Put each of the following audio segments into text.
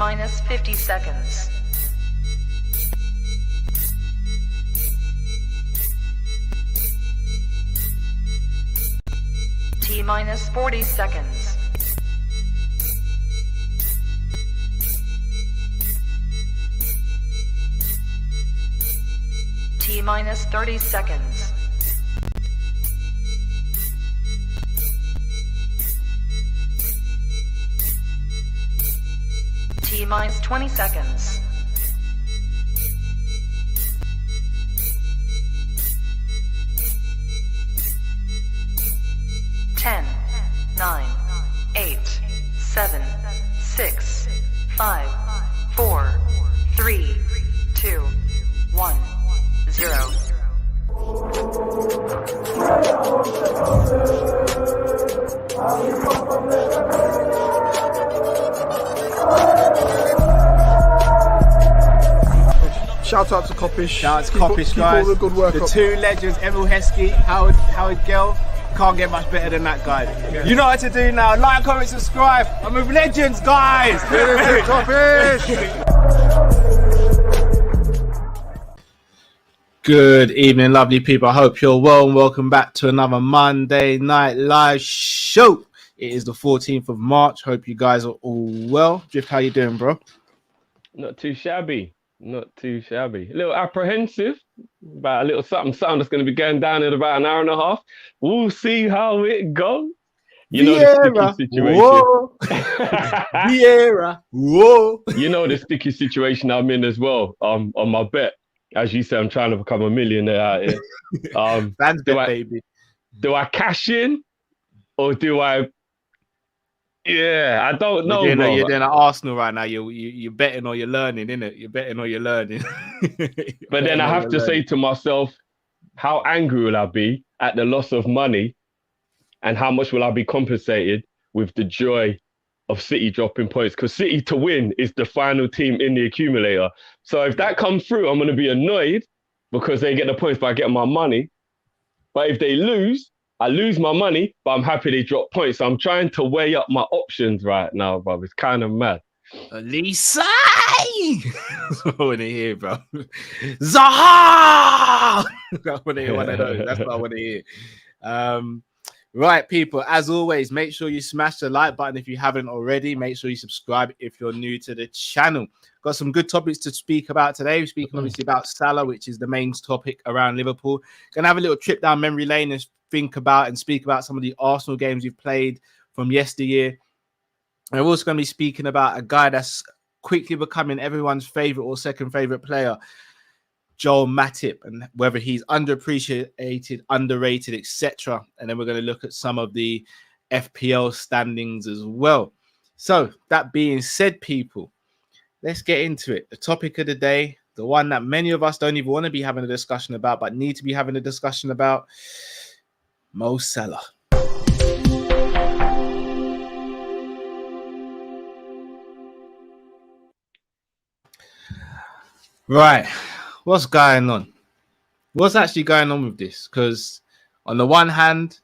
minus 50 seconds. T minus 40 seconds. T minus 30 seconds. T minus 20 seconds. Ten, 9, 8, 7, 6, 5, 4, 3, 2, 1, 0. Shout out to Kopish. Shout out to Kopish, guys. All the good work the up. two legends, Emil Heskey, Howard Gill. Can't get much better than that, guys. Yeah. You know what to do now. Like, comment, subscribe. I'm with legends, guys. Kopish. Good evening, lovely people. I hope you're well and welcome back to another Monday Night Live show. It is the 14th of March. Hope you guys are all well. Drift, how you doing, bro? Not too shabby. Not too shabby. A little apprehensive about a little something that's going to be going down in about an hour and a half. We'll see how it goes. You know the sticky situation. Whoa. Vieira. Whoa. You know the sticky situation I'm in as well. On my bet, as you said, I'm trying to become a millionaire out here. Fans bet, baby. Do I cash in or do I? Yeah, I don't know. You're doing at Arsenal right now. You're betting or you're learning, innit? You're betting or you're learning. But then I have to say to myself, how angry will I be at the loss of money, and how much will I be compensated with the joy of City dropping points? Because City to win is the final team in the accumulator. So if that comes through, I'm going to be annoyed because they get the points by getting my money. But if they lose, I lose my money, but I'm happy they drop points. So I'm trying to weigh up my options right now, bro. It's kind of mad. Lisa! That's what I want to hear, bro. Zaha! I want to hear one of those. That's what I want to hear. Right, people, as always, make sure you smash the like button if you haven't already. Make sure you subscribe if you're new to the channel. Got some good topics to speak about today. We're speaking obviously about Salah, which is the main topic around Liverpool. Gonna have a little trip down memory lane and think about and speak about some of the Arsenal games we've played from yesteryear. And we're also going to be speaking about a guy that's quickly becoming everyone's favorite or second favorite player, Joel Matip, and whether he's underappreciated, underrated, etc. And then we're going to look at some of the FPL standings as well. So that being said, people, let's get into it. The topic of the day, the one that many of us don't even want to be having a discussion about, but need to be having a discussion about, Mo Salah. Right. What's going on? What's actually going on with this? Because on the one hand,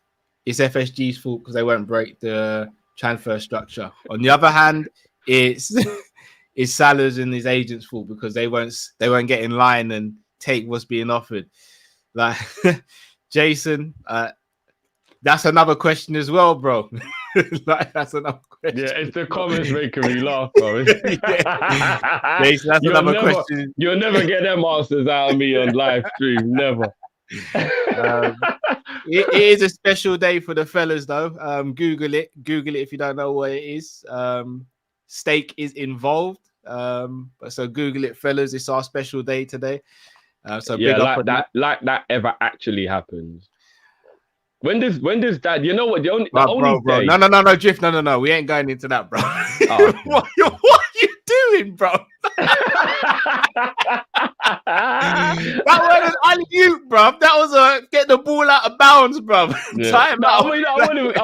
it's FSG's fault because they won't break the transfer structure. On the other hand, it's Salah's and his agent's fault because they won't get in line and take what's being offered. Like Jason, that's another question as well, bro. Like, that's another question. Yeah, it's the comments making me laugh, bro. Yeah. Jason, that's another question. You'll never get them answers out of me on live stream. Never. It is a special day for the fellas, though. Google it if you don't know what it is. Stake is involved. But so Google it, fellas. It's our special day today. So yeah, big up like that ever actually happens. When does that? You know what? The only bro. day... No, Drift. No. We ain't going into that, bro. Oh, okay. What are you doing, bro? That was unmute, bro. That was a get the ball out of bounds, bro. Yeah. Time out. I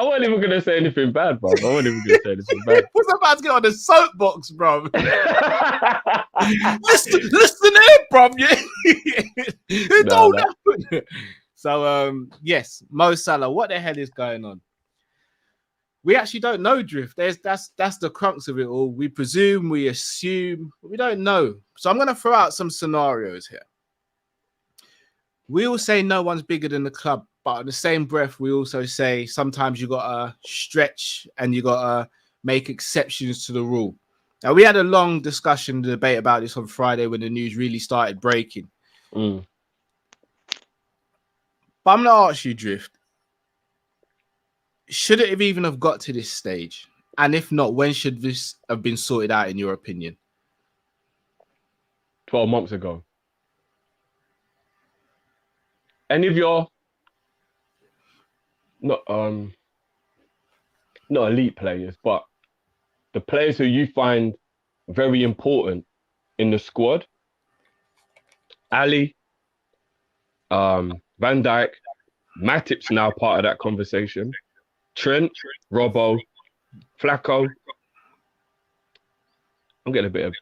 wasn't even gonna say anything bad, bro. I wasn't even gonna say anything bad. I was about to get on the soapbox, bro. listen here, bro. It don't happen. So, yes, Mo Salah, what the hell is going on? we actually don't know, Drift. That's the crux of it all. We presume, we assume, but we don't know. So I'm going to throw out some scenarios here. We all say no one's bigger than the club, but in the same breath, we also say sometimes you got to stretch and you got to make exceptions to the rule. Now, we had a long discussion, debate about this on Friday when the news really started breaking. Mm. But I'm going to ask you, Drift, should it have even have got to this stage? And if not, when should this have been sorted out, in your opinion? 12 months ago. Any of your not elite players, but the players who you find very important in the squad, Ali, Van Dijk, Matip's now part of that conversation. Trent, Robbo, Flacco. I'm getting a bit of...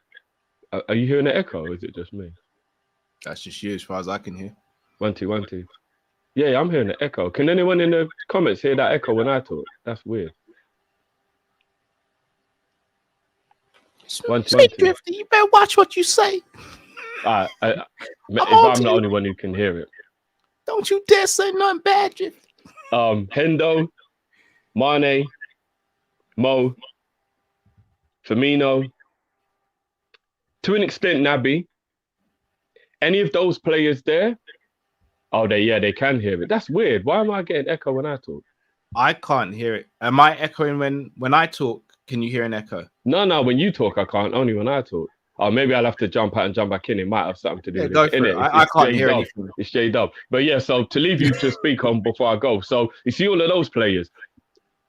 Are you hearing the echo, or is it just me? That's just you as far as I can hear. 1 2 1 2. Yeah, I'm hearing the echo. Can anyone in the comments hear that echo when I talk? That's weird. 1 2 1 2. Drifter, you better watch what you say. If I'm the only one who can hear it. Don't you dare say nothing bad, Drifter. Hendo, Mane, Mo, Firmino, to an extent, Naby. Any of those players there? Oh, they can hear it. That's weird. Why am I getting echo when I talk? I can't hear it. Am I echoing when I talk? Can you hear an echo? No. When you talk, I can't. Only when I talk. Oh, maybe I'll have to jump out and jump back in. It might have something to do with go it. for it. I can't hear anything. It's J-Dub. But yeah, so to leave you to speak on before I go. So you see all of those players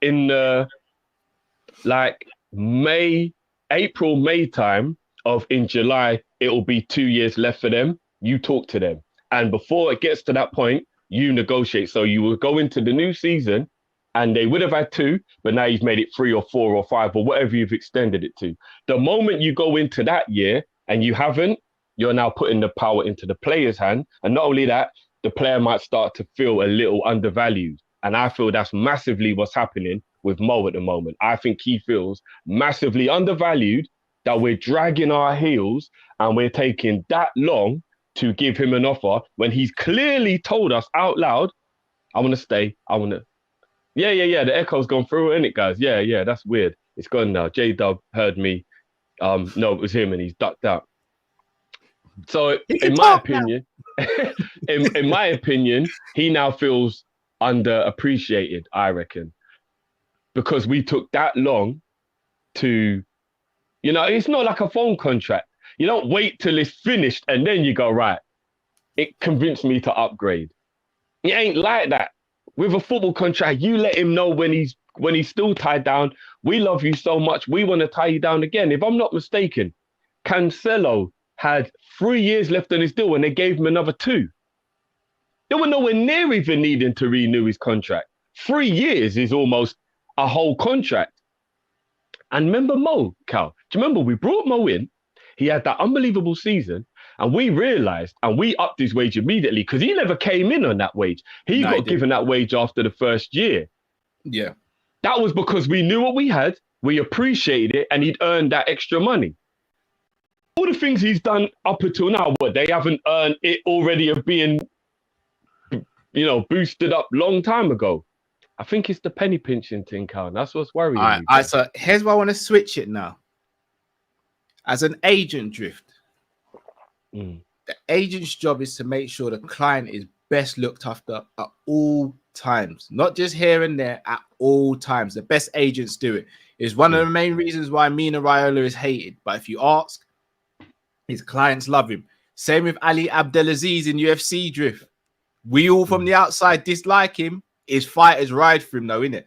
in April, May time of in July, it will be 2 years left for them. You talk to them. And before it gets to that point, you negotiate. So you will go into the new season and they would have had 2, but now you've made it 3 or 4 or 5 or whatever you've extended it to. The moment you go into that year and you haven't, you're now putting the power into the player's hand. And not only that, the player might start to feel a little undervalued. And I feel that's massively what's happening with Mo at the moment. I think he feels massively undervalued, that we're dragging our heels and we're taking that long to give him an offer when he's clearly told us out loud, I want to stay. I want to. Yeah. The echo's gone through, isn't it, guys? Yeah. That's weird. It's gone now. J-Dub heard me. No, it was him and he's ducked out. So in my opinion, in my opinion, he now feels underappreciated, I reckon, because we took that long to, it's not like a phone contract. You don't wait till it's finished and then you go, right, it convinced me to upgrade. It ain't like that. With a football contract, you let him know when he's still tied down. We love you so much, we want to tie you down again. If I'm not mistaken, Cancelo had 3 years left on his deal and they gave him another 2. They were nowhere near even needing to renew his contract. 3 years is almost a whole contract. And remember Mo, Cal? Do you remember we brought Mo in? He had that unbelievable season and we realised and we upped his wage immediately because he never came in on that wage. He got given that wage after the first year. Yeah. That was because we knew what we had, we appreciated it, and he'd earned that extra money. All the things he's done up until now, they haven't earned it already of being, boosted up long time ago. I think it's the penny pinching thing, Cal. That's what's worrying me. All right, so here's why I want to switch it now. As an agent, Drift, the agent's job is to make sure the client is best looked after at all times, not just here and there, at all times. The best agents do it. It's one of the main reasons why Mina Raiola is hated. But if you ask, his clients love him. Same with Ali Abdelaziz in UFC, Drift. We all from the outside dislike him. His fighters ride for him, though, innit?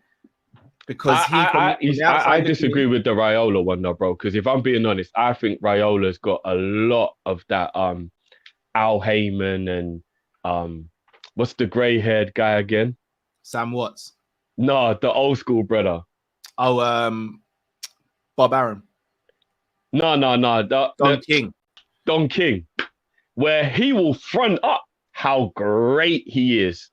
Because I disagree with the Raiola one, though, bro. Because if I'm being honest, I think Raiola's got a lot of that Al Heyman and what's the grey-haired guy again? Sam Watts. No, the old school brother. Oh, Bob Arum. No. Don King. Where he will front up how great he is.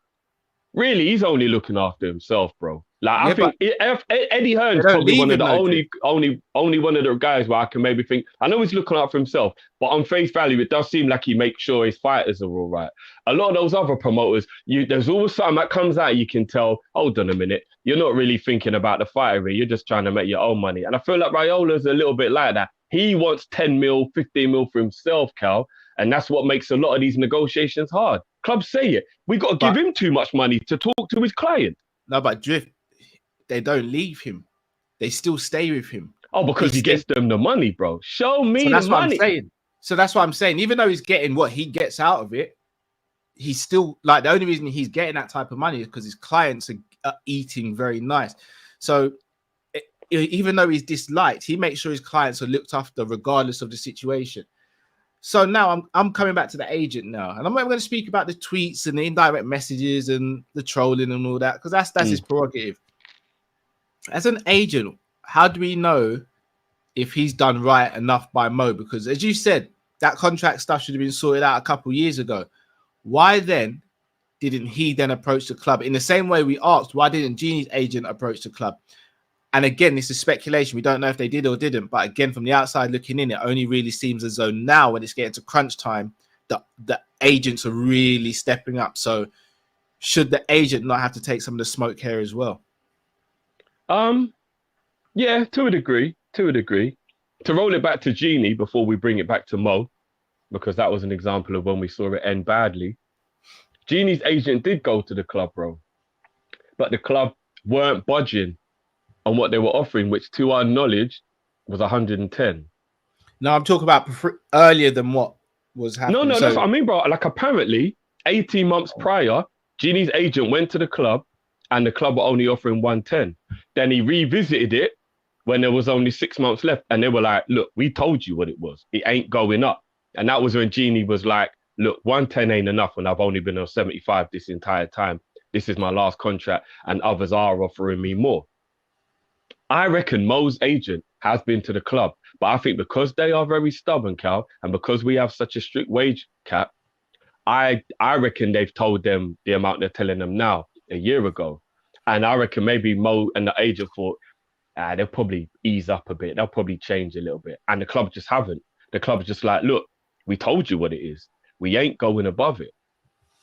Really, he's only looking after himself, bro. Like Yeah, I think Eddie they Hearn's don't probably leave one of him the though, Drift. only one of the guys where I can maybe think. I know he's looking out for himself, but on face value, it does seem like he makes sure his fighters are all right. A lot of those other promoters, there's always something that comes out. You can tell. Hold on a minute, you're not really thinking about the fighter. You're just trying to make your own money. And I feel like Raiola's a little bit like that. He wants 10 mil, 15 mil for himself, Cal, and that's what makes a lot of these negotiations hard. Clubs say it. We got to give him too much money to talk to his client. No, but Drift, they don't leave him. They still stay with him. Oh, because he gets them the money, bro. Show me that's the what money. I'm saying. So that's what I'm saying. Even though he's getting what he gets out of it, he's still like the only reason he's getting that type of money is because his clients are eating very nice. So even though he's disliked, he makes sure his clients are looked after regardless of the situation. So now I'm coming back to the agent now, and I'm not going to speak about the tweets and the indirect messages and the trolling and all that because that's his prerogative. As an agent, how do we know if he's done right enough by Mo? Because as you said, that contract stuff should have been sorted out a couple of years ago. Why then didn't he then approach the club? In the same way we asked, why didn't Genie's agent approach the club? And again, this is speculation. We don't know if they did or didn't. But again, from the outside looking in, it only really seems as though now when it's getting to crunch time, the agents are really stepping up. So should the agent not have to take some of the smoke here as well? Yeah, to a degree. To roll it back to Genie before we bring it back to Mo, because that was an example of when we saw it end badly. Genie's agent did go to the club, bro. But the club weren't budging on what they were offering, which to our knowledge was 110. No, I'm talking about earlier than what was happening. No, that's what I mean, bro. Like apparently 18 months prior, Genie's agent went to the club and the club were only offering 110. Then he revisited it when there was only 6 months left. And they were like, look, we told you what it was. It ain't going up. And that was when Genie was like, look, 110 ain't enough when I've only been on 75 this entire time. This is my last contract and others are offering me more. I reckon Mo's agent has been to the club, but I think because they are very stubborn, Cal, and because we have such a strict wage cap, I reckon they've told them the amount they're telling them now a year ago. And I reckon maybe Mo and the agent thought, they'll probably ease up a bit. They'll probably change a little bit. And the club just haven't. The club's just like, look, we told you what it is. We ain't going above it.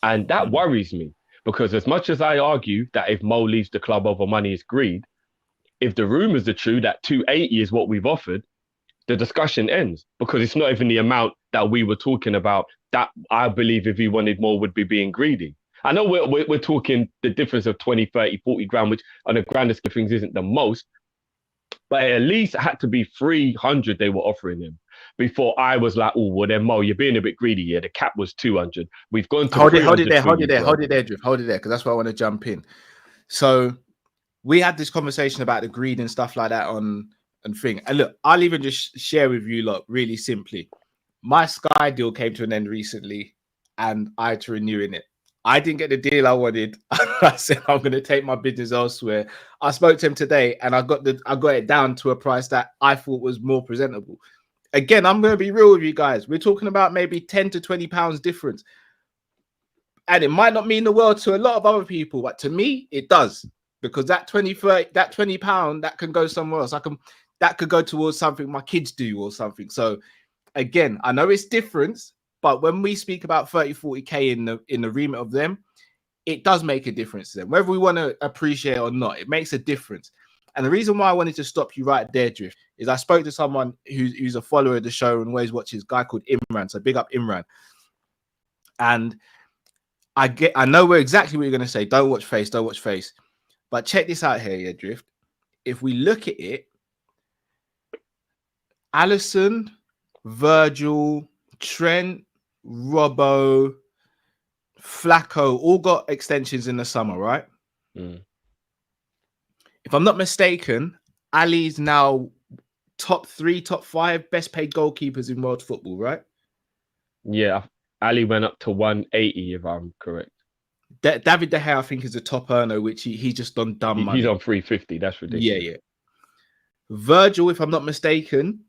And that worries me because as much as I argue that if Mo leaves the club over money is greed, if the rumours are true that 280 is what we've offered, the discussion ends because it's not even the amount that we were talking about that I believe if he wanted more would be being greedy. I know we're talking the difference of 20, 30, 40 grand, which on the grander scale of things isn't the most, but at least it had to be 300 they were offering him before I was like, oh, well then Mo, you're being a bit greedy here. The cap was 200. We've gone to hold it there, Drift, because that's where I want to jump in. So we had this conversation about the greed and stuff like that on thing. And look, I'll even just share with you, look, really simply. My Sky deal came to an end recently and I had to renew in it. I didn't get the deal I wanted. I said I'm going to take my business elsewhere. I spoke to him today and I got it down to a price that I thought was more presentable. Again, I'm going to be real with you guys. We're talking about maybe 10 to 20 pounds difference. And it might not mean the world to a lot of other people, but to me, it does. Because that 20 pound, that can go somewhere else. That could go towards something my kids do or something. So again, I know it's different, but when we speak about 30, 40K in the remit of them, it does make a difference to them. Whether we want to appreciate it or not, it makes a difference. And the reason why I wanted to stop you right there, Drift, is I spoke to someone who's a follower of the show and always watches, a guy called Imran. So big up Imran. And I know exactly what you're going to say. Don't watch face. But check this out here, yeah, Drift. If we look at it, Alisson, Virgil, Trent, Robbo, Flacco all got extensions in the summer, right? If I'm not mistaken, Ali's now top 3, top 5 best paid goalkeepers in world football, right? Yeah, Ali went up to 180 if I'm correct. David De Gea, I think, is the top earner, which he just done dumb money. He's on 350. That's ridiculous. Yeah. Virgil, if I'm not mistaken,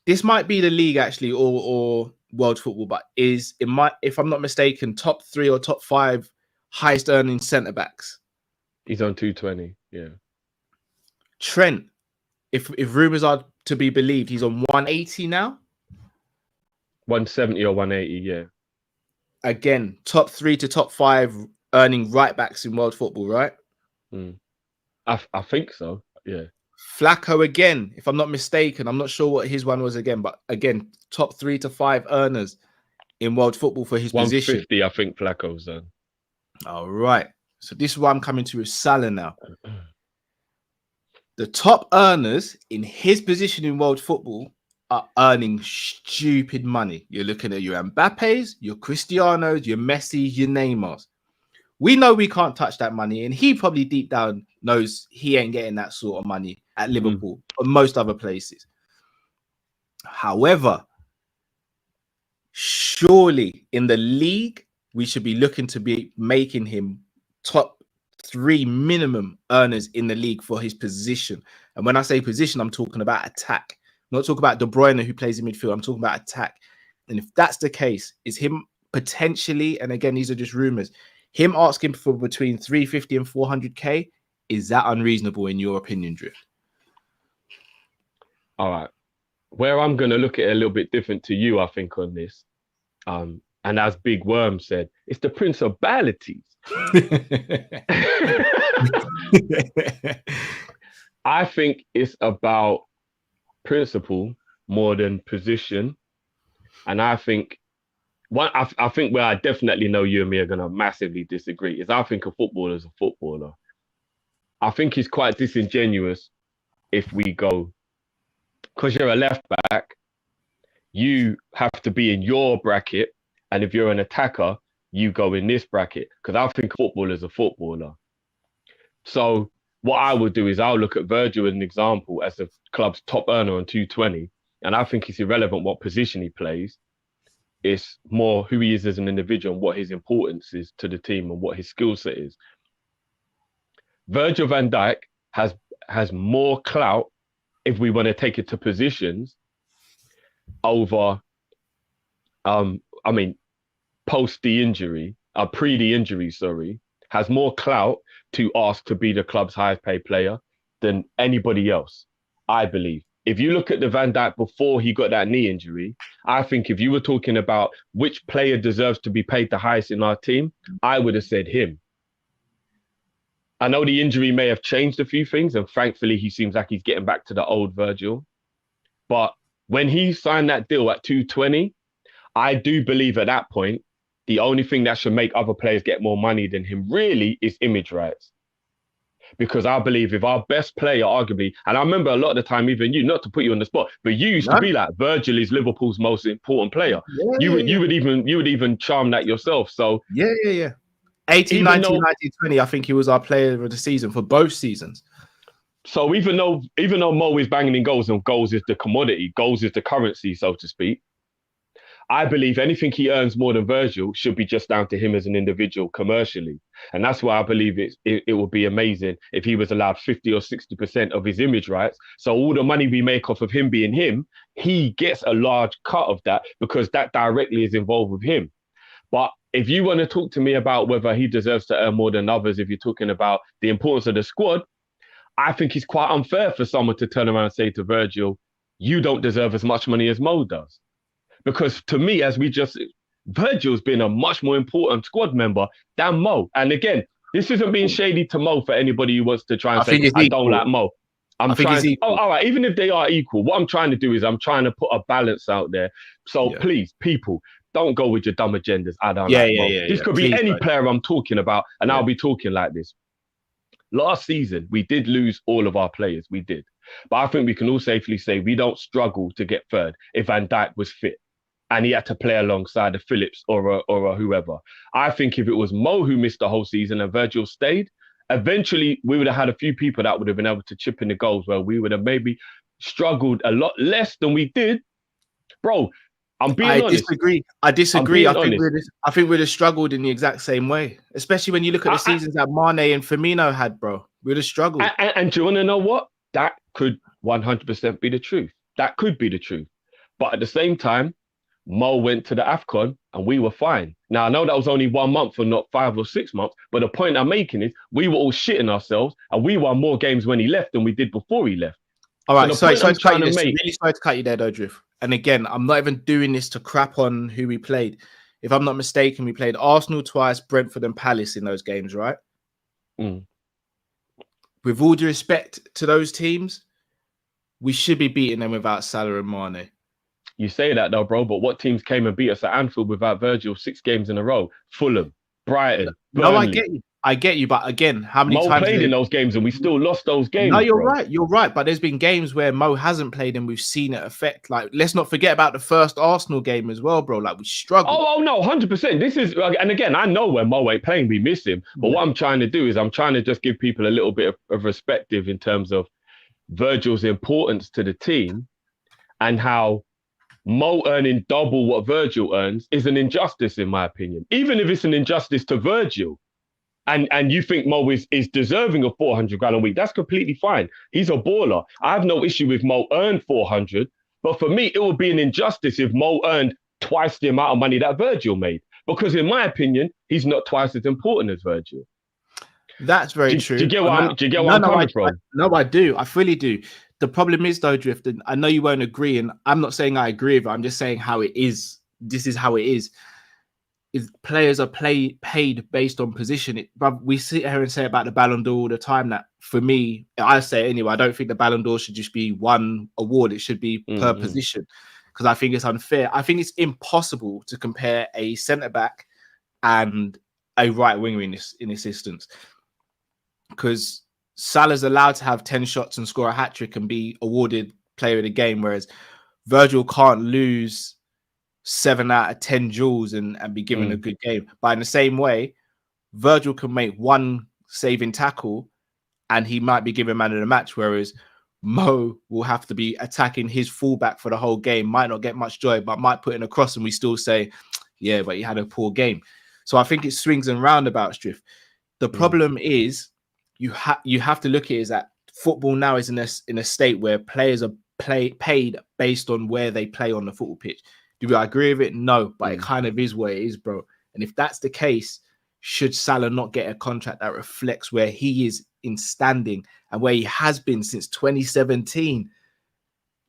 this might be the league actually, or world football, but if I'm not mistaken, top 3 or top 5 highest earning centre backs. He's on 220. Yeah. Trent, if rumors are to be believed, he's on 180 now. 170 or 180, yeah. Again, top 3 to top 5 earning right backs in world football, right? I think so, yeah. Flacco again, if I'm not mistaken, I'm not sure what his one was again, but again, top 3 to 5 earners in world football for his 150, position. I think Flacco's done. All right. So this is what I'm coming to with Salah now. The top earners in his position in world football are earning stupid money. You're looking at your Mbappes, your Cristianos, your Messi, your Neymars. We know we can't touch that money, and he probably deep down knows he ain't getting that sort of money at Liverpool or most other places. However, surely in the league, we should be looking to be making him top 3 minimum earners in the league for his position. And when I say position, I'm talking about attack. I'm not talking about De Bruyne who plays in midfield. I'm talking about attack. And if that's the case, is him potentially, and again, these are just rumors, him asking for between 350 and 400k, is that unreasonable in your opinion, Drift? All right. Where I'm going to look at it a little bit different to you, I think, on this, and as Big Worm said, it's the principalities. I think it's about principle more than position. And I think I think where I definitely know you and me are going to massively disagree is I think a footballer is a footballer. I think it's quite disingenuous if we go, because you're a left back, you have to be in your bracket. And if you're an attacker, you go in this bracket. Because I think a footballer is a footballer. So what I would do is I'll look at Virgil as an example as the club's top earner on 220. And I think it's irrelevant what position he plays. It's more who he is as an individual and what his importance is to the team and what his skill set is. Virgil van Dijk has more clout, if we want to take it to positions, over, post the injury, pre the injury, has more clout to ask to be the club's highest paid player than anybody else, I believe. If you look at the Van Dijk before he got that knee injury, I think if you were talking about which player deserves to be paid the highest in our team, I would have said him. I know the injury may have changed a few things, and thankfully he seems like he's getting back to the old Virgil. But when he signed that deal at 220, I do believe at that point, the only thing that should make other players get more money than him really is image rights. Because I believe if our best player, arguably, and I remember a lot of the time, even you, not to put you on the spot, but you used to be like, Virgil is Liverpool's most important player. You would even charm that yourself. So yeah. 18, 19, 19, 20, I think he was our player of the season for both seasons. So even though Mo is banging in goals and goals is the commodity, goals is the currency, so to speak, I believe anything he earns more than Virgil should be just down to him as an individual commercially. And that's why I believe it would be amazing if he was allowed 50 or 60% of his image rights. So all the money we make off of him being him, he gets a large cut of that because that directly is involved with him. But if you want to talk to me about whether he deserves to earn more than others, if you're talking about the importance of the squad, I think it's quite unfair for someone to turn around and say to Virgil, you don't deserve as much money as Mo does. Because to me, Virgil's been a much more important squad member than Mo. And again, this isn't being shady to Mo for anybody who wants to try and say, I don't like Mo. I'm trying. Oh, all right. Even if they are equal, what I'm trying to do is I'm trying to put a balance out there. So please, people, don't go with your dumb agendas. I don't like Mo. This could be any player I'm talking about, and I'll be talking like this. Last season, we did lose all of our players. We did. But I think we can all safely say we don't struggle to get third if Van Dijk was fit and he had to play alongside a Phillips or a whoever. I think if it was Mo who missed the whole season and Virgil stayed, eventually we would have had a few people that would have been able to chip in the goals where we would have maybe struggled a lot less than we did. Bro, I'm being honest. I disagree. I think we'd have struggled in the exact same way, especially when you look at the seasons that Mane and Firmino had, bro. We'd have struggled. And do you want to know what? That could 100% be the truth. That could be the truth. But at the same time, Mo went to the AFCON and we were fine. Now, I know that was only 1 month and not 5 or 6 months, but the point I'm making is we were all shitting ourselves and we won more games when he left than we did before he left. All right, sorry to cut you there. Make... Really sorry to cut you there, though, Drift. And again, I'm not even doing this to crap on who we played. If I'm not mistaken, we played Arsenal twice, Brentford and Palace in those games, right? Mm. With all due respect to those teams, we should be beating them without Salah and Mane. You say that though, bro, but what teams came and beat us at Anfield without Virgil 6 games in a row? Fulham, Brighton, Burnley. No, I get you. But again, how many times played in those games and we still lost those games? No, you're right. But there's been games where Mo hasn't played and we've seen it affect. Like, let's not forget about the first Arsenal game as well, bro. Like, we struggled. Oh no, 100%. This is, and again, I know when Mo ain't playing, we miss him. But what I'm trying to do is I'm trying to just give people a little bit of perspective in terms of Virgil's importance to the team and how Mo earning double what Virgil earns is an injustice, in my opinion. Even if it's an injustice to Virgil, and you think Mo is deserving of 400 grand a week, that's completely fine. He's a baller. I have no issue with Mo earned 400, but for me, it would be an injustice if Mo earned twice the amount of money that Virgil made. Because in my opinion, he's not twice as important as Virgil. That's very true. Do you get where I'm coming from? No, I do. I fully do. The problem is, though, Drift, and I know you won't agree, and I'm not saying I agree with it, I'm just saying how it is. This is how it is. Players are paid based on position. But we sit here and say about the Ballon d'Or all the time that, for me, I say anyway, I don't think the Ballon d'Or should just be one award. It should be per position, because I think it's unfair. I think it's impossible to compare a centre-back and a right winger in this instance, because Salah's allowed to have 10 shots and score a hat-trick and be awarded player of the game, whereas Virgil can't lose 7 out of 10 duels and be given a good game. But in the same way, Virgil can make one saving tackle and he might be given man of the match, whereas Mo will have to be attacking his fullback for the whole game, might not get much joy, but might put in a cross and we still say, yeah, but he had a poor game. So I think it swings and roundabouts, Drift. The problem is you have to look at it is that football now is in a state where players are paid based on where they play on the football pitch. Do I agree with it? No, but it kind of is what it is, bro. And if that's the case, should Salah not get a contract that reflects where he is in standing and where he has been since 2017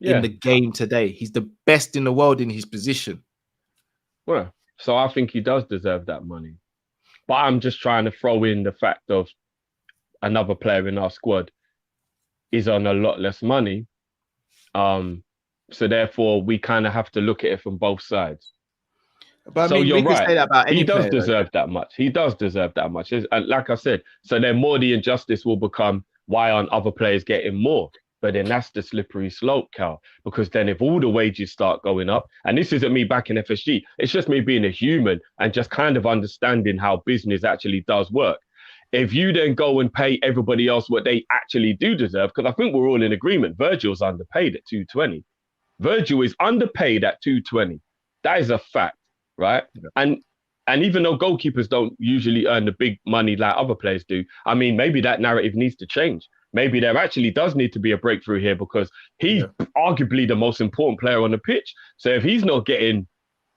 in the game today? He's the best in the world in his position. Well, so I think he does deserve that money. But I'm just trying to throw in the fact of another player in our squad is on a lot less money. So therefore, we kind of have to look at it from both sides. But so I mean, you're right. Say that about any he does player, deserve that much. He does deserve that much. And like I said, so then more the injustice will become, why aren't other players getting more? But then that's the slippery slope, Cal. Because then if all the wages start going up, and this isn't me back in FSG, it's just me being a human and just kind of understanding how business actually does work. If you then go and pay everybody else what they actually do deserve, because I think we're all in agreement, Virgil's underpaid at 220. Virgil is underpaid at 220. That is a fact, right? Yeah. And even though goalkeepers don't usually earn the big money like other players do, I mean, maybe that narrative needs to change. Maybe there actually does need to be a breakthrough here, because he's arguably the most important player on the pitch. So if he's not getting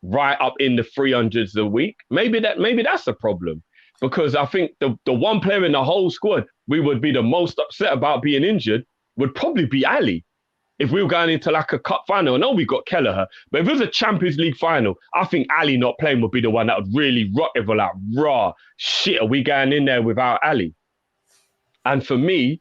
right up in the 300s a week, maybe that's a problem. Because I think the one player in the whole squad we would be the most upset about being injured would probably be Ali. If we were going into like a cup final, I know we got Kelleher, but if it was a Champions League final, I think Ali not playing would be the one that would really rock everyone like, raw shit, are we going in there without Ali? And for me,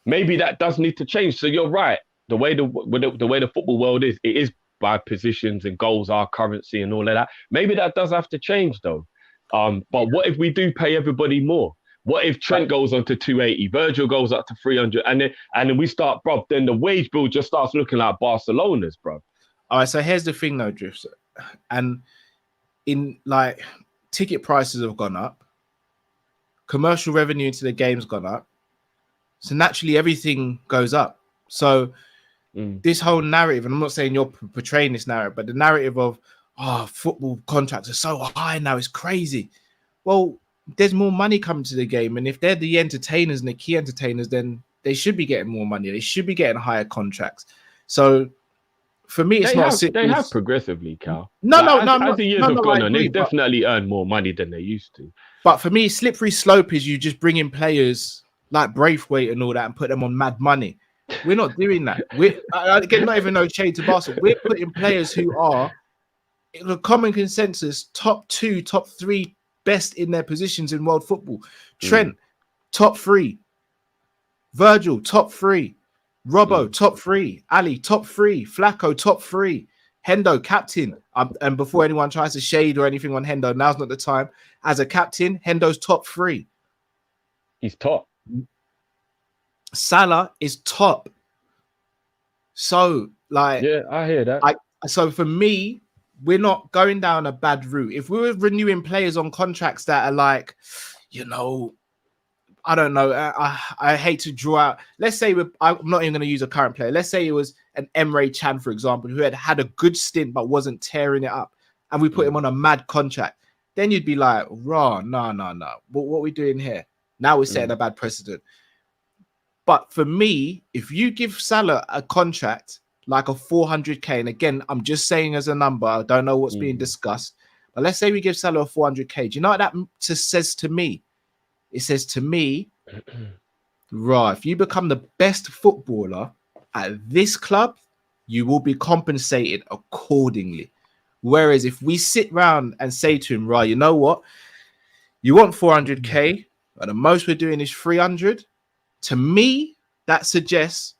maybe that does need to change. So you're right. The way the football world is, it is by positions and goals are currency and all of that. Maybe that does have to change though. But what if we do pay everybody more? What if Trent goes on to 280, Virgil goes up to 300, and then we start, bro, then the wage bill just starts looking like Barcelona's, bro. All right, so here's the thing though, Drifts. And in like ticket prices have gone up, commercial revenue into the game's gone up. So naturally everything goes up. So this whole narrative, and I'm not saying you're portraying this narrative, but the narrative of, football contracts are so high now, it's crazy. Well, there's more money coming to the game, and if they're the entertainers and the key entertainers, then they should be getting more money. They should be getting higher contracts. So for me, it's not They simple. have progressively, Cal. No, Like, no, as the years have I gone on, agree, they've definitely earned more money than they used to. But for me, slippery slope is you just bring in players like Braithwaite and all that and put them on mad money. We're not doing that. We're again, not even no shade to Barca. We're putting players who are in the common consensus top 2, top 3 best in their positions in world football. Trent, top 3. Virgil, top 3. Robbo, top 3. Ali, top 3. Flacco, top 3. Hendo, captain. And before anyone tries to shade or anything on Hendo, now's not the time. As a captain, Hendo's top 3. He's top. Salah is top. So, like, yeah, I hear that. So for me, we're not going down a bad route. If we were renewing players on contracts that are like, you know, I don't know. I hate to draw out. Let's say I'm not even going to use a current player. Let's say it was an Emre Can, for example, who had a good stint but wasn't tearing it up, and we put him on a mad contract. Then you'd be like, "Raw, no. What are we doing here?" Now we're setting a bad precedent. But for me, if you give Salah a contract like a 400k, and again, I'm just saying as a number, I don't know what's being discussed, but let's say we give Salah a 400k. Do you know what that says to me? It says to me, right, if you become the best footballer at this club, you will be compensated accordingly. Whereas if we sit round and say to him, right, you know what? You want 400k, but the most we're doing is 300. To me, that suggests,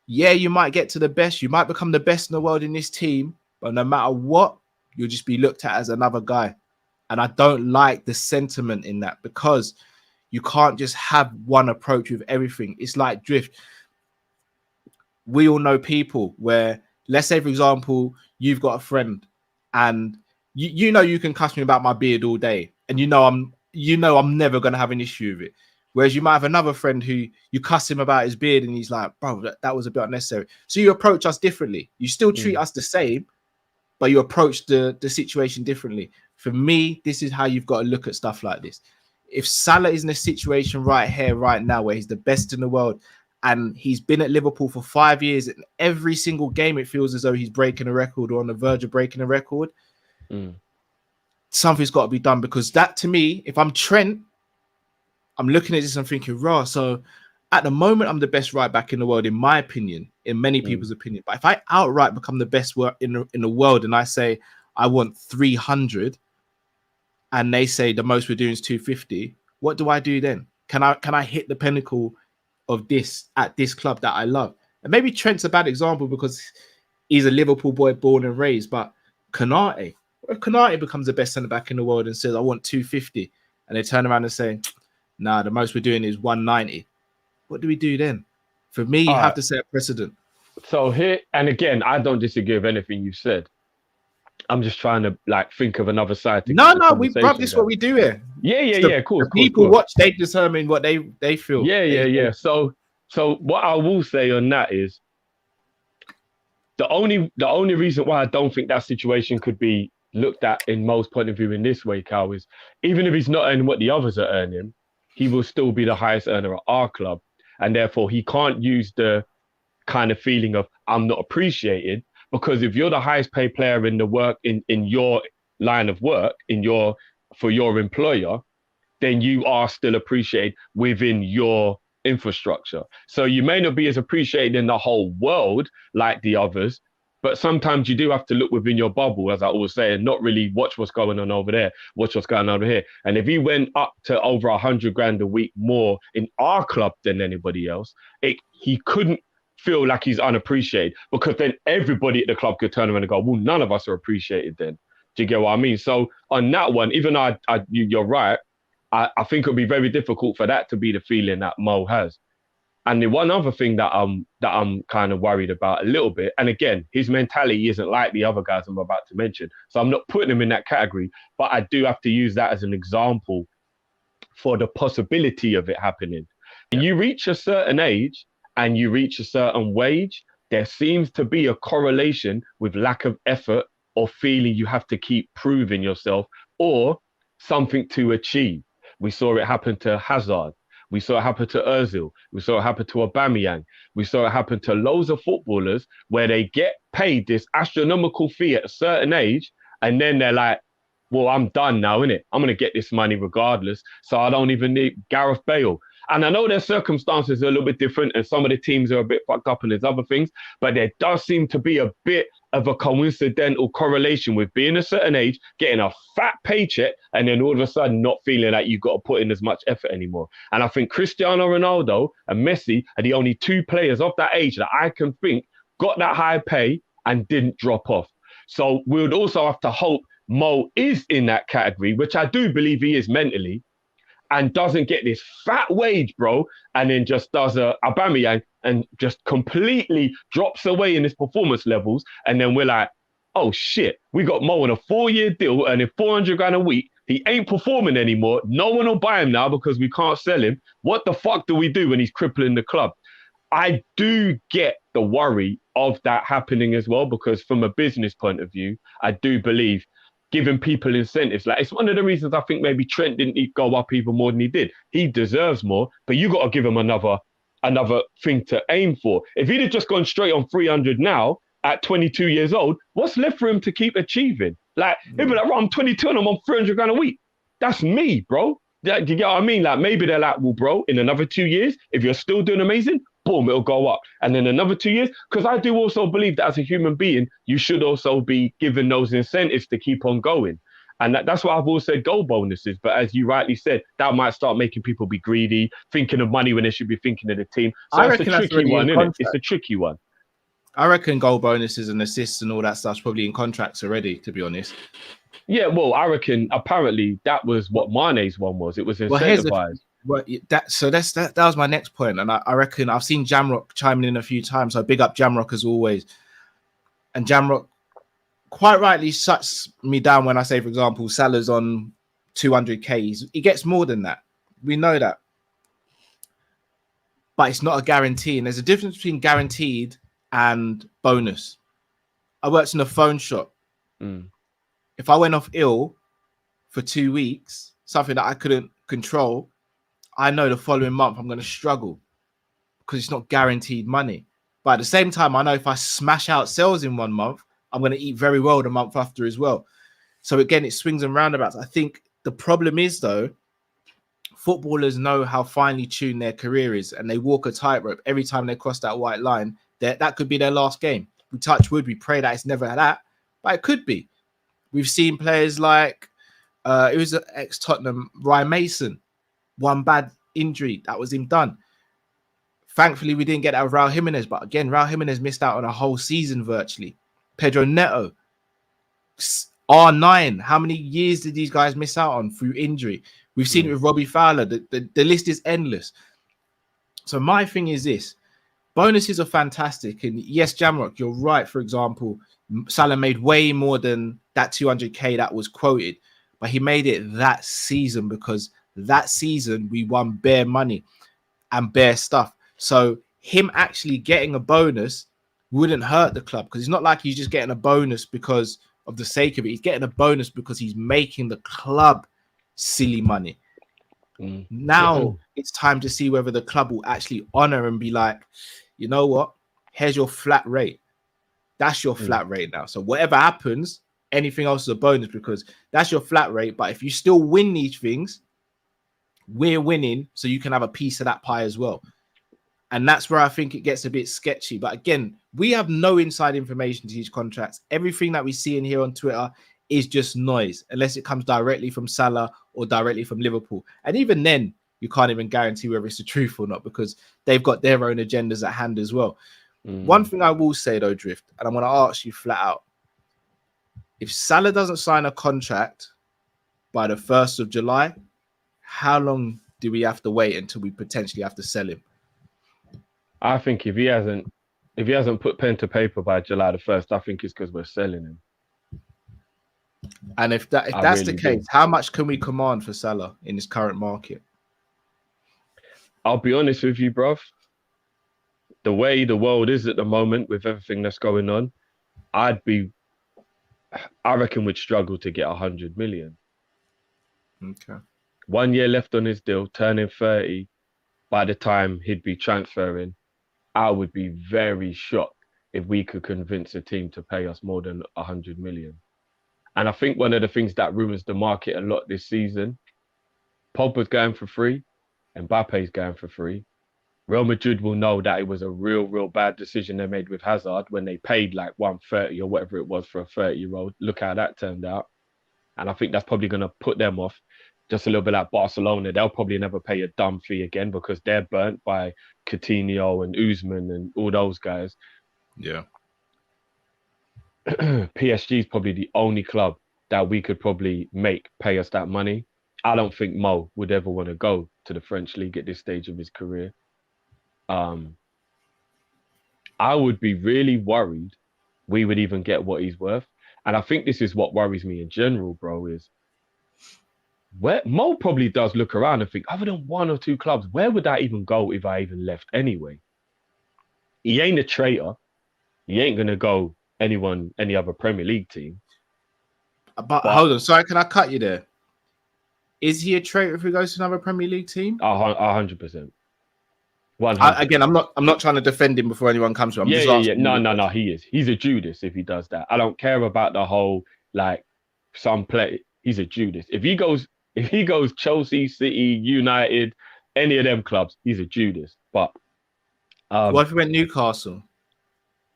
yeah, you might get to the best. You might become the best in the world in this team, but no matter what, you'll just be looked at as another guy. And I don't like the sentiment in that, because you can't just have one approach with everything. It's like drift. We all know people where, let's say, for example, you've got a friend and you know you can cuss me about my beard all day, and you know I'm never going to have an issue with it. Whereas you might have another friend who you cuss him about his beard and he's like, bro, that was a bit unnecessary. So you approach us differently. You still treat us the same, but you approach the situation differently. For me, this is how you've got to look at stuff like this. If Salah is in a situation right here, right now, where he's the best in the world, and he's been at Liverpool for 5 years, and every single game it feels as though he's breaking a record or on the verge of breaking a record, something's got to be done. Because that, to me, if I'm Trent, I'm looking at this and thinking, raw. So at the moment, I'm the best right back in the world, in my opinion, in many people's opinion. But if I outright become the best in the world, and I say I want 300, and they say the most we're doing is 250, what do I do then? Can I hit the pinnacle of this at this club that I love? And maybe Trent's a bad example because he's a Liverpool boy born and raised. But Konate, if Konate becomes the best centre back in the world and says I want 250, and they turn around and say, nah, the most we're doing is 190. What do we do then? For me, you have to set a precedent. So here, and again, I don't disagree with anything you said. I'm just trying to think of another side. No, bruv, this is what we do here. Yeah, cool. People watch, they determine what they feel. Yeah. So what I will say on that is the only reason why I don't think that situation could be looked at in most point of view in this way, Cal, is even if he's not earning what the others are earning, he will still be the highest earner at our club. And therefore, he can't use the kind of feeling of I'm not appreciated, because if you're the highest paid player in the work in your line of work, for your employer, then you are still appreciated within your infrastructure. So you may not be as appreciated in the whole world like the others, but sometimes you do have to look within your bubble, as I always say, and not really watch what's going on over there, watch what's going on over here. And if he went up to over 100 grand a week more in our club than anybody else, he couldn't feel like he's unappreciated, because then everybody at the club could turn around and go, well, none of us are appreciated then. Do you get what I mean? So on that one, even though you're right, I think it'll be very difficult for that to be the feeling that Mo has. And the one other thing that I'm kind of worried about a little bit, and again, his mentality isn't like the other guys I'm about to mention, so I'm not putting him in that category, but I do have to use that as an example for the possibility of it happening. Yeah. You reach a certain age and you reach a certain wage, there seems to be a correlation with lack of effort or feeling you have to keep proving yourself or something to achieve. We saw it happen to Hazard. We saw it happen to Ozil. We saw it happen to Aubameyang. We saw it happen to loads of footballers where they get paid this astronomical fee at a certain age, and then they're like, well, I'm done now, innit? I'm going to get this money regardless. So I don't even need Gareth Bale. And I know their circumstances are a little bit different and some of the teams are a bit fucked up and there's other things, but there does seem to be a bit of a coincidental correlation with being a certain age, getting a fat paycheck, and then all of a sudden not feeling like you've got to put in as much effort anymore. And I think Cristiano Ronaldo and Messi are the only two players of that age that I can think got that high pay and didn't drop off. So we would also have to hope Mo is in that category, which I do believe he is mentally, and doesn't get this fat wage, bro, and then just does a Aubameyang and just completely drops away in his performance levels. And then we're like, oh shit, we got Mo on a 4-year deal earning 400 grand a week. He ain't performing anymore. No one will buy him now because we can't sell him. What the fuck do we do when he's crippling the club? I do get the worry of that happening as well, because from a business point of view, I do believe giving people incentives. Like, it's one of the reasons I think maybe Trent didn't go up even more than he did. He deserves more, but you got to give him another thing to aim for. If he'd have just gone straight on 300 now at 22 years old, what's left for him to keep achieving? Like, he'd be like, I'm 22 and I'm on 300 grand a week. That's me, bro. Do you get what I mean? Like, maybe they're like, well, bro, in another 2 years, if you're still doing amazing, boom, it'll go up. And then another 2 years, because I do also believe that as a human being, you should also be given those incentives to keep on going. And that's why I've always said goal bonuses. But as you rightly said, that might start making people be greedy, thinking of money when they should be thinking of the team. So it's a tricky one, isn't it? It's a tricky one. I reckon goal bonuses and assists and all that stuff's probably in contracts already, to be honest. Yeah, well, I reckon apparently that was what Mane's one was. It was incentivized. That was my next point, and I reckon I've seen Jamrock chiming in a few times. So big up Jamrock as always. And Jamrock quite rightly shuts me down when I say, for example, Salah's on 200k. He gets more than that. We know that, but it's not a guarantee. And there's a difference between guaranteed and bonus. I worked in a phone shop. If I went off ill for 2 weeks, something that I couldn't control, I know the following month I'm going to struggle because it's not guaranteed money. But at the same time, I know if I smash out sales in 1 month, I'm going to eat very well the month after as well. So again, it swings and roundabouts. I think the problem is, though, footballers know how finely tuned their career is, and they walk a tightrope every time they cross that white line. That could be their last game. We touch wood, we pray that it's never that, but it could be. We've seen players like, it was an ex-Tottenham, Ryan Mason. One bad injury, that was him done. Thankfully, we didn't get that with Raul Jimenez, but again, Raul Jimenez missed out on a whole season virtually. Pedro Neto, R9, how many years did these guys miss out on through injury? We've seen it with Robbie Fowler. The list is endless. So my thing is this. Bonuses are fantastic. And yes, Jamrock, you're right. For example, Salah made way more than that 200k that was quoted, but he made it that season because that season we won bare money and bare stuff. So him actually getting a bonus wouldn't hurt the club, because it's not like he's just getting a bonus because of the sake of it. He's getting a bonus because he's making the club silly money. Now it's time to see whether the club will actually honor and be like, you know what? Here's your flat rate. That's your flat rate now. So whatever happens, anything else is a bonus because that's your flat rate. But if you still win these things, we're winning, so you can have a piece of that pie as well. And that's where I think it gets a bit sketchy. But again, we have no inside information to these contracts. Everything that we see in here on Twitter is just noise, unless it comes directly from Salah or directly from Liverpool. And even then, you can't even guarantee whether it's the truth or not, because they've got their own agendas at hand as well. One thing I will say though, Drift, and I'm going to ask you flat out, if Salah doesn't sign a contract by the 1st of July, how long do we have to wait until we potentially have to sell him? I think if he hasn't put pen to paper by July the 1st, I think it's because we're selling him. And if that's really the case, how much can we command for Salah in this current market? I'll be honest with you, bruv. The way the world is at the moment with everything that's going on, I reckon we'd struggle to get 100 million. Okay. 1 year left on his deal, turning 30. by the time he'd be transferring, I would be very shocked if we could convince a team to pay us more than 100 million. And I think one of the things that ruins the market a lot this season, Pogba's going for free, Mbappe's going for free. Real Madrid will know that it was a real bad decision they made with Hazard when they paid like 130 or whatever it was for a 30-year-old. Look how that turned out. And I think that's probably going to put them off. Just a little bit like Barcelona. They'll probably never pay a dumb fee again because they're burnt by Coutinho and Usman and all those guys. Yeah. PSG is probably the only club that we could probably make pay us that money. I don't think Mo would ever want to go to the French league at this stage of his career. I would be really worried we would even get what he's worth. And I think this is what worries me in general, bro, is where Mo probably does look around and think, other than one or two clubs, where would I even go if I even left anyway? He ain't a traitor. He ain't going to go any other Premier League team. But hold on, sorry, can I cut you there? Is he a traitor if he goes to another Premier League team? 100%. Again, I'm not trying to defend him before anyone comes to him. Yeah. No, he is. He's a Judas if he does that. I don't care about the whole like some play. He's a Judas. If he goes Chelsea, City, United, any of them clubs, he's a Judas. But what if he went Newcastle?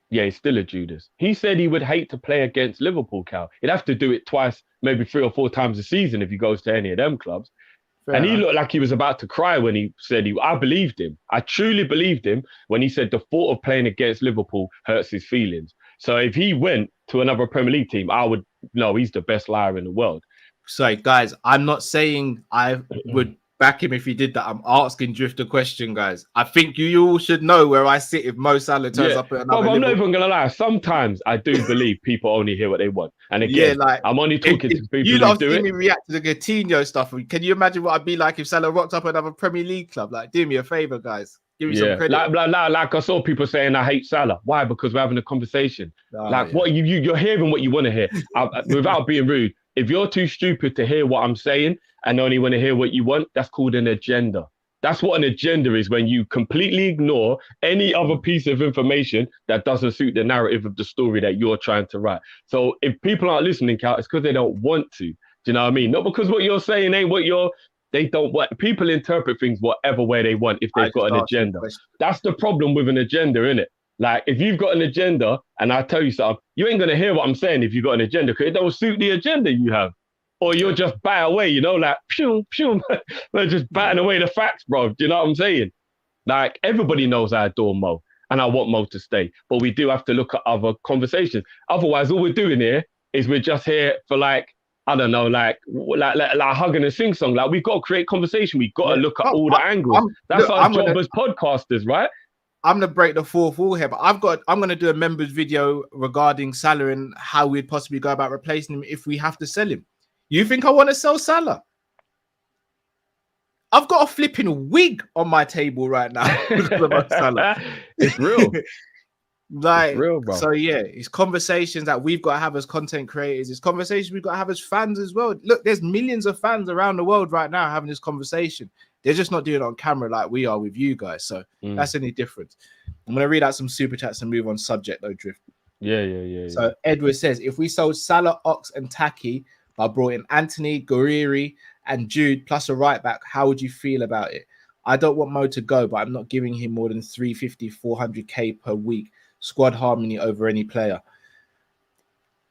Yeah, he's still a Judas. He said he would hate to play against Liverpool, Cal. He'd have to do it twice, maybe 3 or 4 times a season if he goes to any of them clubs. Fair enough. He looked like he was about to cry when he said I believed him. I truly believed him when he said the thought of playing against Liverpool hurts his feelings. So if he went to another Premier League team, I would know he's the best liar in the world. Sorry, guys, I'm not saying I would back him if he did that. I'm asking Drift a question, guys. I think you all should know where I sit if Mo Salah turns up at another. I'm not even gonna lie. Sometimes I do believe people only hear what they want, and again, I'm only talking to people you who do it. Me react to the Coutinho stuff. Can you imagine what I'd be like if Salah rocked up at another Premier League club? Like, do me a favor, guys. Give me some credit. Like I saw people saying I hate Salah. Why? Because we're having a conversation. What you're hearing what you want to hear. Without being rude, if you're too stupid to hear what I'm saying and only want to hear what you want, that's called an agenda. That's what an agenda is, when you completely ignore any other piece of information that doesn't suit the narrative of the story that you're trying to write. So if people aren't listening, Cal, it's because they don't want to. Do you know what I mean? Not because what you're saying ain't what they don't want. People interpret things whatever way they want if they've got an agenda. That's the problem with an agenda, innit? Like, if you've got an agenda and I tell you something, you ain't going to hear what I'm saying if you've got an agenda, because it don't suit the agenda you have. Or you'll just bat away, like, pew, pew. They're just batting away the facts, bro. Do you know what I'm saying? Like, everybody knows I adore Mo and I want Mo to stay. But we do have to look at other conversations. Otherwise, all we're doing here is we're just here for, like, I don't know, like hugging and sing song. Like, we've got to create conversation. We've got to look at all the angles. That's our job as podcasters, right? I'm gonna break the fourth wall here, but I'm gonna do a members video regarding Salah and how we'd possibly go about replacing him if we have to sell him. You think I want to sell Salah? I've got a flipping wig on my table right now. Salah. It's real. Like, it's real, bro. So yeah, it's conversations that we've got to have as content creators. It's conversations we've got to have as fans as well. Look, there's millions of fans around the world right now having this conversation. They're just not doing it on camera like we are with you guys. So that's any difference. I'm going to read out some super chats and move on subject though, Drift. Yeah. So Edward says, if we sold Salah, Ox and Taki, but brought in Anthony, Guerreri and Jude plus a right back, how would you feel about it? I don't want Mo to go, but I'm not giving him more than 350, 400k per week. Squad harmony over any player.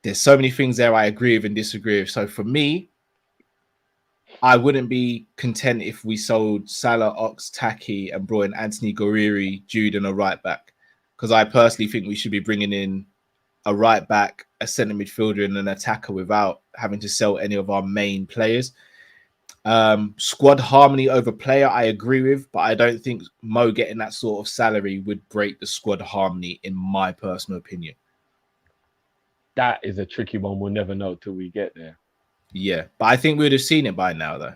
There's so many things there I agree with and disagree with. So for me, I wouldn't be content if we sold Salah, Ox, Taki and brought in Anthony, Guerreri, Jude and a right back. Because I personally think we should be bringing in a right back, a centre midfielder and an attacker without having to sell any of our main players. Squad harmony over player, I agree with, but I don't think Mo getting that sort of salary would break the squad harmony, in my personal opinion. That is a tricky one. We'll never know till we get there. Yeah, but I think we would have seen it by now, though.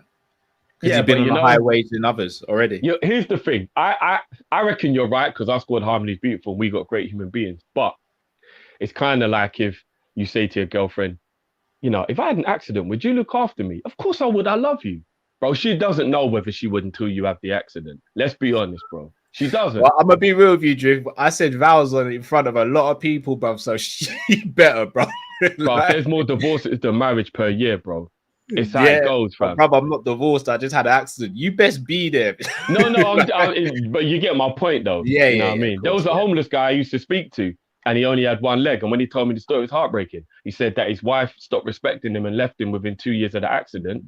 Because you've been on a higher wage than others already. Here's the thing. I reckon you're right, because our squad harmony is beautiful. We got great human beings. But it's kind of like if you say to your girlfriend, if I had an accident, would you look after me? Of course I would. I love you. Bro, she doesn't know whether she would until you have the accident. Let's be honest, bro. She doesn't. Well, I'm gonna be real with you, Drew. I said vows on it in front of a lot of people, bro. So she better, bro. Bro, there's more divorces than marriage per year, bro. It's how it goes, fam. Brother, I'm not divorced. I just had an accident. You best be there. No, but you get my point, though. Yeah, you know what I yeah, mean? There was a homeless guy I used to speak to, and he only had one leg. And when he told me the story, it was heartbreaking. He said that his wife stopped respecting him and left him within 2 years of the accident.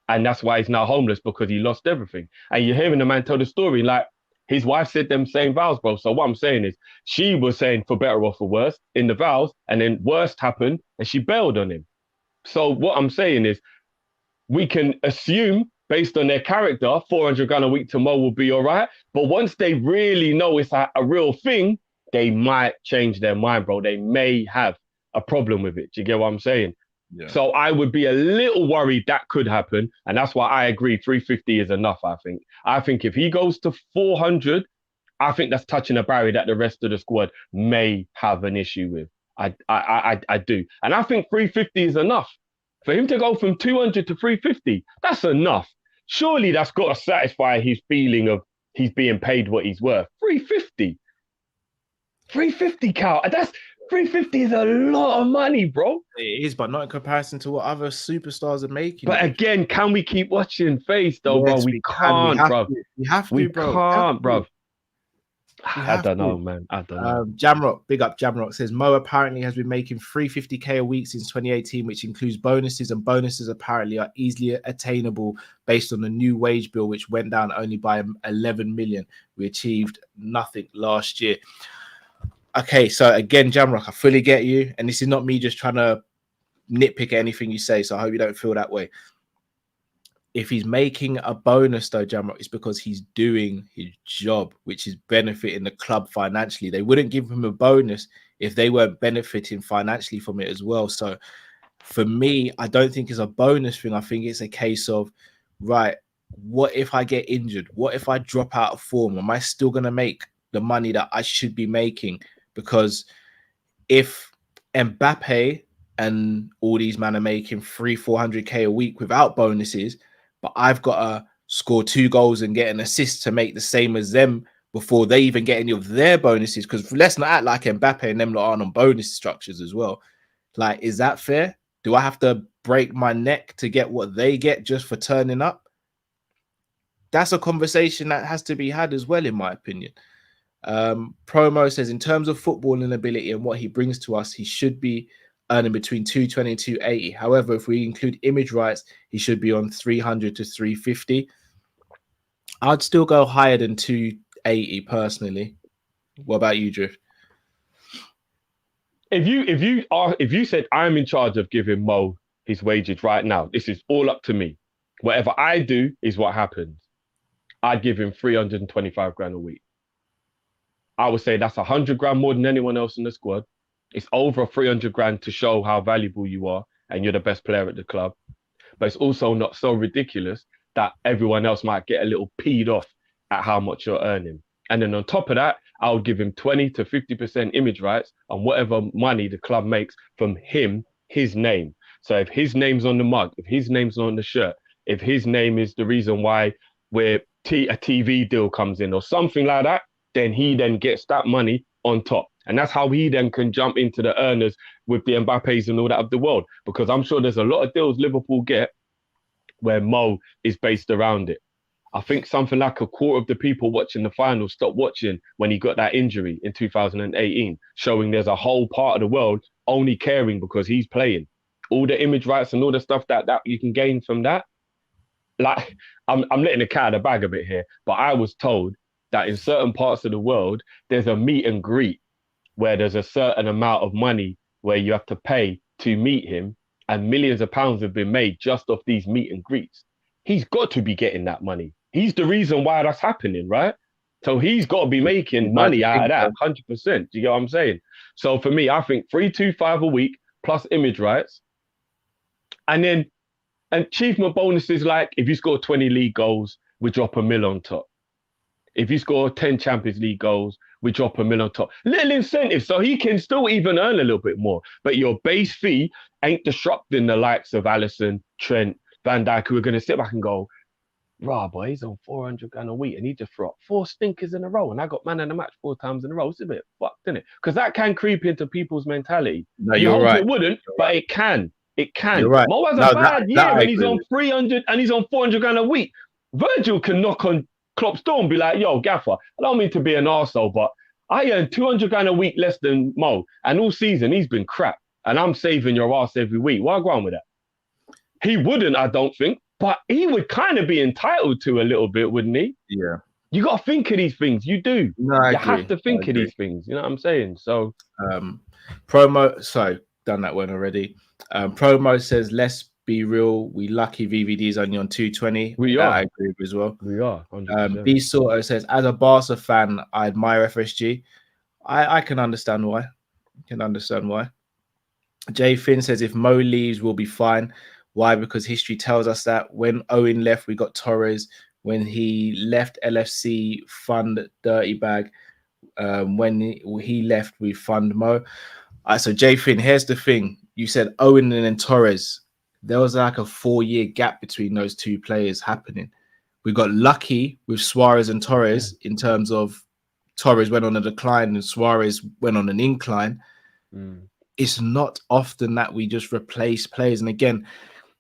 And that's why he's now homeless, because he lost everything. And you're hearing the man tell the story, like, his wife said them same vows, bro. So what I'm saying is, she was saying for better or for worse in the vows, and then worst happened, and she bailed on him. So what I'm saying is, we can assume based on their character, 400 grand a week to Mo will be all right. But once they really know it's a real thing, they might change their mind, bro. They may have a problem with it. Do you get what I'm saying? Yeah. So I would be a little worried that could happen. And that's why I agree 350 is enough, I think. I think if he goes to 400, I think that's touching a barrier that the rest of the squad may have an issue with. I do. And I think 350 is enough. For him to go from 200 to 350, that's enough. Surely that's got to satisfy his feeling of he's being paid what he's worth. 350. 350, Cal. 350 is a lot of money, bro. It is, but not in comparison to what other superstars are making. But again, can we keep watching face, though, yes, bro? We can't, bro. We have to, we bro. Can't, bro. I don't know, man. I don't know. Jamrock, big up Jamrock, says Mo apparently has been making 350k a week since 2018, which includes bonuses, and bonuses apparently are easily attainable based on the new wage bill, which went down only by 11 million. We achieved nothing last year. Okay, so again, Jamrock, I fully get you, and this is not me just trying to nitpick at anything you say, so I hope you don't feel that way. If he's making a bonus, though, Jamrock, it's because he's doing his job, which is benefiting the club financially. They wouldn't give him a bonus if they weren't benefiting financially from it as well. So for me, I don't think it's a bonus thing. I think it's a case of, right, what if I get injured? What if I drop out of form? Am I still going to make the money that I should be making? Because if Mbappe and all these men are making 300-400k a week without bonuses, but I've got to score 2 goals and get an assist to make the same as them before they even get any of their bonuses. Because let's not act like Mbappe and them lot aren't on bonus structures as well. Like, is that fair? Do I have to break my neck to get what they get just for turning up? That's a conversation that has to be had as well, in my opinion. Promo says, in terms of footballing ability and what he brings to us, he should be earning between 220 and 280. However, if we include image rights, he should be on 300 to 350. I'd still go higher than 280 personally. What about you, Drift? If you said I'm in charge of giving Mo his wages right now, this is all up to me. Whatever I do is what happens. I'd give him 325 grand a week. I would say that's 100 grand more than anyone else in the squad. It's over 300 grand to show how valuable you are and you're the best player at the club. But it's also not so ridiculous that everyone else might get a little peed off at how much you're earning. And then on top of that, I would give him 20 to 50% image rights on whatever money the club makes from him, his name. So if his name's on the mug, if his name's on the shirt, if his name is the reason why a TV deal comes in or something like that, then he then gets that money on top. And that's how he then can jump into the earners with the Mbappes and all that of the world. Because I'm sure there's a lot of deals Liverpool get where Mo is based around it. I think something like a quarter of the people watching the final stopped watching when he got that injury in 2018, showing there's a whole part of the world only caring because he's playing. All the image rights and all the stuff that you can gain from that. Like, I'm letting the cat out of the bag a bit here, but I was told that in certain parts of the world, there's a meet and greet where there's a certain amount of money where you have to pay to meet him, and millions of pounds have been made just off these meet and greets. He's got to be getting that money. He's the reason why that's happening, right? So he's got to be making money out of that, 100%. Do you get what I'm saying? So for me, I think 325 a week plus image rights. And then achievement bonuses, like if you score 20 league goals, we drop $1 million on top. If you score 10 Champions League goals, we drop $1 million on top. Little incentive, so he can still even earn a little bit more. But your base fee ain't disrupting the likes of Alisson, Trent, Van Dijk, who are going to sit back and go, rah, boy, he's on 400 grand a week and he just threw up 4 stinkers in a row and I got man of the match 4 times in a row. It's a bit fucked, isn't it? Because that can creep into people's mentality. No, You you're hope right. it wouldn't, but it can. It can. You're right. Mo has No, a bad year I and he's agree on with. 300 and he's on 400 grand a week. Virgil can knock on Klopp's door and be like, yo, Gaffer, I don't mean to be an arsehole, but I earn 200 grand a week less than Mo. And all season, he's been crap. And I'm saving your ass every week. Why go on with that? He wouldn't, I don't think. But he would kind of be entitled to a little bit, wouldn't he? Yeah. You got to think of these things. You do. No, I you agree. have to think of these things. You know what I'm saying? So, promo. So done that one already. Promo says, "Let's be real. We lucky VVD's only on 220." We are. I agree with as well. We are. 100%. B Sorto says, "As a Barca fan, I admire FSG. I can understand why. Jay Finn says, "If Mo leaves, we'll be fine. Why? Because history tells us that when Owen left, we got Torres. When he left LFC, fund Dirty Bag. When he left, we fund Mo." So Jay Finn, here's the thing. You said Owen and then Torres. There was like a 4-year gap between those two players happening. We got lucky with Suarez and Torres in terms of Torres went on a decline and Suarez went on an incline. It's not often that we just replace players. And again,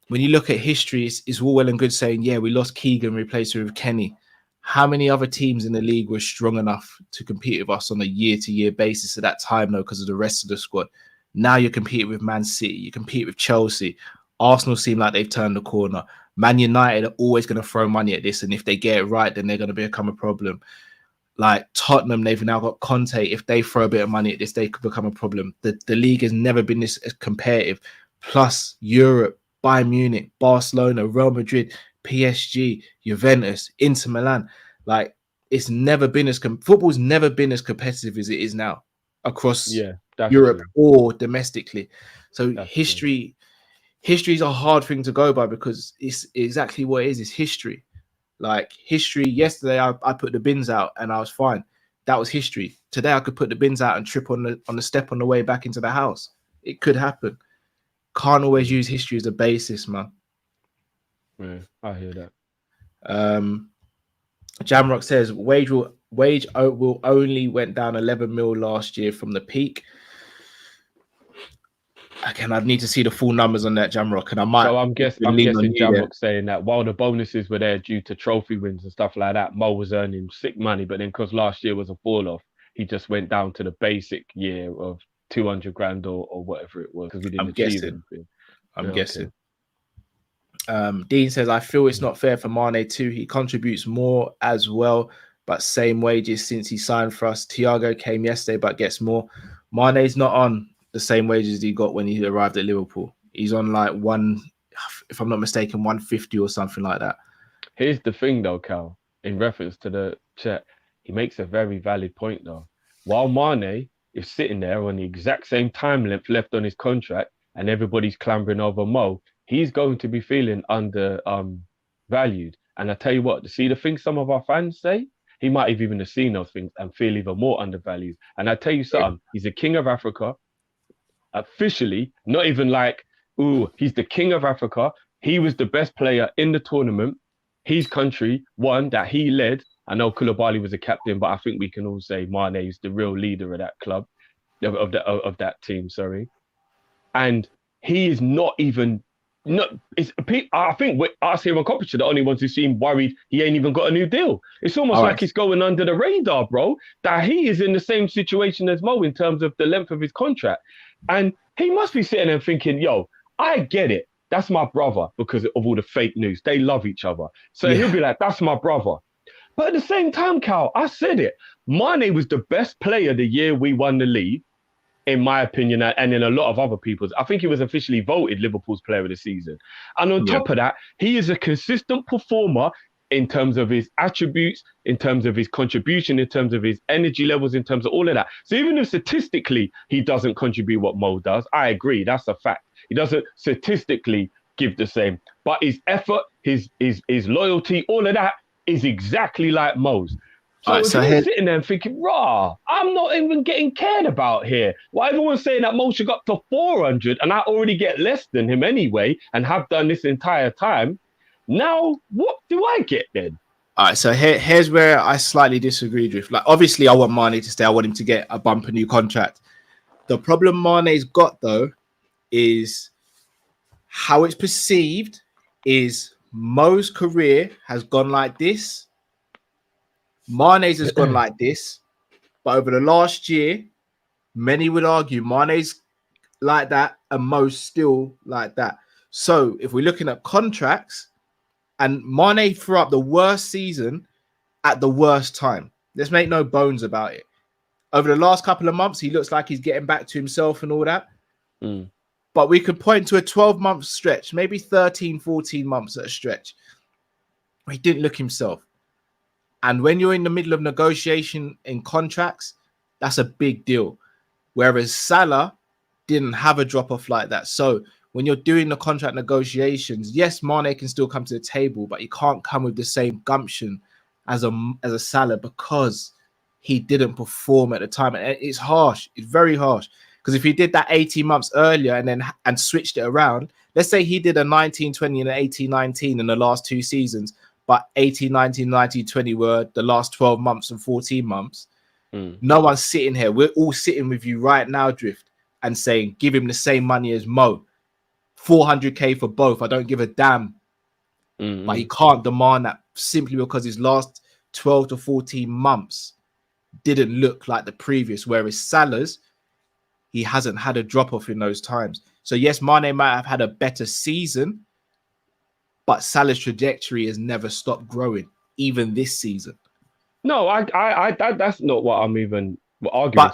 when you look at history, it's all well and good saying, yeah, we lost Keegan, replaced him with Kenny. How many other teams in the league were strong enough to compete with us on a year-to-year basis at that time, though, because of the rest of the squad? Now you're competing with Man City, you compete with Chelsea. Arsenal seem like they've turned the corner. Man United are always going to throw money at this, and if they get it right, then they're going to become a problem. Like Tottenham, they've now got Conte. If they throw a bit of money at this, they could become a problem. The league has never been this competitive. Plus Europe, Bayern Munich, Barcelona, Real Madrid, PSG, Juventus, Inter Milan. Like it's never been as football's never been as competitive as it is now across Europe or domestically. So history is a hard thing to go by because it's exactly what it is. It's history. Like history. Yesterday, I put the bins out and I was fine. That was history. Today, I could put the bins out and trip on the step on the way back into the house. It could happen. Can't always use history as a basis, man. Yeah, I hear that. Jamrock says wage will only went down 11 mil last year from the peak. Again, I'd need to see the full numbers on that, Jamrock, and I might. So I'm guessing Jamrock saying that while the bonuses were there due to trophy wins and stuff like that, Mo was earning sick money, but then because last year was a fall off, he just went down to the basic year of 200 grand or whatever it was because we didn't achieve anything. I'm guessing. Dean says, I feel it's not fair for Mane too. He contributes more as well, but same wages since he signed for us. Thiago came yesterday, but gets more. Mane's not on the same wages he got when he arrived at Liverpool. He's on like if I'm not mistaken, 150 or something like that. Here's the thing though, Cal, in reference to the chat, he makes a very valid point though. While Mane is sitting there on the exact same time length left on his contract and everybody's clambering over Mo, he's going to be feeling valued. And I tell you what, to see the things some of our fans say, he might have even seen those things and feel even more undervalued. And I tell you something, he's a king of Africa. Officially, not even like, ooh, he's the king of Africa. He was the best player in the tournament. His country won that he led. I know Koulibaly was a captain, but I think we can all say Mane is the real leader of that club, of that team, sorry. And he is not even, I think us here on Kopish are the only ones who seem worried he ain't even got a new deal. It's almost like he's going under the radar, bro, that he is in the same situation as Mo in terms of the length of his contract. And he must be sitting there thinking, yo, I get it. That's my brother because of all the fake news. They love each other. So he'll be like, that's my brother. But at the same time, Cal, I said it. Mane was the best player the year we won the league, in my opinion, and in a lot of other people's. I think he was officially voted Liverpool's player of the season. And on top of that, he is a consistent performer in terms of his attributes, in terms of his contribution, in terms of his energy levels, in terms of all of that. So even if statistically he doesn't contribute what Mo does, I agree, that's a fact. He doesn't statistically give the same. But his effort, his loyalty, all of that is exactly like Mo's. So you're sitting there and thinking, I'm not even getting cared about here. Well, everyone's saying that Mo should go up to 400 and I already get less than him anyway and have done this entire time. Now, what do I get then? All right, so here's where I slightly disagree with. Like, obviously, I want Mane to stay. I want him to get a bumper new contract. The problem Mane's got, though, is how it's perceived is Mo's career has gone like this. Mane's has gone like this. But over the last year, many would argue Mane's like that and Mo's still like that. So if we're looking at contracts, and Mane threw up the worst season at the worst time. Let's make no bones about it. Over the last couple of months, he looks like he's getting back to himself and all that. But we could point to a 12-month stretch, maybe 13, 14 months at a stretch. He didn't look himself. And when you're in the middle of negotiation in contracts, that's a big deal. Whereas Salah didn't have a drop-off like that. So when you're doing the contract negotiations, yes, Mane can still come to the table, but he can't come with the same gumption as a Salah because he didn't perform at the time. And it's harsh. It's very harsh. Because if he did that 18 months earlier and switched it around, let's say he did a 19-20 and an 18-19 in the last 2 seasons, but 18-19, 19-20 were the last 12 months and 14 months. No one's sitting here. We're all sitting with you right now, Drift, and saying, give him the same money as Mo. 400k for both. I don't give a damn. But he can't demand that simply because his last 12 to 14 months didn't look like the previous. Whereas Salah's, he hasn't had a drop off in those times. So yes, Mane might have had a better season, but Salah's trajectory has never stopped growing, even this season. No, that's not what I'm even arguing.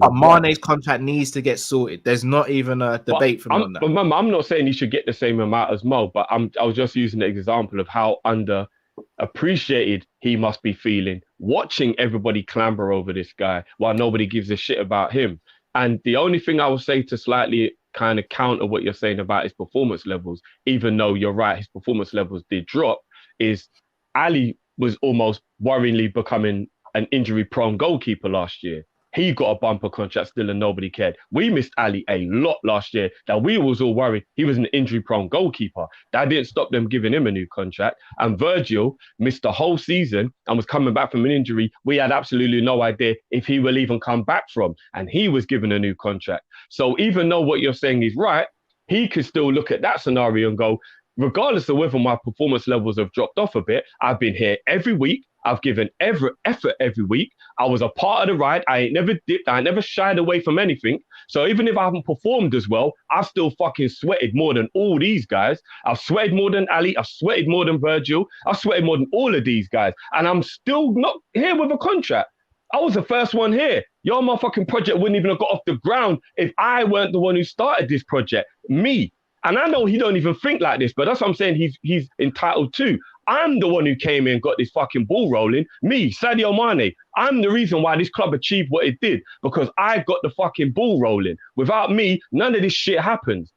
But Mane's contract needs to get sorted. There's not even a debate for me on that. Remember, I'm not saying he should get the same amount as Mo, but I was just using the example of how underappreciated he must be feeling, watching everybody clamber over this guy while nobody gives a shit about him. And the only thing I will say to slightly kind of counter what you're saying about his performance levels, even though you're right, his performance levels did drop, is Ali was almost worryingly becoming an injury-prone goalkeeper last year. He got a bumper contract still and nobody cared. We missed Ali a lot last year that we was all worried he was an injury-prone goalkeeper. That didn't stop them giving him a new contract. And Virgil missed the whole season and was coming back from an injury we had absolutely no idea if he will even come back from. And he was given a new contract. So even though what you're saying is right, he could still look at that scenario and go, regardless of whether my performance levels have dropped off a bit, I've been here every week. I've given every effort every week. I was a part of the ride. I ain't never dipped. I ain't never shied away from anything. So even if I haven't performed as well, I've still fucking sweated more than all these guys. I've sweated more than Ali. I've sweated more than Virgil. I've sweated more than all of these guys. And I'm still not here with a contract. I was the first one here. Your motherfucking project wouldn't even have got off the ground if I weren't the one who started this project. Me. And I know he don't even think like this, but that's what I'm saying he's entitled to. I'm the one who came in and got this fucking ball rolling. Me, Sadio Mane. I'm the reason why this club achieved what it did, because I got the fucking ball rolling. Without me, none of this shit happens.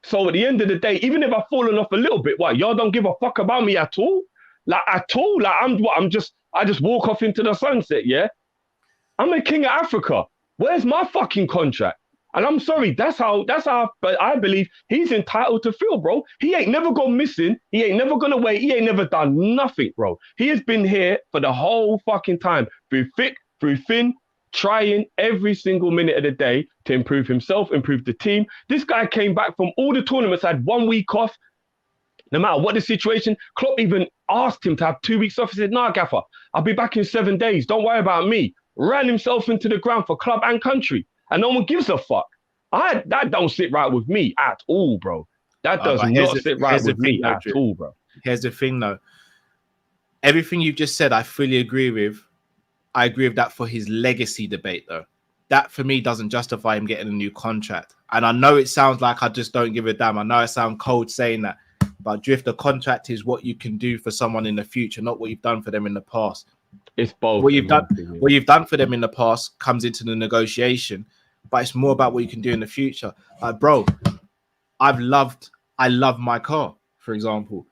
So at the end of the day, even if I've fallen off a little bit, what, y'all don't give a fuck about me at all? Like, at all? Like, I just walk off into the sunset, yeah? I'm a king of Africa. Where's my fucking contract? And I'm sorry, that's how but I believe he's entitled to feel, bro. He ain't never gone missing. He ain't never gonna wait. He ain't never done nothing, bro. He has been here for the whole fucking time, through thick, through thin, trying every single minute of the day to improve himself, improve the team. This guy came back from all the tournaments, had 1 week off. No matter what the situation, Klopp even asked him to have 2 weeks off. He said, nah, Gaffer, I'll be back in 7 days. Don't worry about me. Ran himself into the ground for club and country. And no one gives a fuck. That don't sit right with me at all, bro. That does not sit right with me at all, bro. Here's the thing, though. Everything you've just said, I fully agree with. I agree with that for his legacy debate, though. That, for me, doesn't justify him getting a new contract. And I know it sounds like I just don't give a damn. I know I sound cold saying that. But Drift, the contract is what you can do for someone in the future, not what you've done for them in the past. It's both. What you've done for them in the past comes into the negotiation, but it's more about what you can do in the future. Like, bro, I love my car, for example,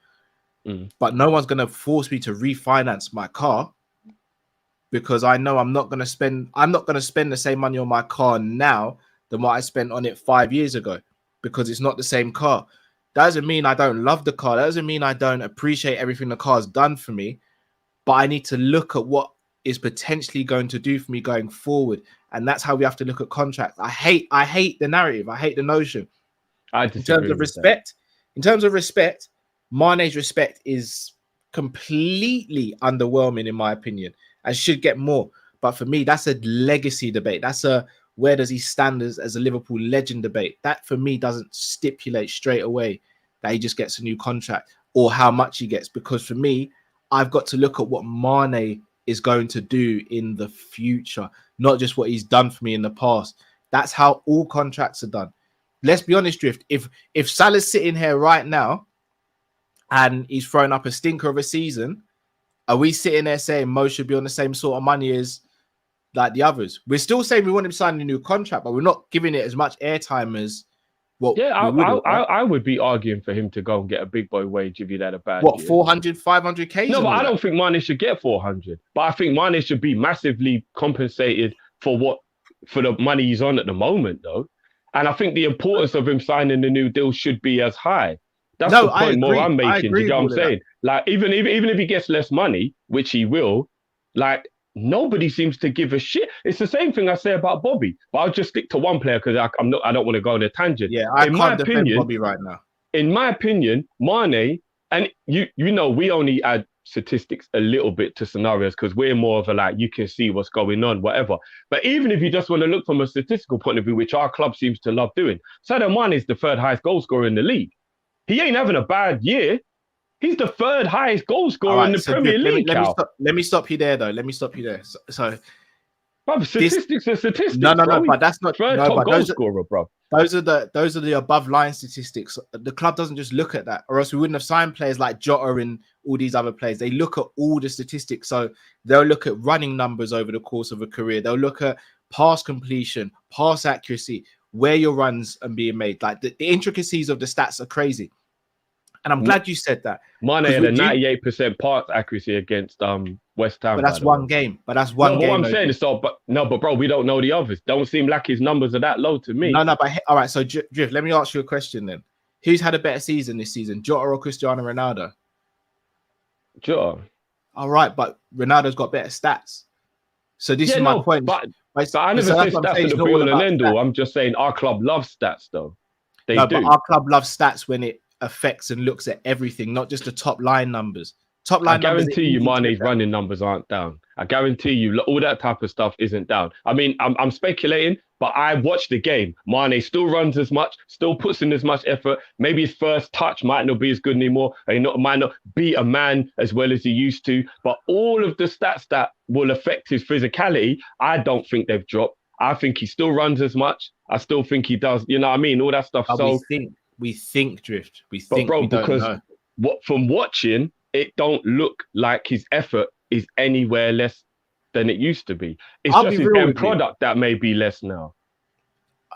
but no one's gonna force me to refinance my car because I know I'm not gonna spend the same money on my car now than what I spent on it 5 years ago, because it's not the same car. That doesn't mean I don't love the car. That doesn't mean I don't appreciate everything the car's done for me. But I need to look at what is potentially going to do for me going forward. And that's how we have to look at contracts. I hate the narrative. I hate the notion. I disagree In terms of respect, Mane's respect is completely underwhelming in my opinion and should get more. But for me, that's a legacy debate. That's a where does he stand as a Liverpool legend debate. That for me doesn't stipulate straight away that he just gets a new contract or how much he gets. Because for me, I've got to look at what Mane is going to do in the future, not just what he's done for me in the past. That's how all contracts are done. Let's be honest, Drift. If Salah's sitting here right now and he's throwing up a stinker of a season, are we sitting there saying Mo should be on the same sort of money as like the others? We're still saying we want him to sign a new contract, but we're not giving it as much airtime as what. Yeah, I would be arguing for him to go and get a big boy wage if he had a bad what year. 400, 500k? No, but I don't think Mane should get 400. But I think Mane should be massively compensated for the money he's on at the moment, though. And I think the importance of him signing the new deal should be as high. That's the point more I'm making. Do you know what I'm saying? Like, even if he gets less money, which he will, like, nobody seems to give a shit. It's the same thing I say about Bobby, but I'll just stick to one player because I don't want to go on a tangent. Yeah, I can't defend Bobby right now. In my opinion, Mane, and you know, we only add statistics a little bit to scenarios because we're more of a like, you can see what's going on, whatever. But even if you just want to look from a statistical point of view, which our club seems to love doing, Sadio Mane is the third highest goal scorer in the league. He ain't having a bad year. He's the third highest goal scorer in the Premier League. Let me stop you there, though. Let me stop you there. So statistics are statistics. No, but that's not third top goal scorer, bro. Those are the above line statistics. The club doesn't just look at that, or else we wouldn't have signed players like Jota and all these other players. They look at all the statistics. So they'll look at running numbers over the course of a career. They'll look at pass completion, pass accuracy, where your runs are being made. Like the intricacies of the stats are crazy. And I'm glad you said that. Mane had a 98% pass accuracy against West Ham. But that's one game. But what I'm saying is, but bro, we don't know the others. Don't seem like his numbers are that low to me. No, but all right. So Drift, let me ask you a question then. Who's had a better season this season, Jota or Cristiano Ronaldo? Jota. All right, but Ronaldo's got better stats. So this is my point. But I never say stats are the be all and end all. I'm just saying our club loves stats, though. They do. But our club loves stats when it affects and looks at everything, not just the top line numbers. I guarantee you Mane's running numbers aren't down. I guarantee you all that type of stuff isn't down. I mean, I'm speculating, but I watched the game. Mane still runs as much, still puts in as much effort. Maybe his first touch might not be as good anymore. Might not be a man as well as he used to. But all of the stats that will affect his physicality, I don't think they've dropped. I think he still runs as much. I still think he does. You know what I mean? All that stuff. So we think Drift. We think, bro, because from watching, it don't look like his effort is anywhere less than it used to be. It's just his end product that may be less now.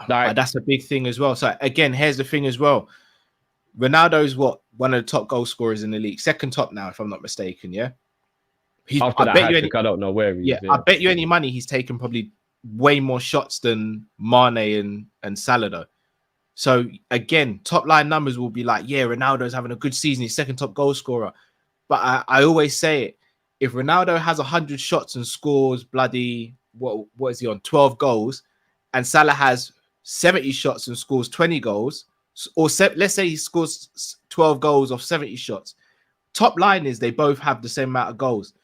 Like, that's a big thing as well. So again, here's the thing as well. Ronaldo's one of the top goal scorers in the league, second top now, if I'm not mistaken. Yeah. After that hat-trick, I don't know where he is. I bet you any money he's taken probably way more shots than Mane and Salah though. So again, top line numbers will be like, yeah, Ronaldo's having a good season, he's second top goal scorer. But I always say it, if Ronaldo has 100 shots and scores bloody, what is he on, 12 goals, and Salah has 70 shots and scores 20 goals, or let's say he scores 12 goals off 70 shots, top line is they both have the same amount of goals.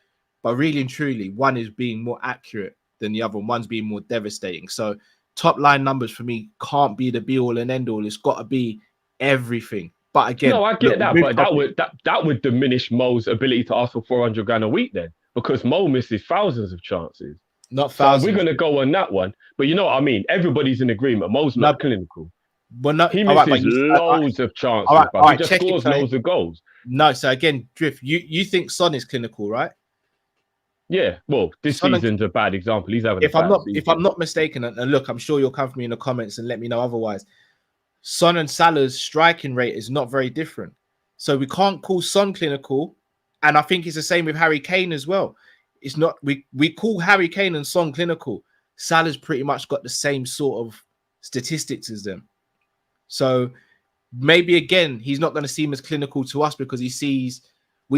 But really and truly, one is being more accurate than the other, and one's being more devastating. So top line numbers for me can't be the be all and end all. It's got to be everything. But again, no, I get that, but that would diminish Mo's ability to ask for 400 grand a week then, because Mo misses thousands of chances. Not thousands. So we're gonna go on that one, but you know what I mean. Everybody's in agreement. Mo's not clinical. But no, he misses loads of chances. He just scores loads of goals. No, so again, Drift, you think Son is clinical, right? Yeah, well, this season's a bad example. He's having if I'm not mistaken, and look, I'm sure you'll come for me in the comments and let me know otherwise. Son and Salah's striking rate is not very different. So we can't call Son clinical. And I think it's the same with Harry Kane as well. It's not, we call Harry Kane and Son clinical. Salah's pretty much got the same sort of statistics as them. So maybe again he's not going to seem as clinical to us because we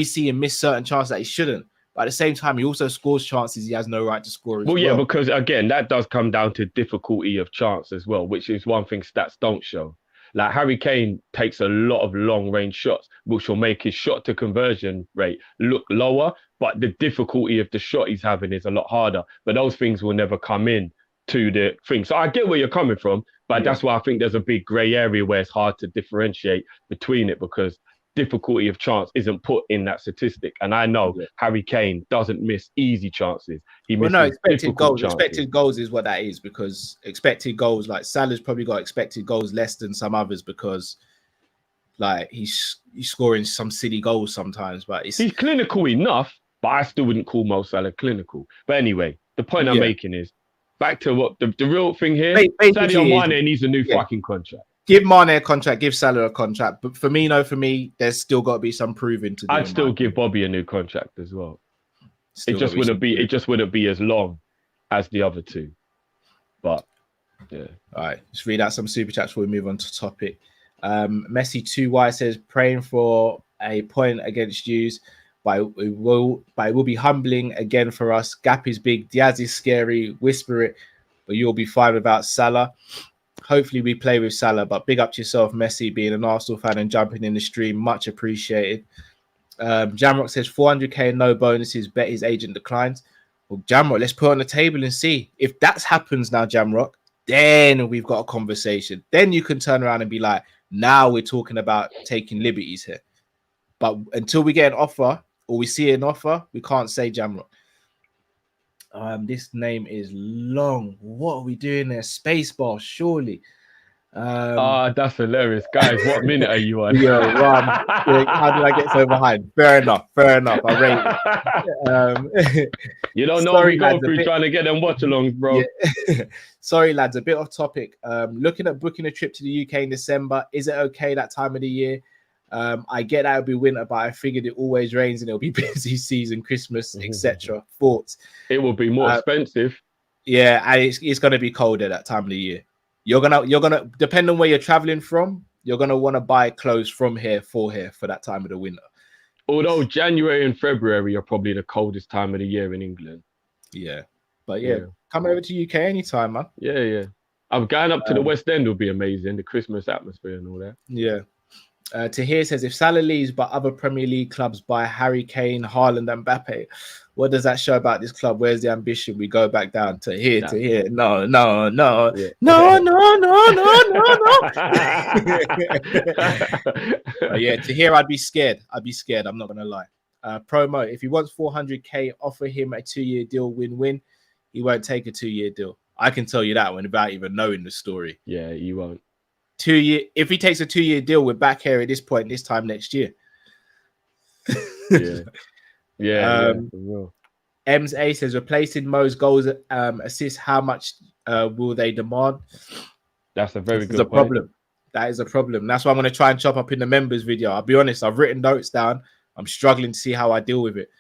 see him miss certain chances that he shouldn't. But at the same time, he also scores chances he has no right to score as well. Well, yeah, because again, that does come down to difficulty of chance as well, which is one thing stats don't show. Like Harry Kane takes a lot of long-range shots, which will make his shot to conversion rate look lower, but the difficulty of the shot he's having is a lot harder. But those things will never come in to the thing. So I get where you're coming from, but that's why I think there's a big grey area where it's hard to differentiate between it because difficulty of chance isn't put in that statistic. And I know Harry Kane doesn't miss easy chances. He misses expected goals. chances. Expected goals is what that is because expected goals, like Salah's probably got expected goals less than some others because like he's scoring some silly goals sometimes. But he's clinical enough, but I still wouldn't call Mo Salah clinical. But anyway, the point I'm making is back to what the real thing here. Sadio Mane needs a new fucking contract. Give Mane a contract, give Salah a contract. But for me, there's still got to be some proving to do. I'd still give Bobby a new contract as well. It just wouldn't be as long as the other two. But yeah. All right, let's read out some super chats before we move on to topic. Messi 2Y says praying for a point against Jews, but it will be humbling again for us. Gap is big, Diaz is scary, whisper it, but you'll be fine without Salah. Hopefully we play with Salah, but big up to yourself, Messi, being an Arsenal fan and jumping in the stream. Much appreciated. Jamrock says 400k and no bonuses. Bet his agent declines. Well, Jamrock, let's put it on the table and see. If that happens now, Jamrock, then we've got a conversation. Then you can turn around and be like, now we're talking about taking liberties here. But until we get an offer or we see an offer, we can't say Jamrock. This name is long. What are we doing there? Spacebar, surely. That's hilarious, guys. What minute are you on? How did I get so behind? Fair enough. I rate it. You don't know what we go through trying to get them watch-alongs, bro. Yeah. Sorry, lads. A bit off topic. Looking at booking a trip to the UK in December. Is it okay that time of the year? I get that it'll be winter, but I figured it always rains and it'll be busy season, Christmas, etc. Thoughts? It will be more expensive. Yeah, and it's going to be colder that time of the year. You're gonna depend on where you're traveling from. You're gonna want to buy clothes from here for that time of the winter. Although January and February are probably the coldest time of the year in England. Yeah, but come over to UK anytime, man. Yeah. I'm going up to the West End will be amazing. The Christmas atmosphere and all that. Yeah. Tahir says if Salah leaves, but other Premier League clubs buy Harry Kane, Haaland, and Mbappe, what does that show about this club? Where's the ambition? We go back down to here. No. Yeah. No. Tahir, I'd be scared. I'm not gonna lie. Promo: if he wants 400k, offer him a 2-year deal, win-win. He won't take a 2-year deal. I can tell you that one without even knowing the story. Yeah, you won't. 2 year. If he takes a 2-year deal, we're back here at this point, this time next year. Yeah. Ems A says replacing Mo's goals, assists. How much will they demand? That's a very good problem. That is a problem. That's why I'm going to try and chop up in the members video. I'll be honest. I've written notes down. I'm struggling to see how I deal with it.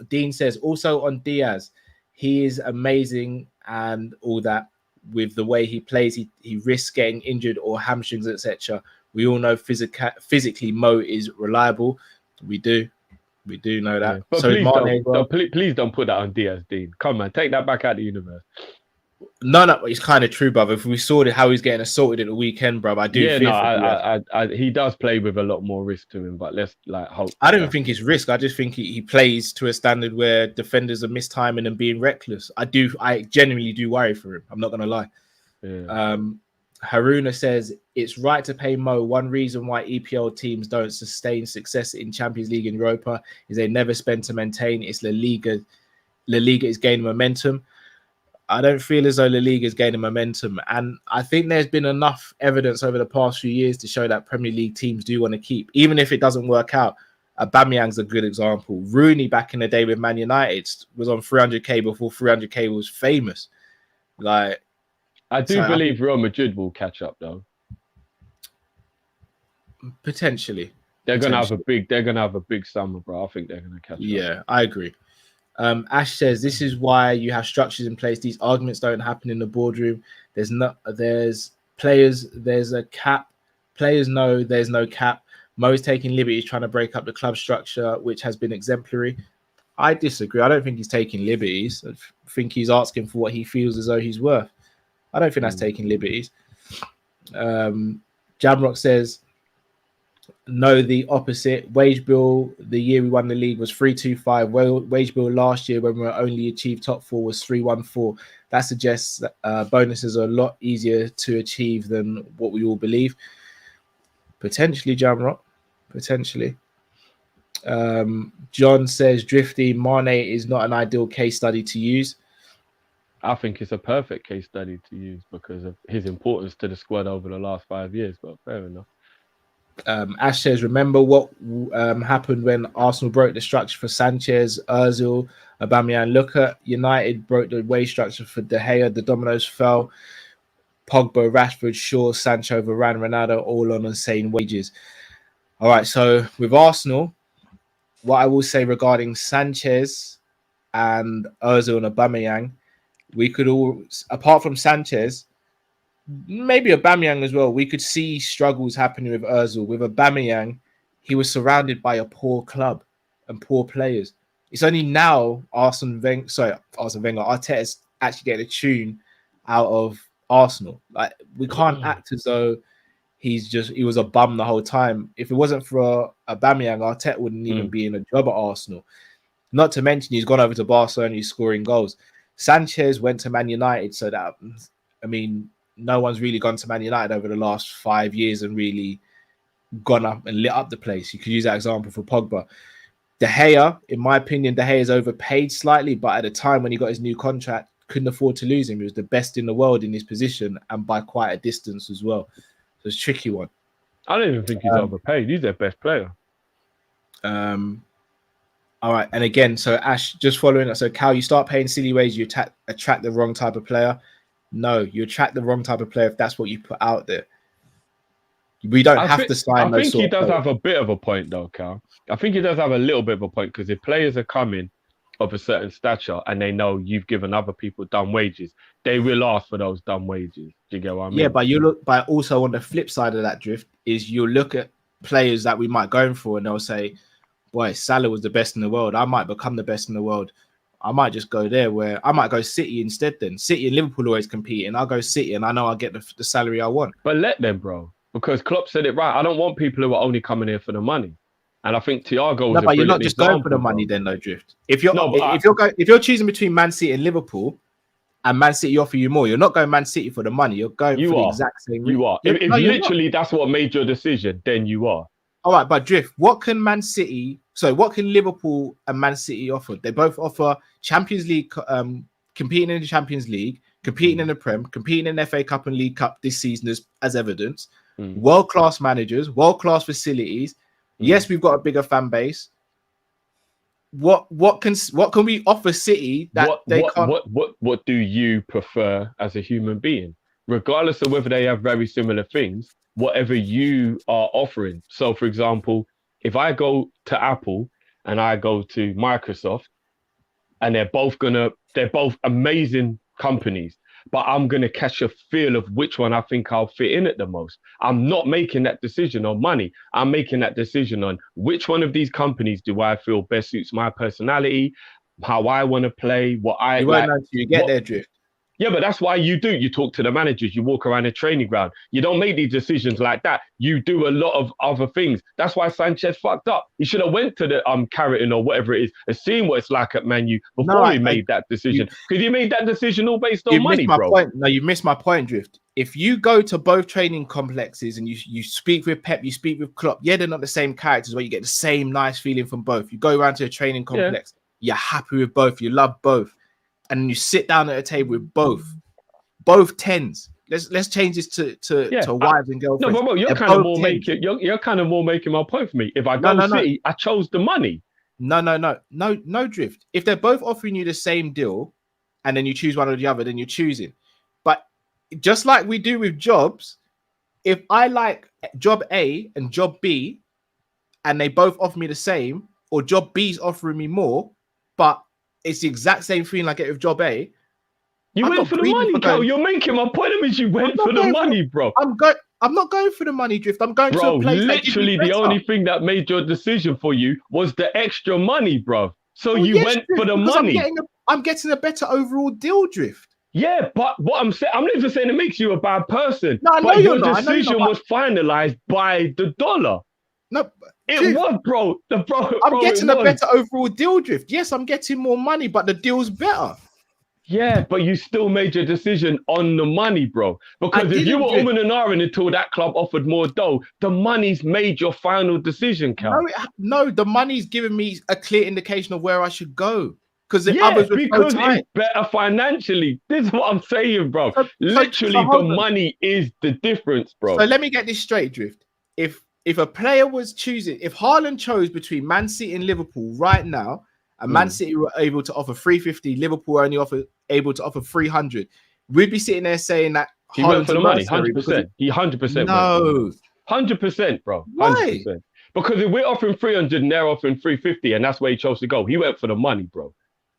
Dean says also on Diaz, he is amazing and all that. With the way he plays, he risks getting injured or hamstrings, etc. We all know physically Mo is reliable. We do know that. Yeah. But so please don't put that on Diaz, Dean. Come on, take that back out of the universe. No, it's kind of true, brother. If we saw how he's getting assaulted at the weekend, bro, I do. Yeah, he does play with a lot more risk to him, but let's hope. I don't think it's risk. I just think he plays to a standard where defenders are mistiming and being reckless. I genuinely do worry for him. I'm not gonna lie. Yeah. Haruna says it's right to pay Mo. One reason why EPL teams don't sustain success in Champions League and Europa is they never spend to maintain. It's La Liga. La Liga is gaining momentum. I don't feel as though La Liga is gaining momentum. And I think there's been enough evidence over the past few years to show that Premier League teams do want to keep, even if it doesn't work out. Aubameyang's a good example. Rooney back in the day with Man United was on 300k before 300k was famous. I do believe Real Madrid will catch up though. Potentially. They're gonna have a big summer, bro. I think they're gonna catch up. Yeah, I agree. Ash says this is why you have structures in place. These arguments don't happen in the boardroom. There's Players, there's a cap. Players know there's no cap. Mo's taking liberties trying to break up the club structure, which has been exemplary. I disagree. I don't think he's taking liberties. I think he's asking for what he feels as though he's worth. I don't think that's taking liberties. Jamrock says, no, the opposite. Wage bill the year we won the league was 325. Wage bill last year when we only achieved top four was 314. That suggests that bonuses are a lot easier to achieve than what we all believe. Potentially, Jamrock. Potentially. John says, Drifty, Mane is not an ideal case study to use. I think it's a perfect case study to use because of his importance to the squad over the last 5 years, but fair enough. Ash says, remember what happened when Arsenal broke the structure for Sanchez, Ozil, Aubameyang? Look at United broke the wage structure for De Gea. The dominoes fell. Pogba, Rashford, Shaw, Sancho, Varane, Ronaldo, all on insane wages. All right, so with Arsenal, what I will say regarding Sanchez and Ozil and Aubameyang, we could all, apart from Sanchez, maybe Aubameyang as well, we could see struggles happening with Ozil. With Aubameyang, he was surrounded by a poor club and poor players. It's only now Arteta's actually getting a tune out of Arsenal. Like, we can't act as though he was a bum the whole time. If it wasn't for Aubameyang, Arteta wouldn't even be in a job at Arsenal. Not to mention he's gone over to Barcelona, he's scoring goals. Sanchez went to Man United, so that, I mean, no one's really gone to Man United over the last 5 years and really gone up and lit up the place. You could use that example for Pogba. De Gea, in my opinion, De Gea is overpaid slightly, but at the time when he got his new contract, couldn't afford to lose him. He was the best in the world in his position and by quite a distance as well. So it's a tricky one. I don't even think he's overpaid. He's their best player. All right. And again, so Ash, just following that. So Cal, you start paying silly ways, you attract the wrong type of player. No, you attract the wrong type of player if that's what you put out there. We don't have to sign those. I think he does have a bit of a point, though, Cal. I think he does have a little bit of a point because if players are coming of a certain stature and they know you've given other people dumb wages, they will ask for those dumb wages. Do you get what I mean? Yeah, but also on the flip side of that, Drift, is you look at players that we might go in for and they'll say, boy, Salah was the best in the world. I might become the best in the world. I might just go there where I might go City instead then. City and Liverpool always competing. I'll go City and I know I'll get the salary I want. But let them, bro. Because Klopp said it right. I don't want people who are only coming here for the money. And I think Thiago was but you're not just going for the money then, though, Drift. If you're choosing between Man City and Liverpool and Man City offer you more, you're not going Man City for the money. You're going for the exact same. You are. If literally that's what made your decision, then you are. All right, but Drift, what can Liverpool and Man City offer? They both offer Champions League, competing in the Champions League, competing in the Prem, competing in the FA Cup and League Cup this season as evidence. World-class managers, world-class facilities. Yes, we've got a bigger fan base. What can we offer City that they can't? What do you prefer as a human being? Regardless of whether they have very similar things, whatever you are offering. So, for example, if I go to Apple and I go to Microsoft, and they're both amazing companies, but I'm going to catch a feel of which one I think I'll fit in at the most. I'm not making that decision on money. I'm making that decision on which one of these companies do I feel best suits my personality, how I want to play, what I you like. Won't know you get their drift. Yeah, but that's why you do. You talk to the managers. You walk around the training ground. You don't make these decisions like that. You do a lot of other things. That's why Sanchez fucked up. He should have went to the Carrington or whatever it is and seen what it's like at Man U before he made that decision. Because he made that decision all based on money, bro. No, you missed my point, Drift. If you go to both training complexes and you speak with Pep, you speak with Klopp, they're not the same characters, but you get the same nice feeling from both. You go around to a training complex, you're happy with both, you love both, and you sit down at a table with both tens. Let's change this to wives and girlfriends. No, but you're kind of more making my point for me. If I go City, I chose the money. No, Drift. If they're both offering you the same deal, and then you choose one or the other, then you're choosing. But just like we do with jobs, if I like job A and job B, and they both offer me the same, or job B's offering me more, but it's the exact same feeling I get with job A, You I'm went not for the greedy money, for Cal. going. You're making my point. That means you I'm went not for the going money, bro. I'm not going for the money, Drift. I'm going to Bro, a place that gives me literally the better. only thing that made your decision for you was the extra money, bro. So Well, you yes, went for Drift, the because money. I'm getting a better overall deal, Drift. Yeah, but what I'm saying, I'm not even saying it makes you a bad person. No, I know But you're your not. I know you're not. decision was finalized by the dollar. No, It Drift, was, bro. I'm Bro, it getting a was. better overall deal, Drift. Yes, I'm getting more money, but the deal's better. Yeah, but you still made your decision on the money, bro. I Because if you didn't, were Drift. and ahhing until that club offered more dough, the money's made your final decision, Cal. No, the money's giving me a clear indication of where I should go because the Yeah, others were so because tight. it's better financially. This is what I'm saying, bro. Literally, the hold on. money is the difference, bro. So let me get this straight, Drift. If a player was choosing, if Haaland chose between Man City and Liverpool right now, and Man City were able to offer 350, Liverpool only able to offer 300, we'd be sitting there saying that He went Haaland's for a the money, mercenary 100%. He 100% no, 100%, bro. why? 100%. Because if we're offering 300 and they're offering 350, and that's where he chose to go, he went for the money, bro.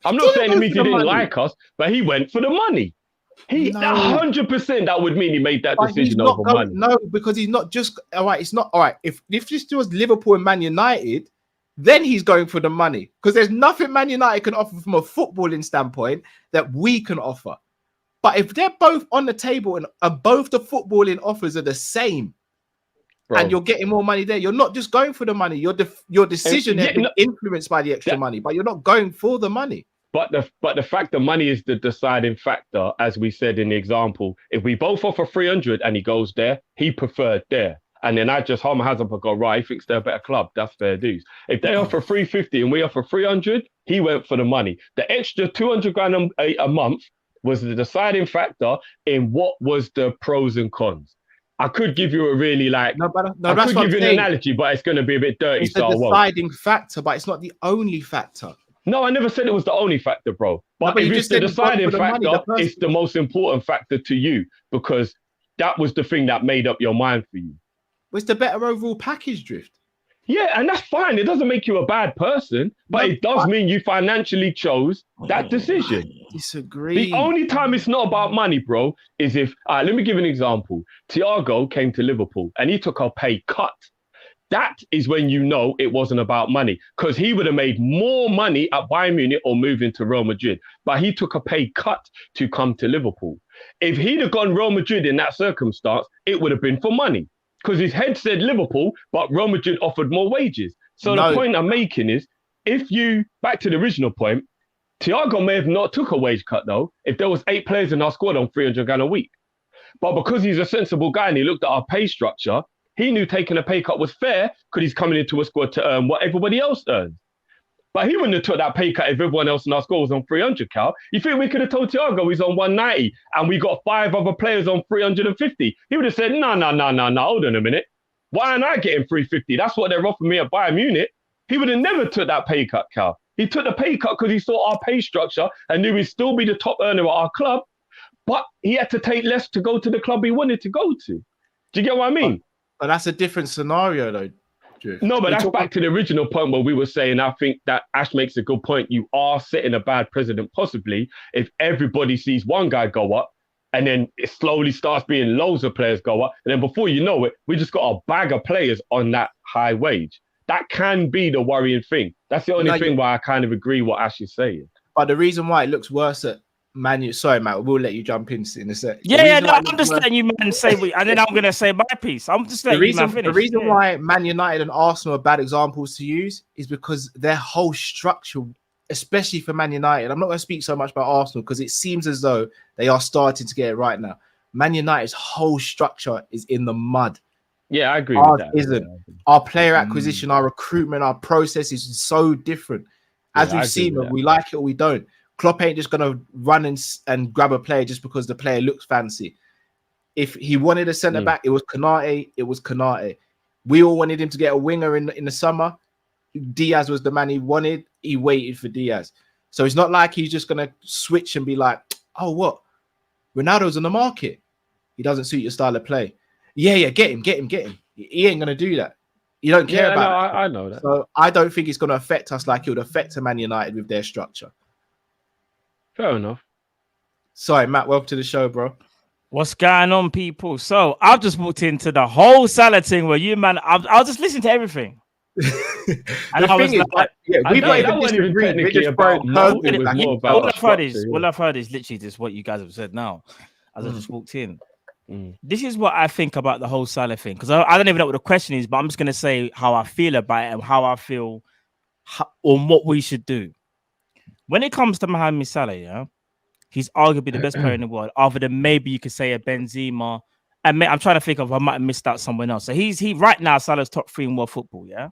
I'm not saying it means he didn't like us, but he went for the money. He 100% that would mean he made that decision over money. No, because he's not just all right. It's not all right. If this was Liverpool and Man United, then he's going for the money because there's nothing Man United can offer from a footballing standpoint that we can offer. But if they're both on the table and both the footballing offers are the same, bro, and you're getting more money there, you're not just going for the money. Your decision has been influenced by the extra money, but you're not going for the money. But the fact that money is the deciding factor, as we said in the example, if we both offer 300 and he goes there, he preferred there. And then I just hold my hands up and go, right, he thinks they're a better club. That's fair dues. If they offer 350 and we offer 300, he went for the money. The extra 200 grand a month was the deciding factor in what was the pros and cons. I could give you a really I could give you an analogy, but it's going to be a bit dirty. It's the deciding factor, but it's not the only factor. No, I never said it was the only factor, bro. But if it's the deciding factor, it's the most important factor to you because that was the thing that made up your mind for you. It's the better overall package, Drift. Yeah, and that's fine. It doesn't make you a bad person, but it does mean you financially chose that decision. I disagree. The only time it's not about money, bro, is if, let me give an example. Thiago came to Liverpool and he took a pay cut. That is when you know it wasn't about money because he would have made more money at Bayern Munich or moving to Real Madrid. But he took a pay cut to come to Liverpool. If he'd have gone Real Madrid in that circumstance, it would have been for money because his head said Liverpool, but Real Madrid offered more wages. So the point I'm making is back to the original point, Thiago may have not took a wage cut though, if there was 8 players in our squad on 300 grand a week. But because he's a sensible guy and he looked at our pay structure, he knew taking a pay cut was fair because he's coming into a squad to earn what everybody else earns. But he wouldn't have took that pay cut if everyone else in our squad was on 300, Cal. You think we could have told Thiago he's on 190 and we got 5 other players on 350? He would have said, no, hold on a minute. Why am I getting 350? That's what they're offering me at Bayern Munich. He would have never took that pay cut, Cal. He took the pay cut because he saw our pay structure and knew he'd still be the top earner at our club, but he had to take less to go to the club he wanted to go to. Do you get what I mean? But that's a different scenario, though, Drift. No, but that's back to the original point where we were saying, I think that Ash makes a good point. You are setting a bad precedent, possibly, if everybody sees one guy go up and then it slowly starts being loads of players go up. And then before you know it, we just got a bag of players on that high wage. That can be the worrying thing. That's the only thing why I kind of agree what Ash is saying. But the reason why it looks worse at Man U, sorry, Matt, we'll let you jump in a sec. I'm just letting you man say, and then I'm going to say my piece. I'm just letting you man finish. The reason why Man United and Arsenal are bad examples to use is because their whole structure, especially for Man United, I'm not going to speak so much about Arsenal because it seems as though they are starting to get it right now. Man United's whole structure is in the mud. Yeah, I agree with that. Isn't. Our player acquisition, our recruitment, our process is so different. As we've seen, whether we like it or we don't. Klopp ain't just going to run and grab a player just because the player looks fancy. If he wanted a centre-back, it was Konate. We all wanted him to get a winger in the summer. Diaz was the man he wanted. He waited for Diaz. So it's not like he's just going to switch and be like, oh, what? Ronaldo's on the market. He doesn't suit your style of play. Yeah, get him. He ain't going to do that. You don't care about it. I know that. So I don't think it's going to affect us like it would affect a Man United with their structure. Fair enough. Sorry, Matt. Welcome to the show, bro. What's going on, people? So I've just walked into the whole Salah thing where you, man, I'll just listen to everything. And I was like, we've not even disagreed. We're just about all I've heard is literally just what you guys have said now as I just walked in. This is what I think about the whole Salah thing, because I don't even know what the question is, but I'm just going to say how I feel about it and how I feel on what we should do. When it comes to Mohamed Salah, yeah, he's arguably the best player in the world, other than maybe you could say a Benzema. And I'm trying to think of, I might have missed out someone else. So he right now, Salah's top 3 in world football, yeah?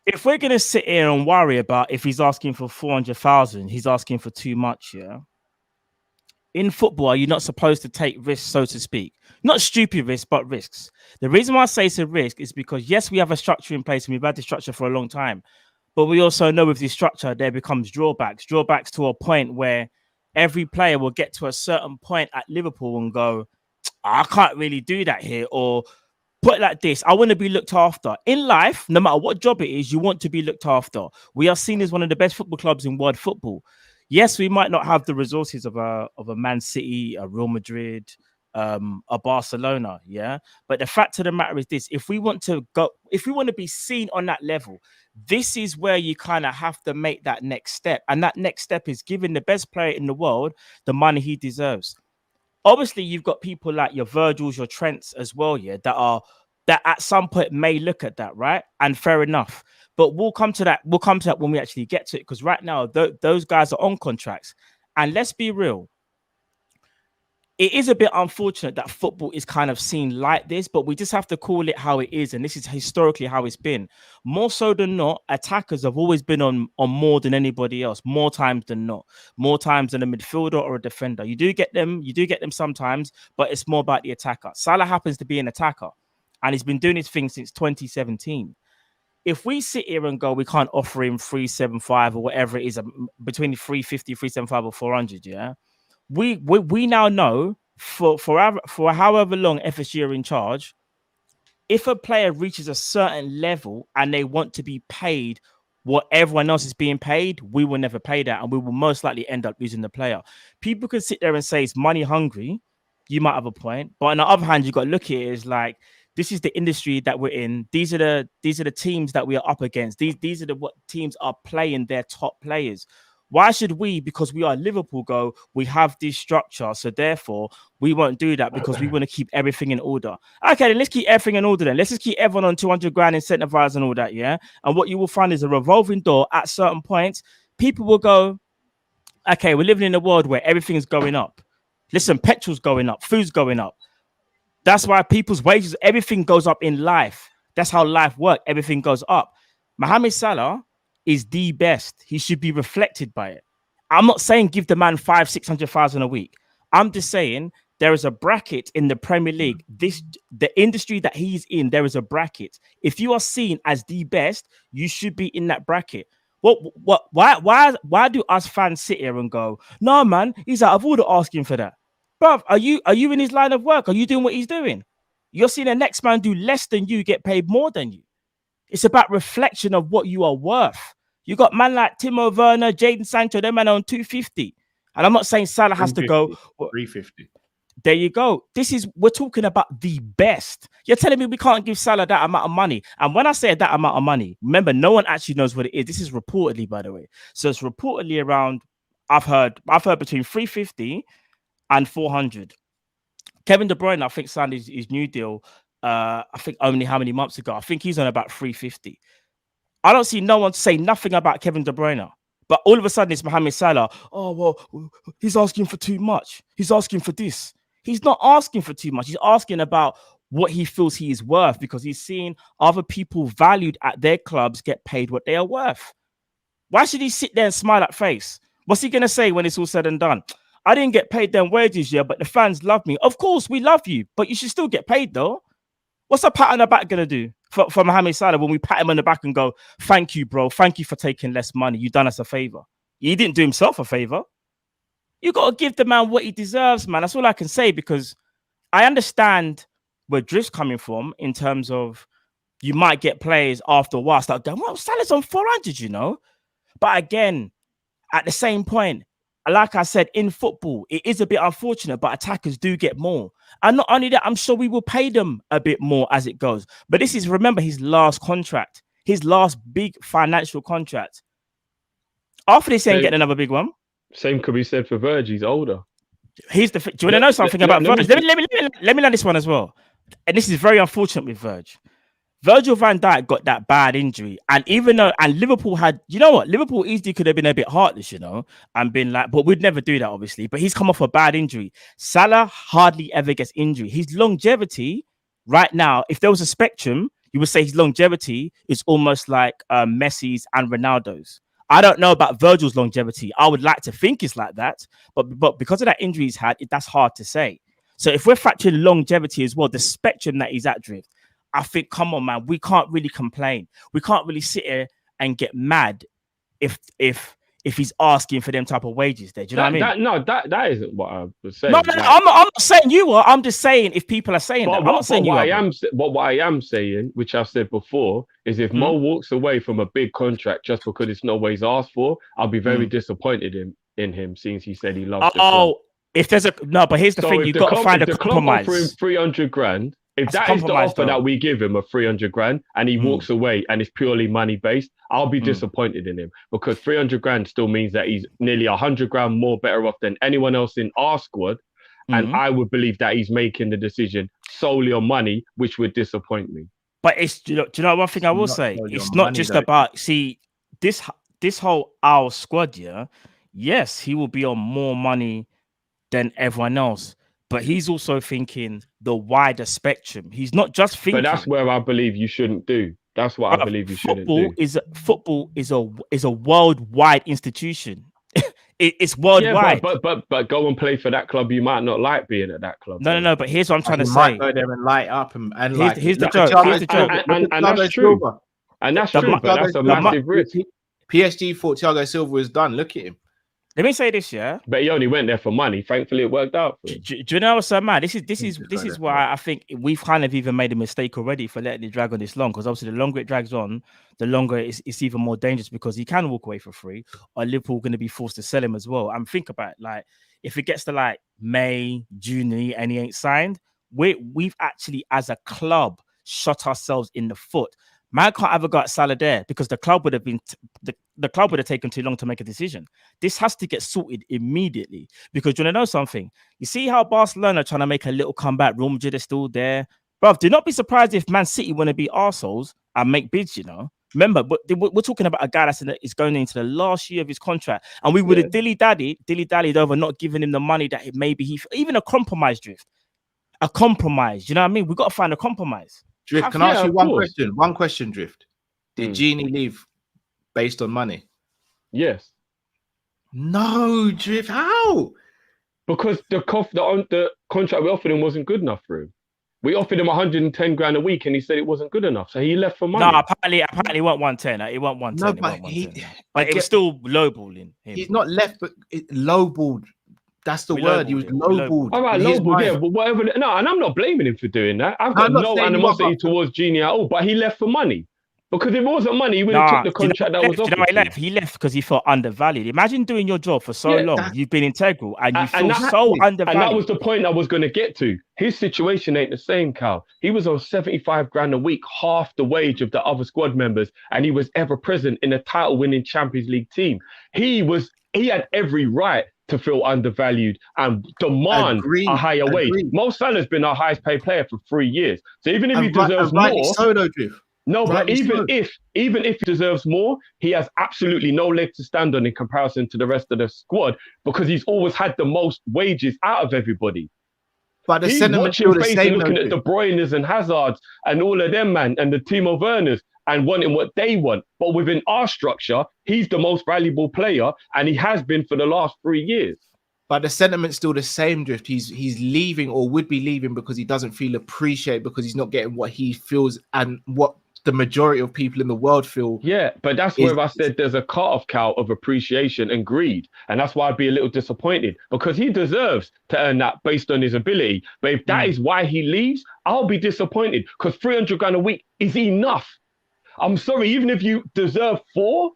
If we're going to sit here and worry about if he's asking for 400,000, he's asking for too much, yeah? In football, are you not supposed to take risks, so to speak? Not stupid risks, but risks. The reason why I say it's a risk is because, yes, we have a structure in place and we've had this structure for a long time. But we also know with this structure, there becomes drawbacks to a point where every player will get to a certain point at Liverpool and go, I can't really do that here. Or put it like this, I want to be looked after. In life, no matter what job it is, you want to be looked after. We are seen as one of the best football clubs in world football. Yes, we might not have the resources of a Man City, a Real Madrid, a Barcelona, yeah. But the fact of the matter is this: if we want to be seen on that level, this is where you kind of have to make that next step. And that next step is giving the best player in the world the money he deserves. Obviously, you've got people like your Virgils, your Trents as well, yeah, that at some point may look at that, right? And fair enough. But we'll come to that when we actually get to it, because right now those guys are on contracts. And let's be real, it is a bit unfortunate that football is kind of seen like this, but we just have to call it how it is. And this is historically how it's been. More so than not, attackers have always been on more than anybody else, more times than not, more times than a midfielder or a defender. You do get them sometimes, but it's more about the attacker. Salah happens to be an attacker, and he's been doing his thing since 2017. If we sit here and go, we can't offer him 375 or whatever it is, between 350, 375 or 400, yeah? We now know for however long FSG are in charge, if a player reaches a certain level and they want to be paid what everyone else is being paid, we will never pay that, and we will most likely end up losing the player. People can sit there and say it's money hungry. You might have a point, but on the other hand, you got to look at it as like, this is the industry that we're in. These are the teams that we are up against. These are what teams are playing their top players. Why should we, because we are Liverpool, go, we have this structure, so therefore we won't do that because we want to keep everything in order? Okay, then let's keep everything in order then. Let's just keep everyone on 200 grand incentivized and all that, yeah? And what you will find is a revolving door. At certain points, people will go, okay, we're living in a world where everything is going up. Listen, petrol's going up, food's going up. That's why people's wages, everything goes up in life. That's how life works. Everything goes up. Mohamed Salah is the best. He should be reflected by it. I'm not saying give the man 500,000-600,000 a week. I'm just saying there is a bracket in the Premier League. The industry that he's in, there is a bracket. If you are seen as the best, you should be in that bracket. Why do us fans sit here and go, no, man, he's out of order asking for that? Bruv, are you in his line of work? Are you doing what he's doing? You're seeing the next man do less than you, get paid more than you. It's about reflection of what you are worth. You got man like Timo Werner, Jadon Sancho, them man on 250. And I'm not saying Salah has to go 350. There you go. We're talking about the best. You're telling me we can't give Salah that amount of money. And when I say that amount of money, remember, no one actually knows what it is. This is reportedly, by the way. So it's reportedly around, I've heard between 350 and 400. Kevin De Bruyne, I think, signed his new deal. I think only how many months ago? I think he's on about 350. I don't see no one say nothing about Kevin De Bruyne. But all of a sudden, it's Mohamed Salah. Oh, well, he's asking for too much. He's asking for this. He's not asking for too much. He's asking about what he feels he is worth, because he's seeing other people valued at their clubs get paid what they are worth. Why should he sit there and smile at face? What's he going to say when it's all said and done? I didn't get paid them wages, yeah, but the fans love me. Of course, we love you, but you should still get paid, though. What's a pat on the back going to do for Mohamed Salah when we pat him on the back and go, thank you, bro. Thank you for taking less money. You done us a favor. He didn't do himself a favor. You got to give the man what he deserves, man. That's all I can say, because I understand where Drift's coming from in terms of you might get players after a while start going, well, Salah's on 400, you know. But again, at the same point, like I said, in football, it is a bit unfortunate, but attackers do get more. And not only that, I'm sure we will pay them a bit more as it goes. But this is, remember, his last contract, his last big financial contract. After this, he ain't getting another big one. Same could be said for Virg. He's older. Here's the. Do you want to know something about Virg? Let me learn this one as well. And this is very unfortunate with Virg. Virgil van Dijk got that bad injury, and even though Liverpool had, you know what, Liverpool easily could have been a bit heartless, you know, and been like, but we'd never do that, obviously. But he's come off a bad injury. Salah hardly ever gets injury. His longevity right now, if there was a spectrum, you would say his longevity is almost like Messi's and Ronaldo's. I don't know about Virgil's longevity. I would like to think it's like that, but because of that injury he's had, that's hard to say. So if we're factoring longevity as well, the spectrum that he's at, Drift, I think, come on, man, we can't really complain. We can't really sit here and get mad if he's asking for them type of wages there. Do you know what I mean? That isn't what I was saying. No, I'm not saying you are. I'm just saying if people are saying that. I'm not saying you are. What I am saying, which I've said before, is if Mo walks away from a big contract just because it's no ways asked for, I'll be very disappointed in him, since he said he loves the club. If there's but here's the thing, you've got to find a compromise. Offer him 300 grand. If that is the offer that we give him, of 300 grand, and he walks away and it's purely money based, I'll be disappointed in him, because 300 grand still means that he's nearly 100 grand more better off than anyone else in our squad. And I would believe that he's making the decision solely on money, which would disappoint me. But do you know one thing I will say? It's not just about, this whole our squad, yes, he will be on more money than everyone else. But he's also thinking the wider spectrum. He's not just thinking. But that's where I believe you shouldn't do. That's what I believe you shouldn't do. Football is a worldwide institution. It's worldwide. Yeah, but go and play for that club. You might not like being at that club. No. But here's what I'm trying to say. Might go there and light up and here's the joke. Here's the joke. And that's true. And that's true. But that's a massive risk. PSG thought Thiago Silva was done. Look at him. Let me say this, yeah. But he only went there for money. Thankfully, it worked out. Do you know what's so mad? This is why I think we've kind of even made a mistake already for letting it drag on this long. Because obviously, the longer it drags on, the longer it's even more dangerous, because he can walk away for free, or Liverpool going to be forced to sell him as well. And think about it, like, if it gets to like May, June, and he ain't signed, we've actually as a club shot ourselves in the foot. Man can't ever got Salah there because the club would have been the club would have taken too long to make a decision. This has to get sorted immediately, because you want to know something? You see how Barcelona are trying to make a little comeback. Real Madrid is still there, bro. Do not be surprised if Man City want to be arseholes and make bids. You know, remember, but we're talking about a guy is going into the last year of his contract, and we would have dilly-dallied over not giving him the money that maybe even a compromise, Drift. A compromise. You know what I mean? We've got to find a compromise. Drift, can I ask you one question? One question, Drift. Did Genie leave based on money? Yes. No, Drift. How? Because the contract we offered him wasn't good enough for him. We offered him 110 grand a week, and he said it wasn't good enough, so he left for money. No, apparently it wasn't 110. It wasn't 110. No, but it was still lowballing him. He's not left, but lowballed. That's the word. He was lowballed. All right, lowballed, yeah, but whatever. No, and I'm not blaming him for doing that. I've got no animosity towards Genie at all, but he left for money. Because if it wasn't money, he would have took the contract that was offered. You know why he left? He left because he felt undervalued. Imagine doing your job for so long. You've been integral and you feel so undervalued. And that was the point I was going to get to. His situation ain't the same, Cal. He was on 75 grand a week, half the wage of the other squad members, and he was ever present in a title-winning Champions League team. He had every right to feel undervalued and demand a higher wage. Mo Salah's been our highest paid player for 3 years. So even if he deserves more... No, but even if he deserves more, he has absolutely no leg to stand on in comparison to the rest of the squad, because he's always had the most wages out of everybody. But the sentiment still the same. Looking at De Bruyne's and Hazard's and all of them, man, and the Timo Werners, and wanting what they want. But within our structure, he's the most valuable player, and he has been for the last 3 years. But the sentiment's still the same, Drift. He's leaving, or would be leaving, because he doesn't feel appreciated, because he's not getting what he feels and what the majority of people in the world feel. Yeah, but that's where I said there's a cut-off, Cal, of appreciation and greed. And that's why I'd be a little disappointed, because he deserves to earn that based on his ability. But if that is why he leaves, I'll be disappointed, because 300 grand a week is enough. I'm sorry, even if you deserve 4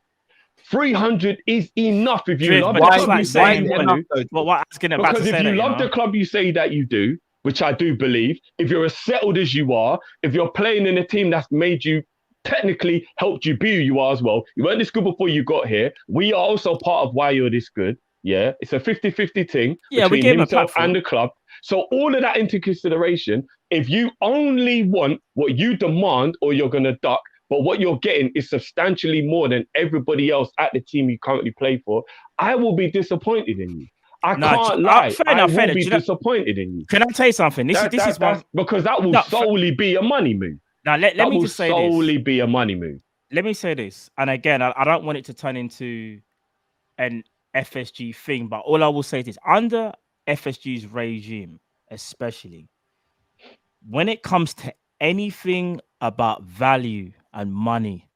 300 is enough if you Drift, love but the that's club. like You saying, say you do. well, what I was gonna about Because to if say you that, love the club, you say that you do, which I do believe. If you're as settled as you are, if you're playing in a team that's made you, technically helped you be who you are as well. You weren't this good before you got here. We are also part of why you're this good. Yeah, it's a 50-50 thing between himself and the club. So all of that into consideration, if you only want what you demand or you're going to duck, but what you're getting is substantially more than everybody else at the team you currently play for, I will be disappointed in you. I can't lie. I will be disappointed in you. Can I tell you something? This is one, because that will solely be a money move. Now, let me just say this. That will solely be a money move. Let me say this. And again, I don't want it to turn into an FSG thing, but all I will say is under FSG's regime, especially when it comes to anything about value and money,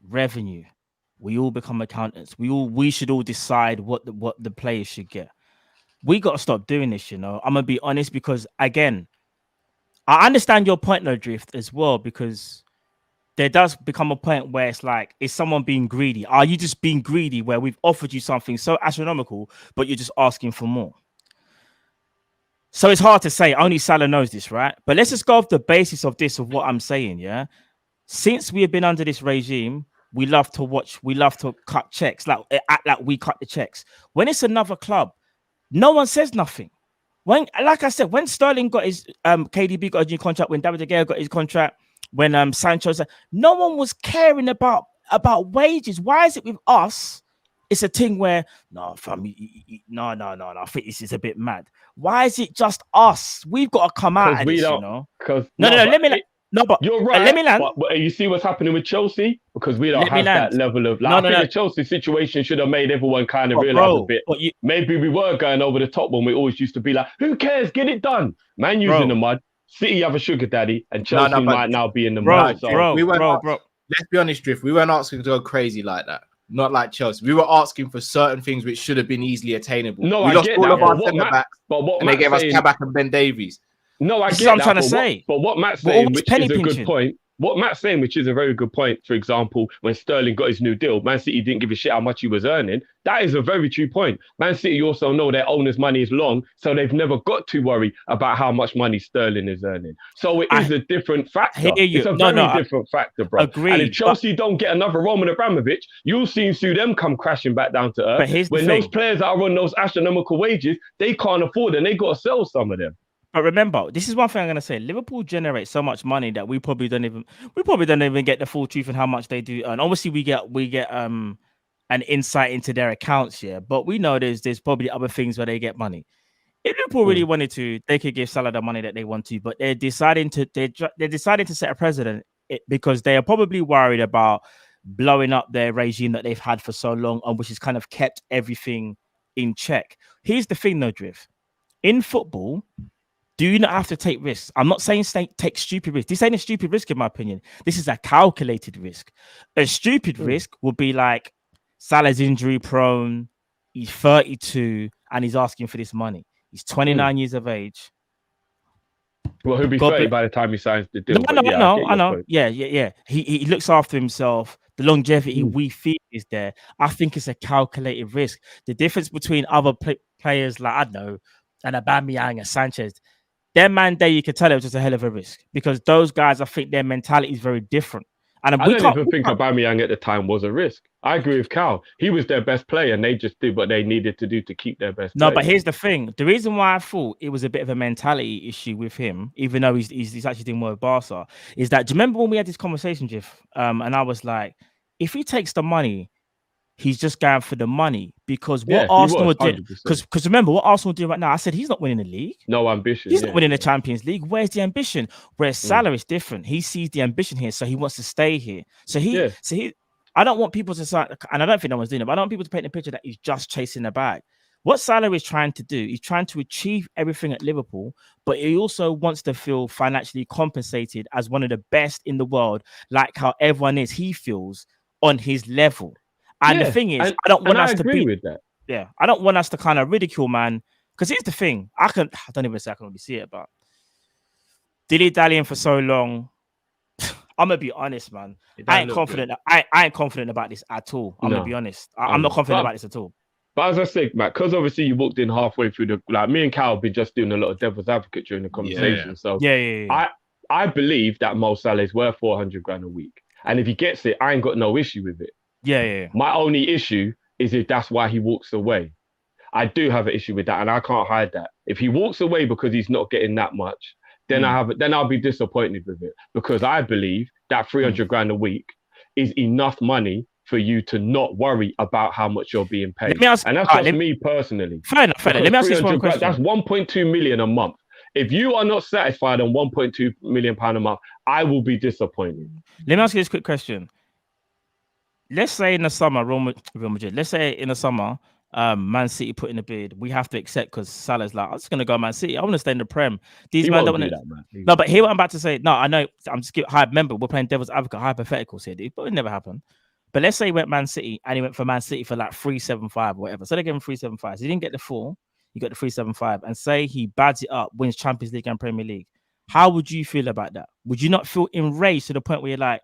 revenue, we all become accountants. We should all decide what the players should get. We got to stop doing this, I'm gonna be honest, because again, I understand your point, no Drift, as well, because there does become a point where it's like, is someone being greedy? Are you just being greedy where we've offered you something so astronomical, but you're just asking for more? So it's hard to say. Only Salah knows this, right? But let's just go off the basis of this, of what I'm saying, yeah? Since we have been under this regime, we love to cut checks, act like we cut the checks. When it's another club, no one says nothing. When, like I said, when Sterling got his KDB got a new contract, when David De Gea got his contract, when Sancho said, no one was caring about wages. Why is it with us? It's a thing where no, fam, no. I think this is a bit mad. Why is it just us? We've got to come out of this, Because but you're right. Let me land. But you see what's happening with Chelsea? Because we don't have that level of. I think the Chelsea situation should have made everyone kind of realize a bit. Maybe we were going over the top when we always used to be like, "Who cares? Get it done." Man, using the mud. City have a sugar daddy, and Chelsea might now be in the mud. Let's be honest, Drift. We weren't asking to go crazy like that. Not like Chelsea. We were asking for certain things which should have been easily attainable. No, we lost all of our centre backs, and they gave us Kabak and Ben Davies. No, I get what I'm trying to say. But what Matt's saying, which is a good point. What Matt's saying, which is a very good point. For example, when Sterling got his new deal, Man City didn't give a shit how much he was earning. That is a very true point. Man City also know their owner's money is long, so they've never got to worry about how much money Sterling is earning. So it is a different factor. It's a very different factor, bro. Agreed, and if Chelsea don't get another Roman Abramovich, you'll soon see them come crashing back down to earth. When those players that are on those astronomical wages, they can't afford and they got to sell some of them. But remember, this is one thing I'm gonna say. Liverpool generates so much money that we probably don't even get the full truth in how much they do. And obviously we get an insight into their accounts, yeah. But we know there's probably other things where they get money. If Liverpool really wanted to, they could give Salah the money that they want to, but they're deciding to set a precedent because they are probably worried about blowing up their regime that they've had for so long, and which has kind of kept everything in check. Here's the thing, though, Drift. In football, do you not have to take risks? I'm not saying take stupid risks. This ain't a stupid risk, in my opinion. This is a calculated risk. A stupid risk would be like Salah's injury prone. He's 32 and he's asking for this money. He's 29 years of age. Well, he'll be 30 by the time he signs the deal. I know. Yeah. He looks after himself. The longevity we feel is there. I think it's a calculated risk. The difference between other players like, I don't know, and Aubameyang and Sanchez, their man there, you can tell it was just a hell of a risk because those guys, I think their mentality is very different. And I don't even think Aubameyang at the time was a risk. I agree with Cal. He was their best player and they just did what they needed to do to keep their best player. No, but here's the thing. The reason why I thought it was a bit of a mentality issue with him, even though he's actually doing well with Barca, is that, do you remember when we had this conversation, Jeff? And I was like, if he takes the money, he's just going for the money because what Arsenal did. Because remember what Arsenal do right now. I said he's not winning the league. No ambition. He's not winning the Champions League. Where's the ambition? Whereas Salah is different. He sees the ambition here, so he wants to stay here. So he. I don't want people to start, and I don't think no one's doing it. But I don't want people to paint the picture that he's just chasing the bag. What Salah is trying to do, he's trying to achieve everything at Liverpool, but he also wants to feel financially compensated as one of the best in the world, like how everyone is. He feels on his level. And the thing is, I don't want us to be with that. Yeah, I don't want us to kind of ridicule, man. Because here's the thing: I don't even say I can really see it, but dilly-dallying for so long, I'm gonna be honest, man. I ain't confident. I ain't confident about this at all. I'm gonna be honest. I'm not confident about this at all. But as I said, Matt, because obviously you walked in halfway through me and Cal have been just doing a lot of devil's advocate during the conversation. So I believe that Mo Salah is worth 400 grand a week. And if he gets it, I ain't got no issue with it. Yeah. My only issue is if that's why he walks away. I do have an issue with that, and I can't hide that. If he walks away because he's not getting that much, then I'll be disappointed with it, because I believe that 300 grand a week is enough money for you to not worry about how much you're being paid. And that's just me personally. Fair enough. Let me ask you one question. That's 1.2 million a month. If you are not satisfied on 1.2 million pound a month, I will be disappointed. Let me ask you this quick question. Let's say in the summer, Real Madrid. Let's say in the summer, Man City put in a bid. We have to accept because Salah's like, I'm just gonna go Man City. I want to stay in the Prem. These men don't want to. No, but hear what I'm about to say. No, I know. I'm just remember we're playing devil's advocate, hypotheticals here, dude. But it never happened. But let's say he went Man City and he went for Man City for like 375 or whatever. So they gave him 375. So he didn't get the 4. He got the 375. And say he bads it up, wins Champions League and Premier League. How would you feel about that? Would you not feel enraged to the point where you're like,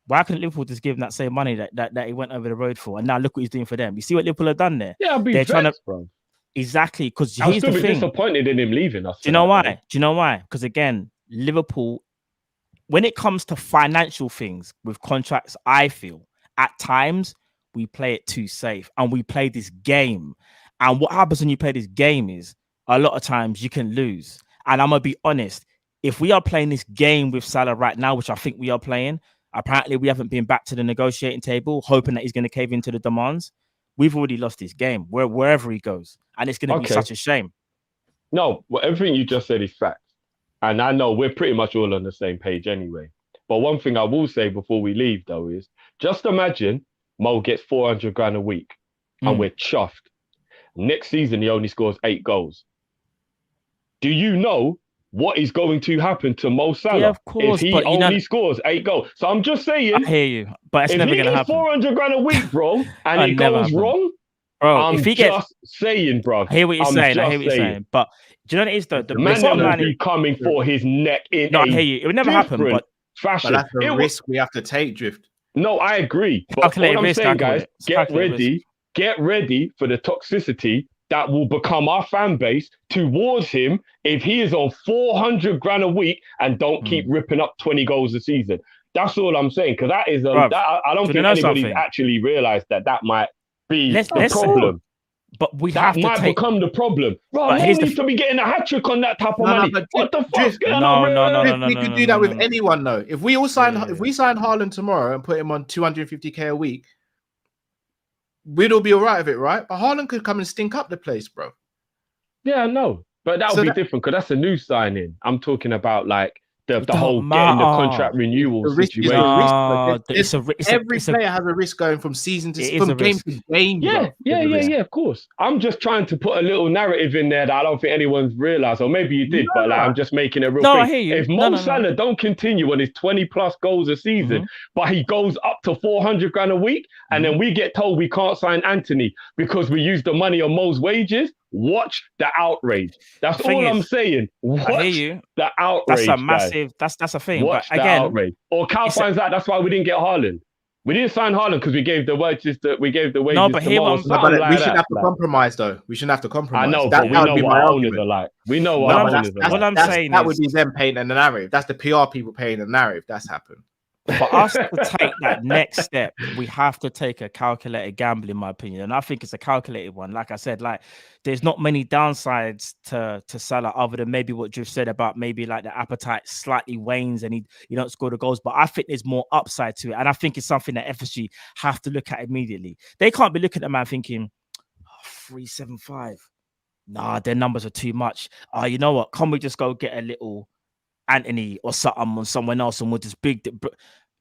why couldn't Liverpool just give him that same money that he went over the road for? And now look what he's doing for them. You see what Liverpool have done there? Yeah, they're trying to, bro. Exactly, because he's the thing. Disappointed in him leaving us. Do you know why? Do you know why? Because again, Liverpool, when it comes to financial things with contracts, I feel at times we play it too safe and we play this game. And what happens when you play this game is a lot of times you can lose. And I'm gonna be honest, if we are playing this game with Salah right now, which I think we are playing, apparently we haven't been back to the negotiating table, hoping that he's going to cave into the demands. We've already lost this game wherever he goes. And it's going to be such a shame. No, well, everything you just said is fact. And I know we're pretty much all on the same page anyway. But one thing I will say before we leave, though, is just imagine Mo gets 400 grand a week and we're chuffed. Next season, he only scores 8 goals. Do you know what is going to happen to Mo Salah? Yeah, of course, if he only scores 8 goals? So I'm just saying. I hear you, but it's never going to happen. 400 grand a week, bro, and it goes wrong, bro. I'm if he just saying, bro. I hear what you're saying. I hear what you're saying. But do you know what it is, though? The man will be coming for his neck in I hear you. It would never happen, but fashion. But that's a risk we have to take, Drift. No, I agree. But what I'm saying, guys, get ready for the toxicity that will become our fan base towards him if he is on 400 grand a week and don't keep ripping up 20 goals a season. That's all I'm saying, because that is I don't think anybody's actually realised that might be the problem. But we have to might become the problem. Bro, he needs to be getting a hat trick on that type of money. What the fuck's going on? No. We could do that with anyone, though. If we all sign, if we sign Haaland tomorrow and put him on 250k a week, we'd all be all right with it, right? But Haaland could come and stink up the place, bro. Yeah, I know. But that would be different, because that's a new signing. I'm talking about like the whole getting the contract renewal situation. Every player has a risk going from season to game to game. Yeah, of course. I'm just trying to put a little narrative in there that I don't think anyone's realised, or maybe you did, but I'm just making a real thing. I hear you. If Mo Salah don't continue on his 20 plus goals a season, but he goes up to 400 grand a week, and then we get told we can't sign Anthony because we use the money on Mo's wages, watch the outrage. That's all I'm saying. Watch I hear you. The outrage. That's a massive. That's a thing. Watch but again, the outrage. Or Cal finds out that's why we didn't get Haaland. We didn't sign Haaland because we gave the wages. We shouldn't have to compromise, though. We shouldn't have to compromise. I know, but we know what owners are like. We know what owners are like. What I'm saying that would be them painting the narrative. That's the PR people painting the narrative. That's happened. For us to take that next step, we have to take a calculated gamble, in my opinion. And I think it's a calculated one. Like I said, like there's not many downsides to Salah other than maybe what Drift said about maybe like the appetite slightly wanes and he don't score the goals. But I think there's more upside to it. And I think it's something that FSG have to look at immediately. They can't be looking at the man thinking, 375. Nah, their numbers are too much. You know what? Can we just go get a little Anthony or something on someone else and we'll just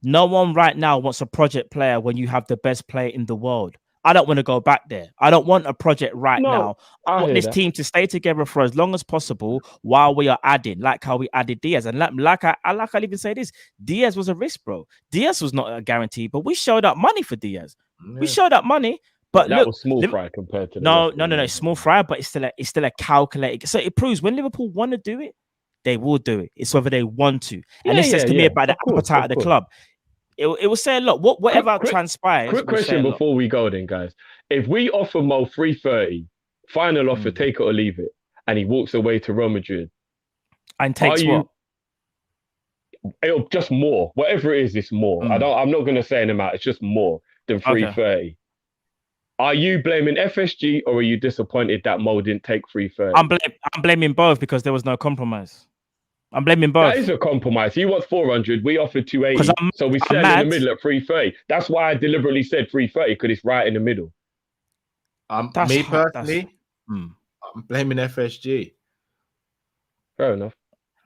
no one right now wants a project player when you have the best player in the world. I don't want to go back there. I don't want a project now. I want this team to stay together for as long as possible while we are adding, like how we added Diaz. And like I'll even say this, Diaz was a risk, bro. Diaz was not a guarantee, but we showed up money for Diaz. Yeah. We showed up money. But that was small fry compared to no, small fry, but it's still a calculated. So it proves when Liverpool want to do it, they will do it. It's whether they want to. And this says to me about the appetite of the club. It will say a lot. Whatever transpires. Quick question before we go then, guys. If we offer Mo 330, final offer, take it or leave it, and he walks away to Real Madrid. And takes what? It'll just more. Whatever it is, it's more. I'm not going to say an amount. It's just more than 330. Okay. Are you blaming FSG or are you disappointed that Mo didn't take 330? I'm blaming both because there was no compromise. I'm blaming both. That is a compromise. He wants 400. We offered 280. So we settled in the middle at 330. That's why I deliberately said 330 because it's right in the middle. Me personally, I'm blaming FSG. Fair enough.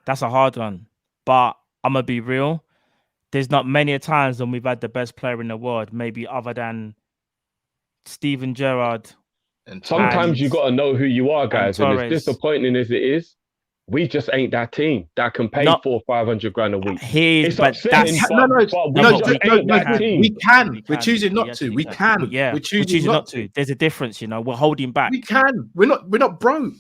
That's a hard one. But I'm going to be real. There's not many times when we've had the best player in the world, maybe other than Steven Gerrard. And sometimes you got to know who you are, guys. And as disappointing as it is, we just ain't that team that can pay 400-500 grand a week. It's upsetting, we can. We're choosing not to. We can. Yeah, we're choosing not to. There's a difference, We're holding back. We can. We're not broke.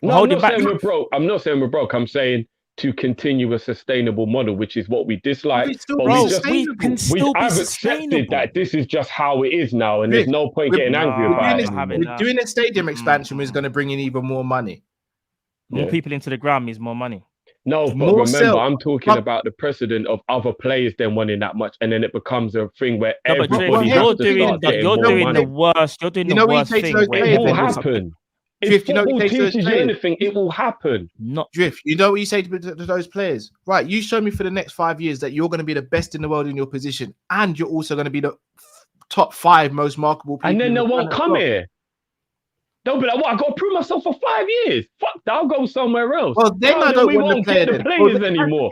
No, I'm not saying we're broke. I'm not saying we're broke. I'm saying to continue a sustainable model, which is what we dislike. I've accepted that this is just how it is now, and there's no point getting angry about it. We're doing a stadium expansion, which is going to bring in even more money. More people into the ground means more money. No, but remember, I'm talking about the precedent of other players then wanting that much, and then it becomes a thing where everybody has to start getting more money. You're doing the worst thing. It will happen. If football teaches you anything, it will happen. Drift, you know what you say to those players? Right, you show me for the next 5 years that you're going to be the best in the world in your position, and you're also going to be the top 5 most marketable people. And then they won't come here. They'll be like, "What? I got to prove myself for 5 years. Fuck that! I'll go somewhere else." Well, then I don't want the players anymore.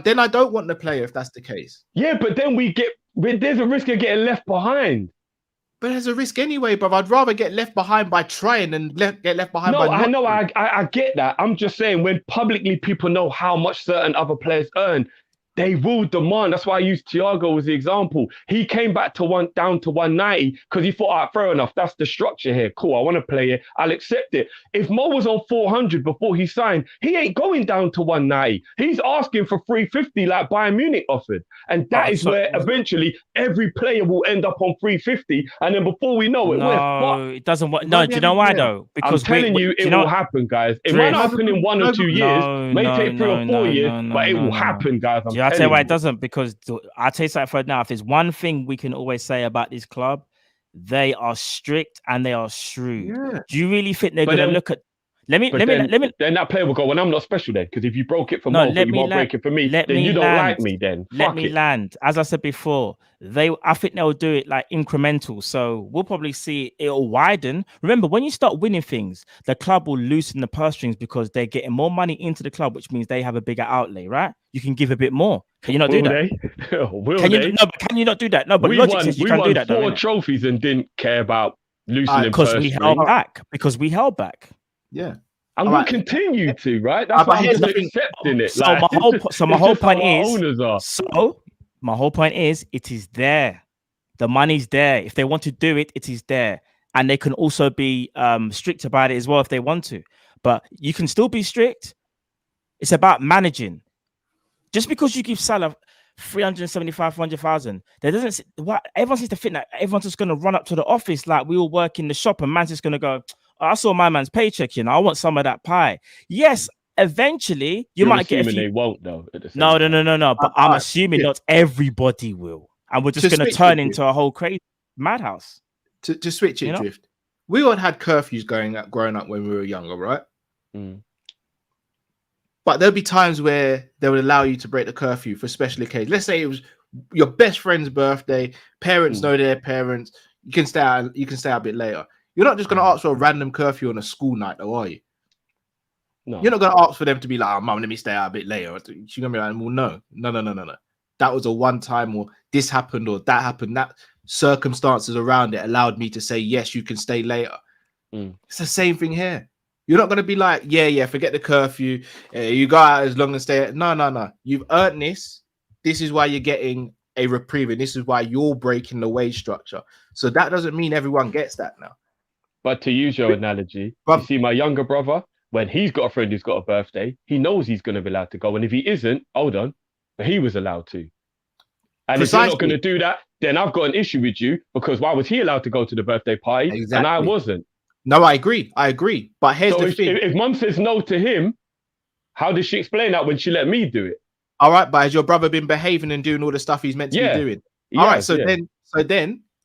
Then I don't want the player if that's the case. Yeah, but then there's a risk of getting left behind. But there's a risk anyway, bro. I'd rather get left behind by trying than get left behind by not. No, I get that. I'm just saying when publicly people know how much certain other players earn, they will demand. That's why I used Thiago as the example. He came back down to 190 because he thought, all right, fair enough. That's the structure here. Cool, I want to play it. I'll accept it. If Mo was on 400 before he signed, he ain't going down to 190. He's asking for 350 like Bayern Munich offered. And that is where eventually every player will end up on 350. And then before we know it, we're fucked. It doesn't work. No, do you know why though? Because I'm telling you, it will happen, guys. It might not happen in 1 or 2 years. May take 3 or 4 years, but it will happen, guys. I'll tell you why it doesn't, because I'll tell you something for now. If there's one thing we can always say about this club, they are strict and they are shrewd. Yeah. Do you really think they're going to look at? Let me. Then that player will go, well, I'm not special then, because if you broke it for Mo, you won't break it for me. Then you don't like me. Then let me land. As I said before, I think they'll do it like incremental. So we'll probably see it'll widen. Remember, when you start winning things, the club will loosen the purse strings because they're getting more money into the club, which means they have a bigger outlay, right? You can give a bit more. Can you not do that? Can you not do that? No, but logic says you can do that. We won 4 trophies and didn't care about loosening purse strings. Because we held back. Yeah. And we'll continue to, right? That's why I'm accepting it. So my whole point is, it is there. The money's there. If they want to do it, it is there. And they can also be strict about it as well if they want to. But you can still be strict. It's about managing. Just because you give Salah 375, 400,000, everyone seems to think that everyone's just going to run up to the office like we all work in the shop and man's just going to go, I saw my man's paycheck, I want some of that pie. Yes, eventually you might get. They won't though. No. But I'm assuming not everybody will, and we're just going to turn into a whole crazy madhouse. To switch it, Drift. We all had curfews growing up when we were younger, right? Mm. But there'll be times where they would allow you to break the curfew for special occasions. Let's say it was your best friend's birthday. Parents know their parents. You can stay out. You can stay out a bit later. You're not just going to ask for a random curfew on a school night, though, are you? No. You're not going to ask for them to be like, "Oh, mum, let me stay out a bit later." You're going to be like, "Well, no. That was a one time, or this happened, or that happened. That circumstances around it allowed me to say, yes, you can stay later." It's the same thing here. You're not going to be like, yeah, forget the curfew. You go out as long as stay. No. You've earned this. This is why you're getting a reprieve, and this is why you're breaking the wage structure. So that doesn't mean everyone gets that now. But to use your analogy, you see my younger brother, when he's got a friend who's got a birthday, he knows he's going to be allowed to go. And if he isn't, hold on, but he was allowed to. And Precisely. if you're not going to do that, then I've got an issue with you, because why was he allowed to go to the birthday party and I wasn't? No, I agree. But here's the thing. If mum says no to him, how does she explain that when she let me do it? All right, but has your brother been behaving and doing all the stuff he's meant to be doing? All right, so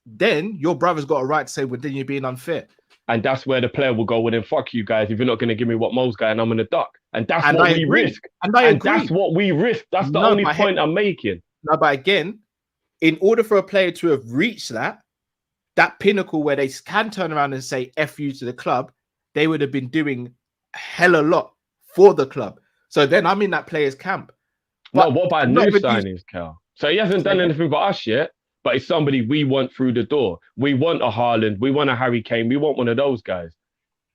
then your brother's got a right to say, well, then you're being unfair. And that's where the player will go, well, then fuck you guys. If you're not going to give me what Mo's got, and I'm going to duck. And that's what we risk. And that's what we risk. That's the only point I'm making. No, but again, in order for a player to have reached that pinnacle where they can turn around and say F you to the club, they would have been doing a hell a lot for the club. So then I'm in that player's camp. But what about new signings, Cal? So he hasn't done anything for us yet, but it's somebody we want through the door. We want a Haaland, we want a Harry Kane, we want one of those guys.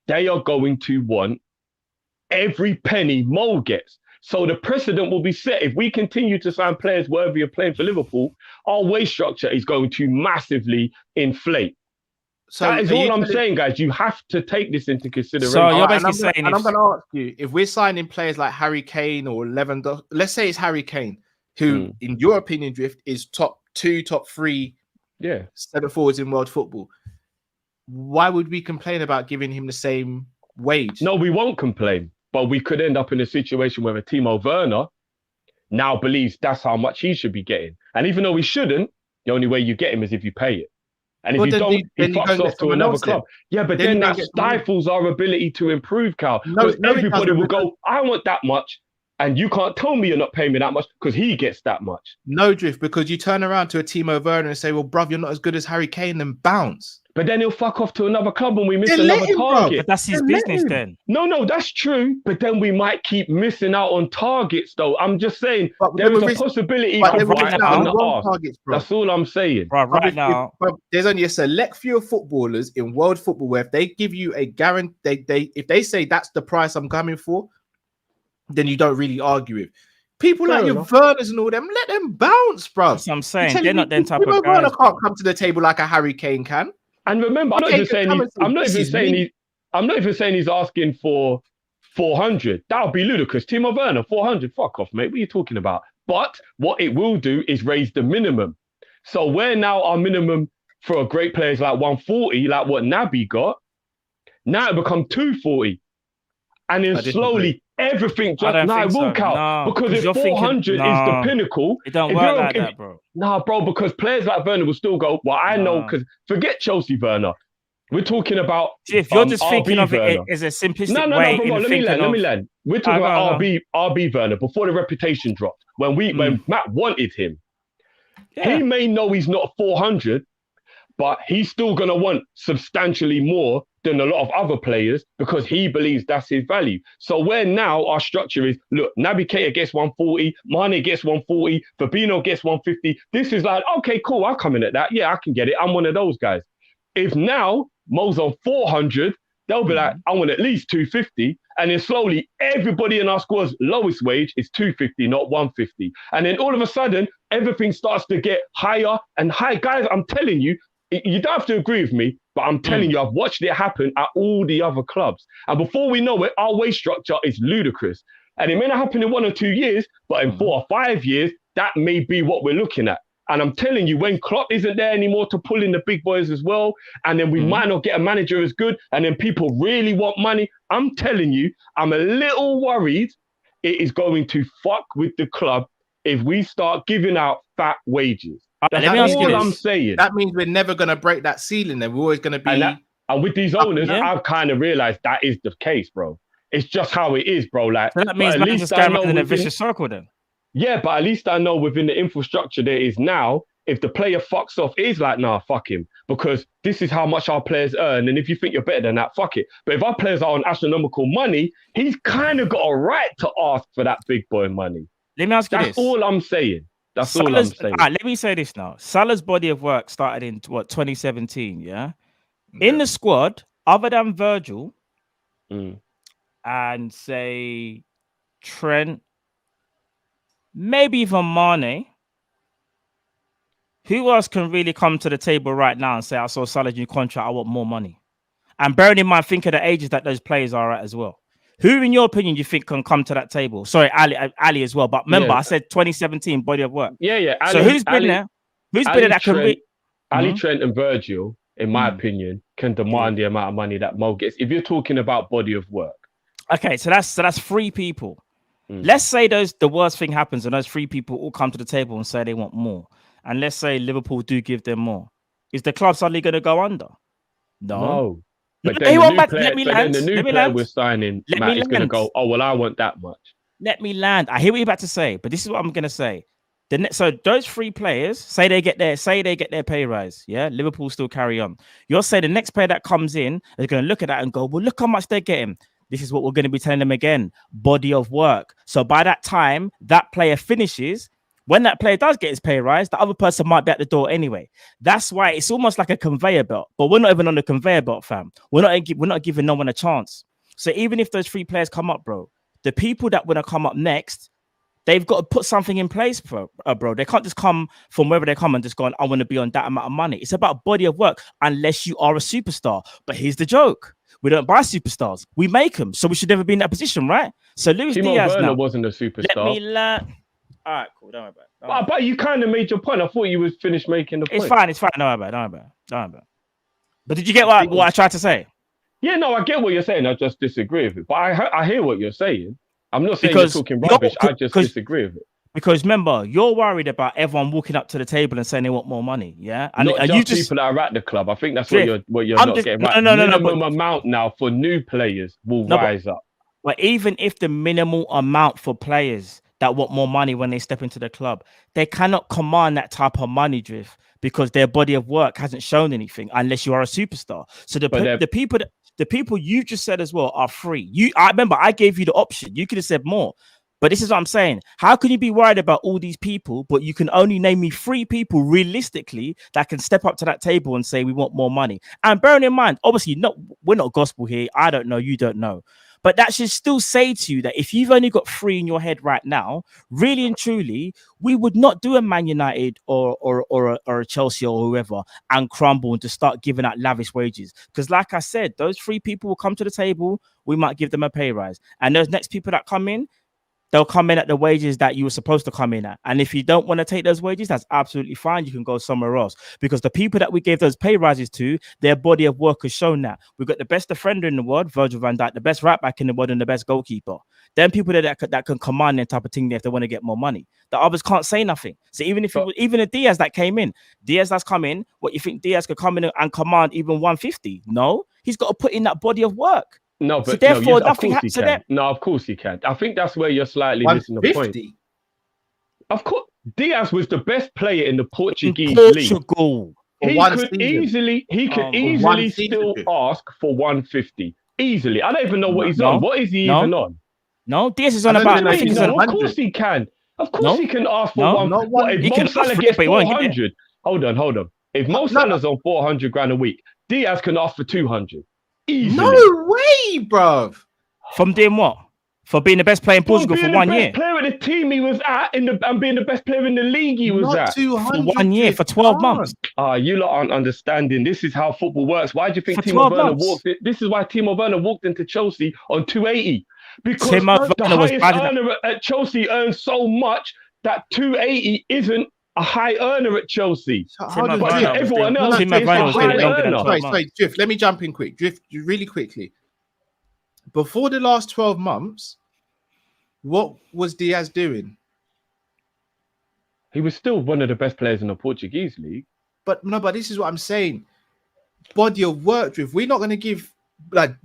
They are going to want every penny Mo gets. So the precedent will be set. If we continue to sign players worthy of playing for Liverpool, our wage structure is going to massively inflate. So that is all I'm saying, guys. You have to take this into consideration. So you're basically saying, and I'm going to ask you, if we're signing players like Harry Kane or Lewandowski, let's say it's Harry Kane, who, in your opinion, Drift, is top 2, top 3 centre forwards in world football. Why would we complain about giving him the same wage? No, we won't complain, but we could end up in a situation where Timo Werner now believes that's how much he should be getting. And even though he shouldn't, the only way you get him is if you pay it. And if you don't, he fucks off to another club. Yeah, but then that stifles our ability to improve, Cal. Because everybody will go, I want that much. And you can't tell me you're not paying me that much because he gets that much. No, Drift, because you turn around to a Timo Werner and say, well, bruv, you're not as good as Harry Kane, and bounce. But then he'll fuck off to another club and we miss another target. But that's his business then. No, that's true. But then we might keep missing out on targets, though. I'm just saying there is a possibility of targets, bro. That's all I'm saying. Right now, there's only a select few of footballers in world football where if they give you a guarantee, if they say that's the price I'm coming for, then you don't really argue with. People like your Werners and all them, let them bounce, bro. That's what I'm saying. They're not them type of guys. Werner can't come to the table like a Harry Kane can. And remember, I'm not even saying he's asking for 400. That would be ludicrous. Timo Werner, 400. Fuck off, mate. What are you talking about? But what it will do is raise the minimum. So where now our minimum for a great player is like 140, like what Naby got, now it becomes 240. And then slowly everything just it will count. Because if 400 is the pinnacle, it don't work like that, bro. Nah, bro, because players like Werner will still go, well, I know, because forget Chelsea Werner. We're talking about if you're just thinking of it as a simplistic way. No, let me land. We're talking about RB Werner before the reputation dropped. When Matt wanted him, he may know he's not 400, but he's still going to want substantially more than a lot of other players because he believes that's his value. So where now our structure is, look, Naby Keita gets 140, Mane gets 140, Fabinho gets 150. This is like, okay, cool, I'll come in at that. Yeah, I can get it. I'm one of those guys. If now Mo's on 400, they'll be like, I want at least 250. And then slowly everybody in our squad's lowest wage is 250, not 150. And then all of a sudden, everything starts to get higher and higher. Guys, I'm telling you, you don't have to agree with me, but I'm telling you, I've watched it happen at all the other clubs. And before we know it, our wage structure is ludicrous. And it may not happen in 1 or 2 years, but in 4 or 5 years, that may be what we're looking at. And I'm telling you, when Klopp isn't there anymore to pull in the big boys as well, and then we might not get a manager as good, and then people really want money, I'm telling you, I'm a little worried it is going to fuck with the club if we start giving out fat wages. That's all I'm saying. That means we're never going to break that ceiling. Then we're always going to be. And with these owners, I've kind of realized that is the case, bro. It's just how it is, bro. Like, so that means man just going in a vicious circle, then. Yeah, but at least I know within the infrastructure there is now, if the player fucks off, it is like, nah, fuck him, because this is how much our players earn. And if you think you're better than that, fuck it. But if our players are on astronomical money, he's kind of got a right to ask for that big boy money. Let me ask you this. That's all I'm saying. That's all I'm saying. Let me say this now. Salah's body of work started in 2017, yeah? In the squad, other than Virgil and say Trent, maybe even Mane, who else can really come to the table right now and say, I saw Salah's new contract, I want more money? And bearing in mind, think of the ages that those players are at as well. Who, in your opinion, you think can come to that table? Sorry, Ali as well. But remember, I said 2017 body of work. Yeah. So who's been there? Who's been there that can be? Ali Trent and Virgil, in my opinion, can demand the amount of money that Mo gets. If you're talking about body of work. Okay, so that's 3 people. Let's say the worst thing happens and those 3 people all come to the table and say they want more. And let's say Liverpool do give them more. Is the club suddenly going to go under? No. But then the new player we're signing, Matt, is going to go, oh, well, I want that much. Let me land. I hear what you're about to say, but this is what I'm going to say. So those 3 players, say they get their pay rise. Yeah, Liverpool still carry on. You'll say the next player that comes in is going to look at that and go, well, look how much they're getting. This is what we're going to be telling them again. Body of work. So by that time, that player finishes. When that player does get his pay rise, the other person might be at the door anyway. That's why it's almost like a conveyor belt. But we're not even on the conveyor belt, fam. We're not giving no one a chance. So even if those 3 players come up, bro, the people that want to come up next, they've got to put something in place, bro. They can't just come from wherever they come and just go, I want to be on that amount of money. It's about body of work, unless you are a superstar. But here's the joke. We don't buy superstars. We make them. So we should never be in that position, right? So Luis Diaz now wasn't a superstar. Let me learn. All right, cool. Don't worry about it. But you kind of made your point. I thought you was finished making the point. It's fine. Don't worry about it. But did you get what I tried to say? Yeah, no, I get what you're saying. I just disagree with it. But I hear what you're saying. I'm not saying you're talking rubbish. I just disagree with it. Because remember, you're worried about everyone walking up to the table and saying they want more money, yeah? And not just people that are at the club. I think that's what you're not getting right. Minimum amount now for new players will rise up. But even if the minimal amount for players that want more money when they step into the club, they cannot command that type of money, Drift, because their body of work hasn't shown anything unless you are a superstar. So the people you just said as well are free. I remember I gave you the option. You could have said more. But this is what I'm saying. How can you be worried about all these people, but you can only name me 3 people realistically that can step up to that table and say we want more money? And bearing in mind, obviously, we're not gospel here. I don't know. You don't know. But that should still say to you that if you've only got 3 in your head right now, really and truly, we would not do a Man United or a Chelsea or whoever and crumble and to start giving out lavish wages. Because like I said, those 3 people will come to the table. We might give them a pay rise. And those next people that come in, they'll come in at the wages that you were supposed to come in at. And if you don't want to take those wages, that's absolutely fine. You can go somewhere else. Because the people that we gave those pay rises to, their body of work has shown that. We've got the best defender in the world, Virgil van Dijk, the best right back in the world, and the best goalkeeper. Then people that can command that type of thing if they want to get more money. The others can't say nothing. So even a Diaz that came in, Diaz that's come in, what you think Diaz could come in and command even 150? No, he's got to put in that body of work. No, but so therefore, nothing happens to them. No, of course he can. I think that's where you're slightly missing the point. Of course, Diaz was the best player in the Portuguese league. He could easily still ask for 150. Easily. I don't even know what he's on. What is he even on? No, Diaz is on about. Of course he can. Of course he can ask for one. If Mo Salah gets 400, hold on. If Mo Salah's on 400 grand a week, Diaz can ask for 200. Easily. No way, bruv. From doing what? For being the best player in Portugal for 1 year. Player at the team he was at and being the best player in the league he was at. For 1 year, for 12 months. You lot aren't understanding. This is how football works. Why do you think Timo Werner walked in? This is why Timo Werner walked into Chelsea on 280. Because the highest earner at Chelsea earns so much that 280 isn't a high earner at Chelsea. Everyone else is a high earner. Wait, Drift, let me jump in quick. Drift, really quickly. Before the last 12 months, what was Diaz doing? He was still one of the best players in the Portuguese league. But this is what I'm saying. Body of work, Drift. We're not going to give, I'm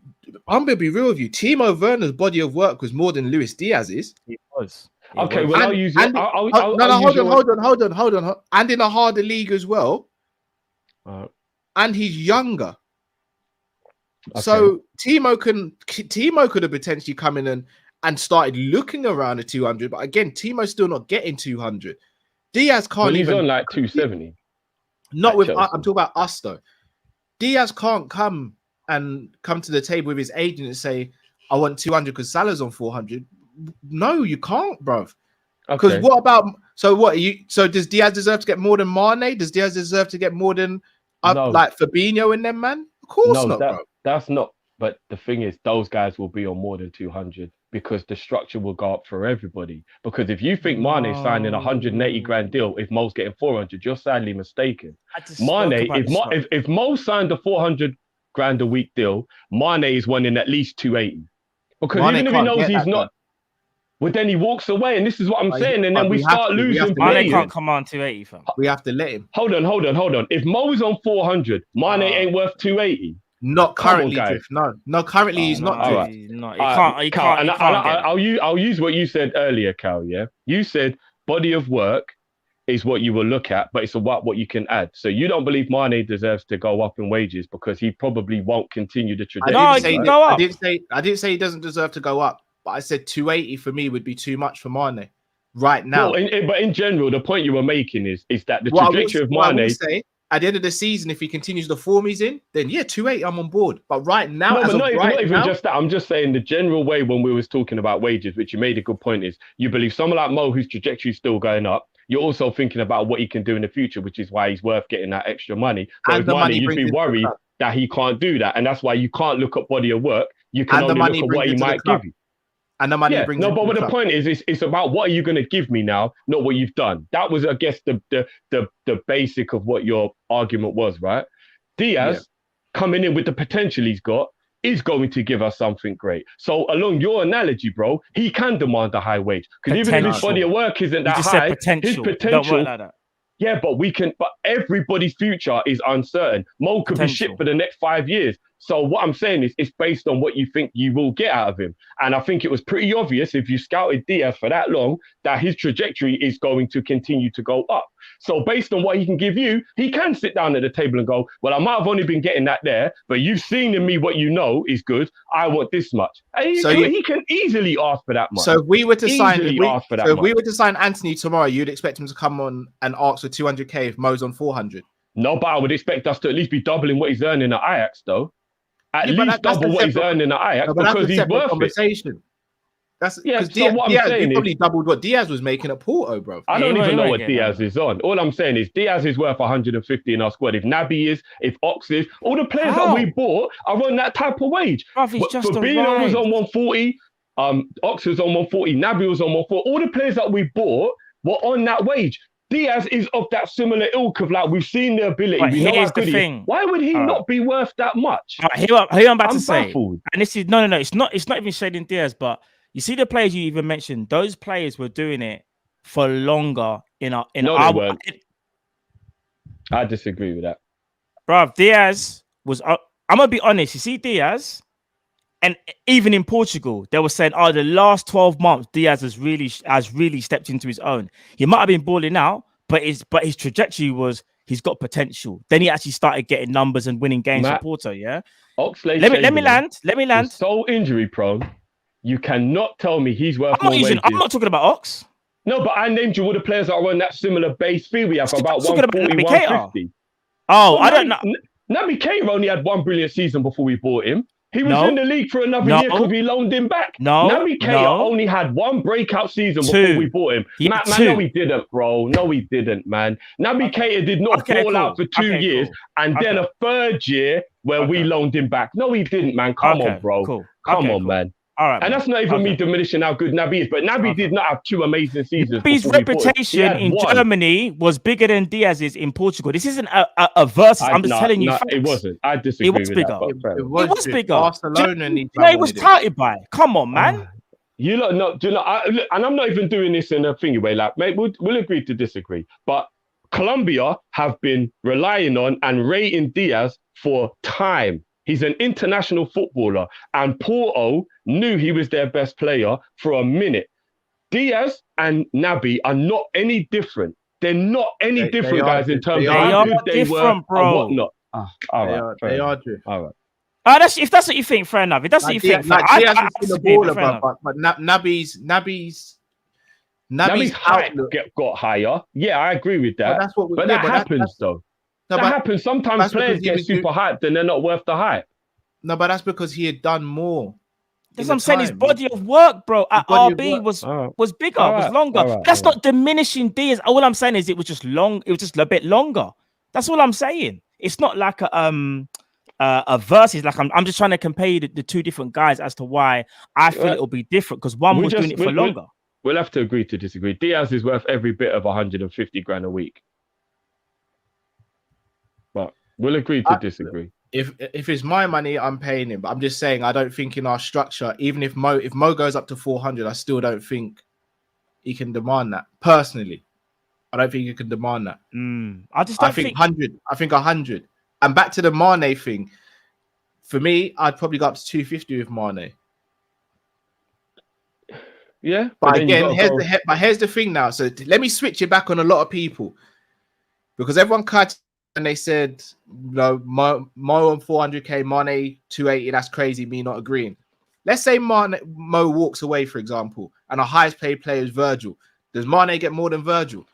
going to be real with you. Timo Werner's body of work was more than Luis Diaz's. It was. Okay, well, I'll use it. Hold on. And in a harder league as well. And he's younger. Okay. So Timo could have potentially come in and started looking around at 200. But again, Timo's still not getting 200. Diaz can't he's on like 270. Not with I'm talking about us though. Diaz can't come to the table with his agent and say, I want 200 because Salah's on 400. No, you can't, bruv. Because what about so does Diaz deserve to get more than Mane? Does Diaz deserve to get more than like Fabinho and them, man? Of course not, bro. That's not But the thing is, those guys will be on more than 200 because the structure will go up for everybody. Because if you think Mane's signing a 180 grand deal, if Mo's getting 400, you're sadly mistaken. Mane, if Mo signed a 400 grand a week deal, Mane is winning at least 280. Because Mane even if he knows he's not, well, then he walks away, and this is what I'm saying, and then we start losing players. Mane can't come on 280, fam. We have to let him. Hold on. If Mo's on 400, Mane ain't worth 280. Not currently, no. Currently he's not. No, he's not. He can't. I'll use what you said earlier, Cal. Yeah, you said body of work is what you will look at, but it's about what you can add. So you don't believe Mane deserves to go up in wages because he probably won't continue the trajectory. I didn't say he doesn't deserve to go up, but I said 280 for me would be too much for Mane right now. Well, but in general, the point you were making is that the trajectory of Mane. At the end of the season, if he continues the form he's in, then yeah, 280, I'm on board. But right now, not even just that. I'm just saying the general way when we was talking about wages, which you made a good point, is you believe someone like Mo, whose trajectory is still going up. You're also thinking about what he can do in the future, which is why he's worth getting that extra money. But with money, you'd be worried that he can't do that, and that's why you can't look at body of work. You can only look at what he might give you. And the money brings. No, but what the point is, it's about what are you going to give me now, not what you've done. That was, I guess, the basic of what your argument was, right? Diaz coming in with the potential he's got is going to give us something great. So along your analogy, bro, he can demand a high wage because even if his body of work isn't that high, his potential. Like that. Yeah, but everybody's future is uncertain. Mo could be shit for the next 5 years. So what I'm saying is it's based on what you think you will get out of him. And I think it was pretty obvious if you scouted Diaz for that long that his trajectory is going to continue to go up. So based on what he can give you, he can sit down at the table and go, well, I might have only been getting that there, but you've seen in me what you know is good. I want this much. And he can easily ask for that much. So if we were to sign Anthony tomorrow, you'd expect him to come on and ask for 200k if Mo's on 400. No, but I would expect us to at least be doubling what he's earning at Ajax, though. At least double what he's earning at Ajax because he's worth it. That's so what I'm saying is probably doubled what Diaz was making at Porto, bro. I don't even know what Diaz is on. All I'm saying is Diaz is worth 150 in our squad. If Naby is, if Ox is, all the players that we bought are on that type of wage. Fabinho was on 140, Ox was on 140, Naby was on 140. All the players that we bought were on that wage. Diaz is of that similar ilk of like we've seen the ability. But here's the thing. Why would he not be worth that much? Here I'm about to say, and this is no. It's not even shading Diaz, but you see the players you even mentioned. Those players were doing it for longer they weren't. I disagree with that, bro. Diaz was. I'm gonna be honest. You see Diaz, and even in Portugal, they were saying, "Oh, the last 12 months, Diaz has really stepped into his own. He might have been balling out, but his trajectory was he's got potential. Then he actually started getting numbers and winning games for Porto. Yeah, Oxlade. Let me land. So injury prone. You cannot tell me he's worth more wages. I'm not talking about Ox. No, but I named you all the players that are on that similar base fee we have about 140, 150. Oh, I don't know. Naby Keita only had one brilliant season before we bought him. He was in the league for another year because we loaned him back. Naby Keita only had one breakout season before we bought him. No, he didn't, bro. No, he didn't, man. Naby Keita did not fall out for 2 years and then a third year where we loaned him back. No, he didn't, man. Come on, bro. Come on, man. All right, and that's not even me diminishing how good Naby is, but Naby did not have 2 amazing seasons. Naby's reputation in Germany was bigger than Diaz's in Portugal. This isn't a versus. I'm just telling you. It wasn't. I disagree. It was bigger. It was bigger. Barcelona it was touted by. Come on, man. You lot know, and I'm not even doing this in a thingy way. Like, mate, we'll agree to disagree. But Colombia have been relying on and rating Diaz for time. He's an international footballer, and Porto knew he was their best player for a minute. Diaz and Naby are not any different. They're not any different, guys, in terms of how good they were and whatnot. They are true. All right. If that's what you think, fair enough. If that's what you think, Diaz is still a baller, but Naby's height got higher. Yeah, I agree with that. But that happens, though. No, that happens. Sometimes players get super hyped and they're not worth the hype. No, but that's because he had done more. That's what I'm saying. His body of work, bro, at RB was bigger, was longer. That's not diminishing Diaz. All I'm saying is it was just long. It was just a bit longer. That's all I'm saying. It's not like a versus. Like I'm just trying to compare the two different guys as to why I feel it'll be different because one was doing it for longer. We'll have to agree to disagree. Diaz is worth every bit of 150 grand a week, but we'll agree to disagree. If it's my money, I'm paying him. But I'm just saying, I don't think in our structure, even if Mo goes up to 400, I still don't think he can demand that. Personally, I don't think he can demand that. I think 100. I think 100. And back to the Mane thing. For me, I'd probably go up to 250 with Mane. Yeah, but again, here's the thing now. So let me switch it back on a lot of people because everyone cut and they said, no, Mo on 400k, Mane 280. That's crazy. Me not agreeing. Let's say Mo walks away, for example, and our highest paid player is Virgil. Does Mane get more than Virgil?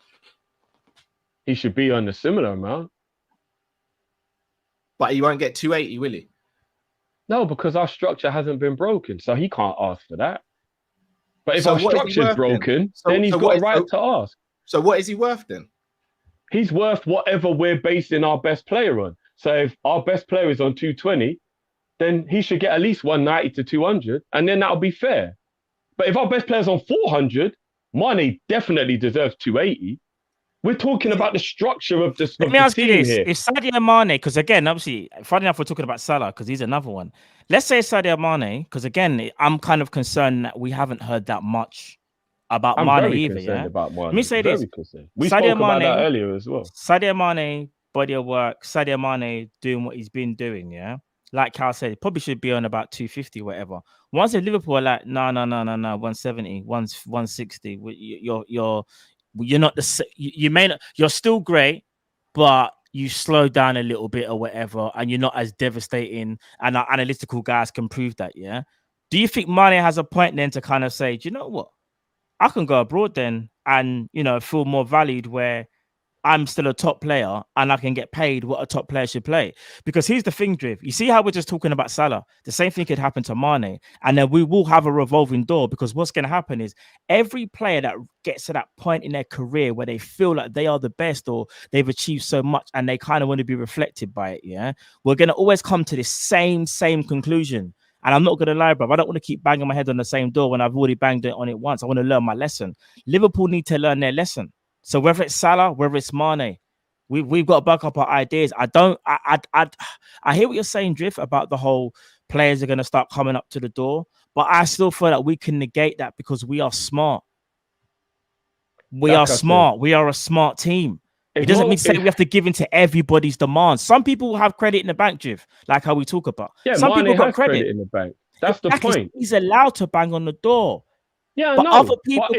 He should be on a similar amount, but he won't get 280, will he? No, because our structure hasn't been broken, so he can't ask for that. But if our structure's broken, then he's got a right to ask. So what is he worth then? He's worth whatever we're basing our best player on. So if our best player is on 220, then he should get at least 190 to 200, and then that'll be fair. But if our best player's on 400, Mane definitely deserves 280. We're talking about the structure of the Let me ask you this. Here. If Sadio Mane, because again, obviously, funny enough, we're talking about Salah because he's another one. Let's say Sadio Mane, because again, I'm kind of concerned that we haven't heard that much about Mane either. Yeah? About Mane. Let me say this. We spoke about that earlier as well. Sadio Mane, body of work, Sadio Mane doing what he's been doing, yeah? Like Cal said, probably should be on about 250, whatever. Once if Liverpool are like, no, 170, 160, you're not you may not, you're still great, but you slow down a little bit or whatever, and you're not as devastating, and our analytical guys can prove that, yeah? Do you think Mane has a point then to kind of say, do you know what? I can go abroad then and, feel more valued where I'm still a top player and I can get paid what a top player should play. Because here's the thing, Driv. You see how we're just talking about Salah? The same thing could happen to Mane. And then we will have a revolving door because what's going to happen is every player that gets to that point in their career where they feel like they are the best or they've achieved so much and they kind of want to be reflected by it, yeah? We're going to always come to this same conclusion. And I'm not going to lie, bro. I don't want to keep banging my head on the same door when I've already banged it on it once. I want to learn my lesson. Liverpool need to learn their lesson. So whether it's Salah, whether it's Mane, we've got to back up our ideas. I hear what you're saying, Drift, about the whole players are going to start coming up to the door. But I still feel that we can negate that because we are smart. We are smart. We are a smart team. It doesn't mean to say we have to give in to everybody's demands. Some people have credit in the bank, Drift, like how we talk about. Yeah, some Mane people got has credit in the bank. That's the point. He's allowed to bang on the door. Yeah, but no. Other people but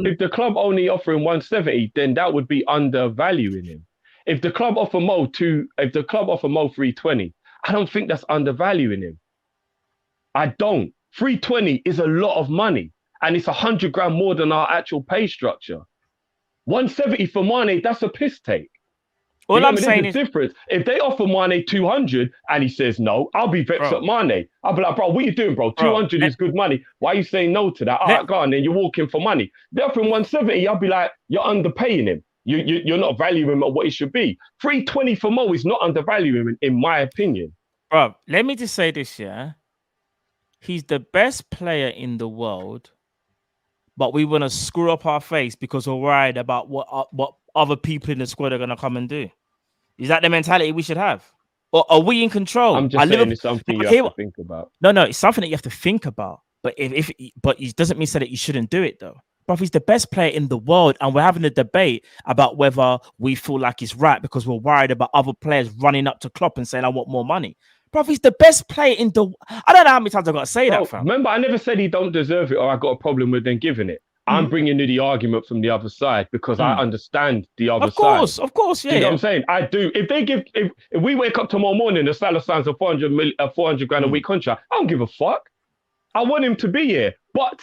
if the club only offering 170, then that would be undervaluing him. If the club offer Mo 320, I don't think that's undervaluing him. I don't. 320 is a lot of money, and it's 100 grand more than our actual pay structure. 170 for Mane, that's a piss take. All I'm saying is difference. If they offer Mane 200 and he says no, I'll be vexed at Mane. I'll be like, bro, what are you doing, bro? 200 is good money. Why are you saying no to that? All right, go on, then you're walking for money. They're offering 170, I'll be like, you're underpaying him. You're not valuing him at what he should be. 320 for Mo is not undervaluing him, in my opinion. Bro, let me just say this, yeah? He's the best player in the world, but we want to screw up our face because we're worried about what other people in the squad are going to come and do. Is that the mentality we should have? Or are we in control? I'm just saying it's something you have to think about. No, it's something that you have to think about. But but it doesn't mean that you shouldn't do it, though. But he's the best player in the world, and we're having a debate about whether we feel like it's right because we're worried about other players running up to Klopp and saying, I want more money. Bro, he's the best player in the... I don't know how many times I've got to say that, fam. Remember, I never said he don't deserve it or I got a problem with them giving it. I'm bringing you the argument from the other side because I understand the other side. Of course, yeah. You know what I'm saying? I do. If we wake up tomorrow morning and Salah signs a 400 grand a week contract, I don't give a fuck. I want him to be here. But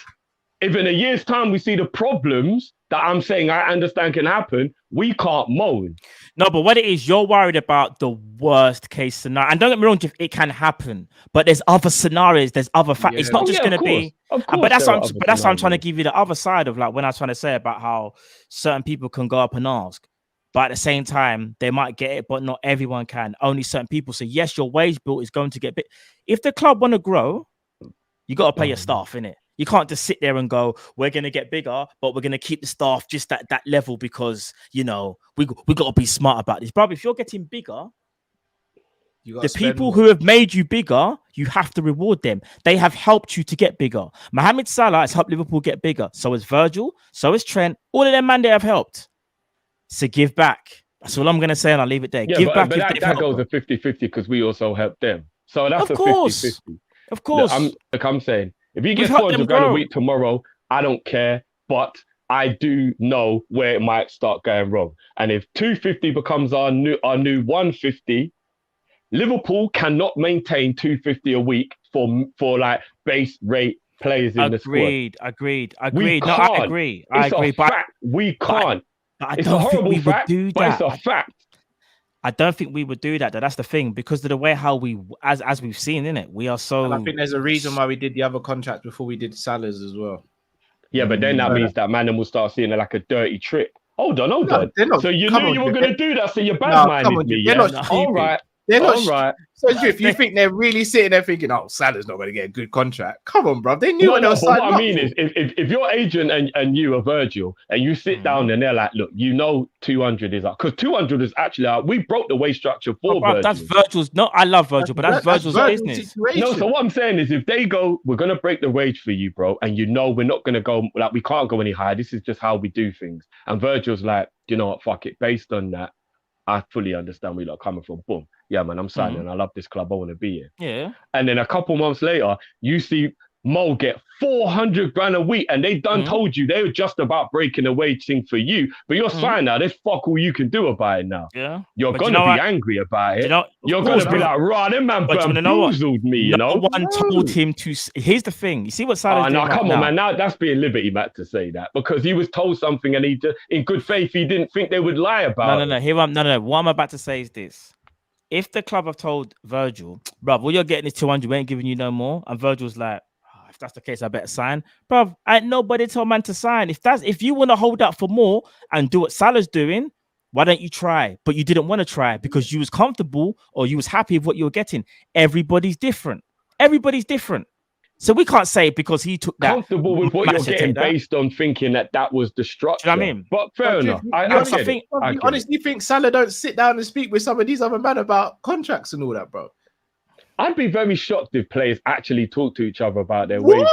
if in a year's time we see the problems that I'm saying I understand can happen, we can't moan. No, but what it is, you're worried about the worst case scenario. And don't get me wrong, it can happen. But there's other scenarios, there's other factors. It's not just going to be... But that's what I'm trying to give you the other side of like when I was trying to say about how certain people can go up and ask. But at the same time, they might get it, but not everyone can. Only certain people. So yes, your wage bill is going to get big. If the club want to grow, you got to pay your staff, innit? You can't just sit there and go, we're going to get bigger, but we're going to keep the staff just at that level because, we got to be smart about this. Bro, if you're getting bigger, the people who have made you bigger, you have to reward them. They have helped you to get bigger. Mohamed Salah has helped Liverpool get bigger. So has Virgil. So has Trent. All of them, man, they have helped. So give back. That's all I'm going to say, and I'll leave it there. Yeah, give back. But that goes a 50-50 because we also help them. So that's a 50-50. Of course. I'm saying, if you get 400 grand a week tomorrow, I don't care. But I do know where it might start going wrong. And if 250 becomes our new 150, Liverpool cannot maintain 250 a week for like base rate players in the squad. Agreed. No, I agree. But we can't. But I don't think we would do that. But it's a fact. I don't think we would do that. That's the thing, because of the way how we, as we've seen in it, we are so. And I think there's a reason why we did the other contract before we did Salah's as well. Yeah, but then that means that man will start seeing it like a dirty trick. Hold on. So you knew you were going to do that, so you're bad-minded me. All right. They're not right. So if you think they're really sitting there thinking, "Oh, Salah's not going to get a good contract," come on, bro. They knew when they were signing up. What I mean is, if your agent and you are Virgil and you sit down and they're like, "Look, 200 is up," because 200 is actually out. We broke the wage structure for Virgil. That's Virgil's. No, I love Virgil, but that's Virgil's business. Situation. No, so what I'm saying is, if they go, "We're going to break the wage for you, bro," and we're not going to go, like, we can't go any higher. This is just how we do things. And Virgil's like, you know what? Fuck it. Based on that, I fully understand where you're coming from. Boom. Yeah, man, I'm signing. I love this club. I want to be here. Yeah. And then a couple months later, you see Mo get 400 grand a week, and they told you they were just about breaking the wage thing for you. But you're signed now. There's fuck all you can do about it now. Yeah. You're going to be angry about it. You're going to be like, right, them man bamboozled me, No one told him to. Here's the thing. You see what Salah's doing come on, man. Now that's being Liberty, Matt, to say that. Because he was told something and he, in good faith, he didn't think they would lie about it. No. What I'm about to say is this. If the club have told Virgil, bruv, all you're getting is 200, we ain't giving you no more. And Virgil's like, if that's the case, I better sign. Bruv, ain't nobody told man to sign. If you want to hold out for more and do what Salah's doing, why don't you try? But you didn't want to try because you was comfortable or you was happy with what you were getting. Everybody's different. So we can't say because he took that. Comfortable with what you're getting based on thinking that was the structure. Do you know what I mean? But fair enough. I honestly think Salah don't sit down and speak with some of these other men about contracts and all that, bro. I'd be very shocked if players actually talk to each other about their wages.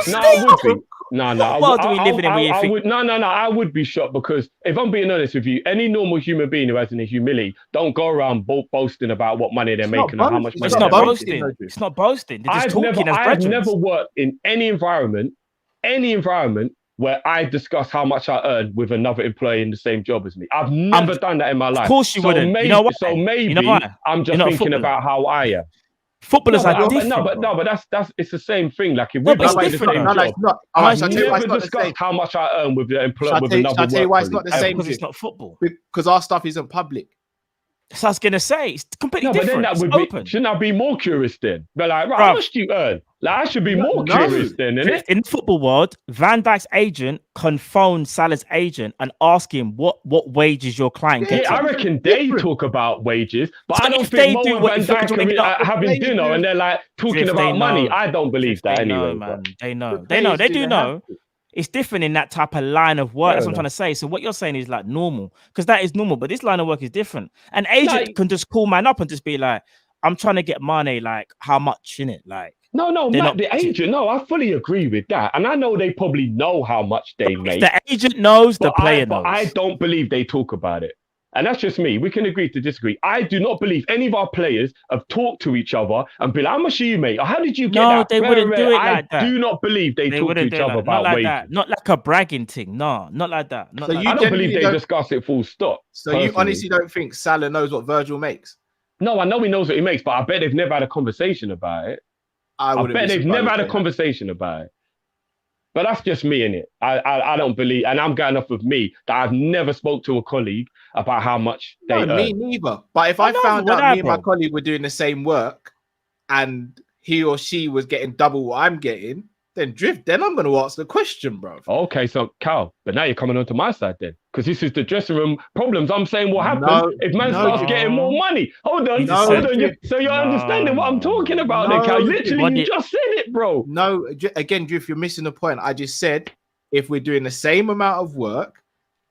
No, I would be. No. What do we live in where you think? I would be shocked because if I'm being honest with you, any normal human being who has any humility don't go around boasting about what money they're making and how much money it's not boasting. It's not boasting. They're just talking as I've never worked in any environment where I discuss how much I earn with another employee in the same job as me. I've never done that in my life. Of course you wouldn't. Maybe, you know what? So maybe I'm just thinking about how I am. Footballers are different. But that's it's the same thing. Like if we're both different. I've never discussed how much I earn with the employee with another. I'll tell you why it's not the same. Because it's not football. Because our stuff isn't public. So I was gonna say it's completely different. But then that would be, shouldn't I be more curious then? But like, right, how much do you earn? Like, I should be more curious then, innit? In the football world, Van Dijk's agent can phone Salah's agent and ask him what wages your client gets. Yeah, I reckon they talk about wages, but I don't think Mo and Van Dijk are having dinner and they're like talking about money. I don't believe that anyway. Man. They know. They do know. It's different in that type of line of work. That's what I'm trying to say. So what you're saying is like normal, because that is normal, but this line of work is different. An agent can just call man up and just be like, I'm trying to get Mane, like, how much in it? Like, no, Matt, the agent, I fully agree with that. And I know they probably know how much they make. The agent knows, the player knows. But I don't believe they talk about it. And that's just me. We can agree to disagree. I do not believe any of our players have talked to each other and be like, how much are you, mate? Or how did you get that? No, they wouldn't do it like that. I do not believe they talk to each other about wages. That. Not like a bragging thing. No, not like that. I don't believe they discuss it full stop. So you honestly don't think Salah knows what Virgil makes? No, I know he knows what he makes, but I bet they've never had a conversation about it. I bet they've never had a conversation about it. But that's just me, innit? I don't believe, and I'm going off of me, that I've never spoke to a colleague about how much they earn. Me neither. But if I found out me and my colleague were doing the same work and he or she was getting double what I'm getting, Then Drift, then I'm going to ask the question, bro. Okay, so Cal, but now you're coming onto my side then, because this is the dressing room problems. I'm saying what happens if man starts getting more money. Hold on. So you're understanding what I'm talking about then, Cal. Literally, you just said it, bro. No, again, Drift, you're missing the point. I just said if we're doing the same amount of work,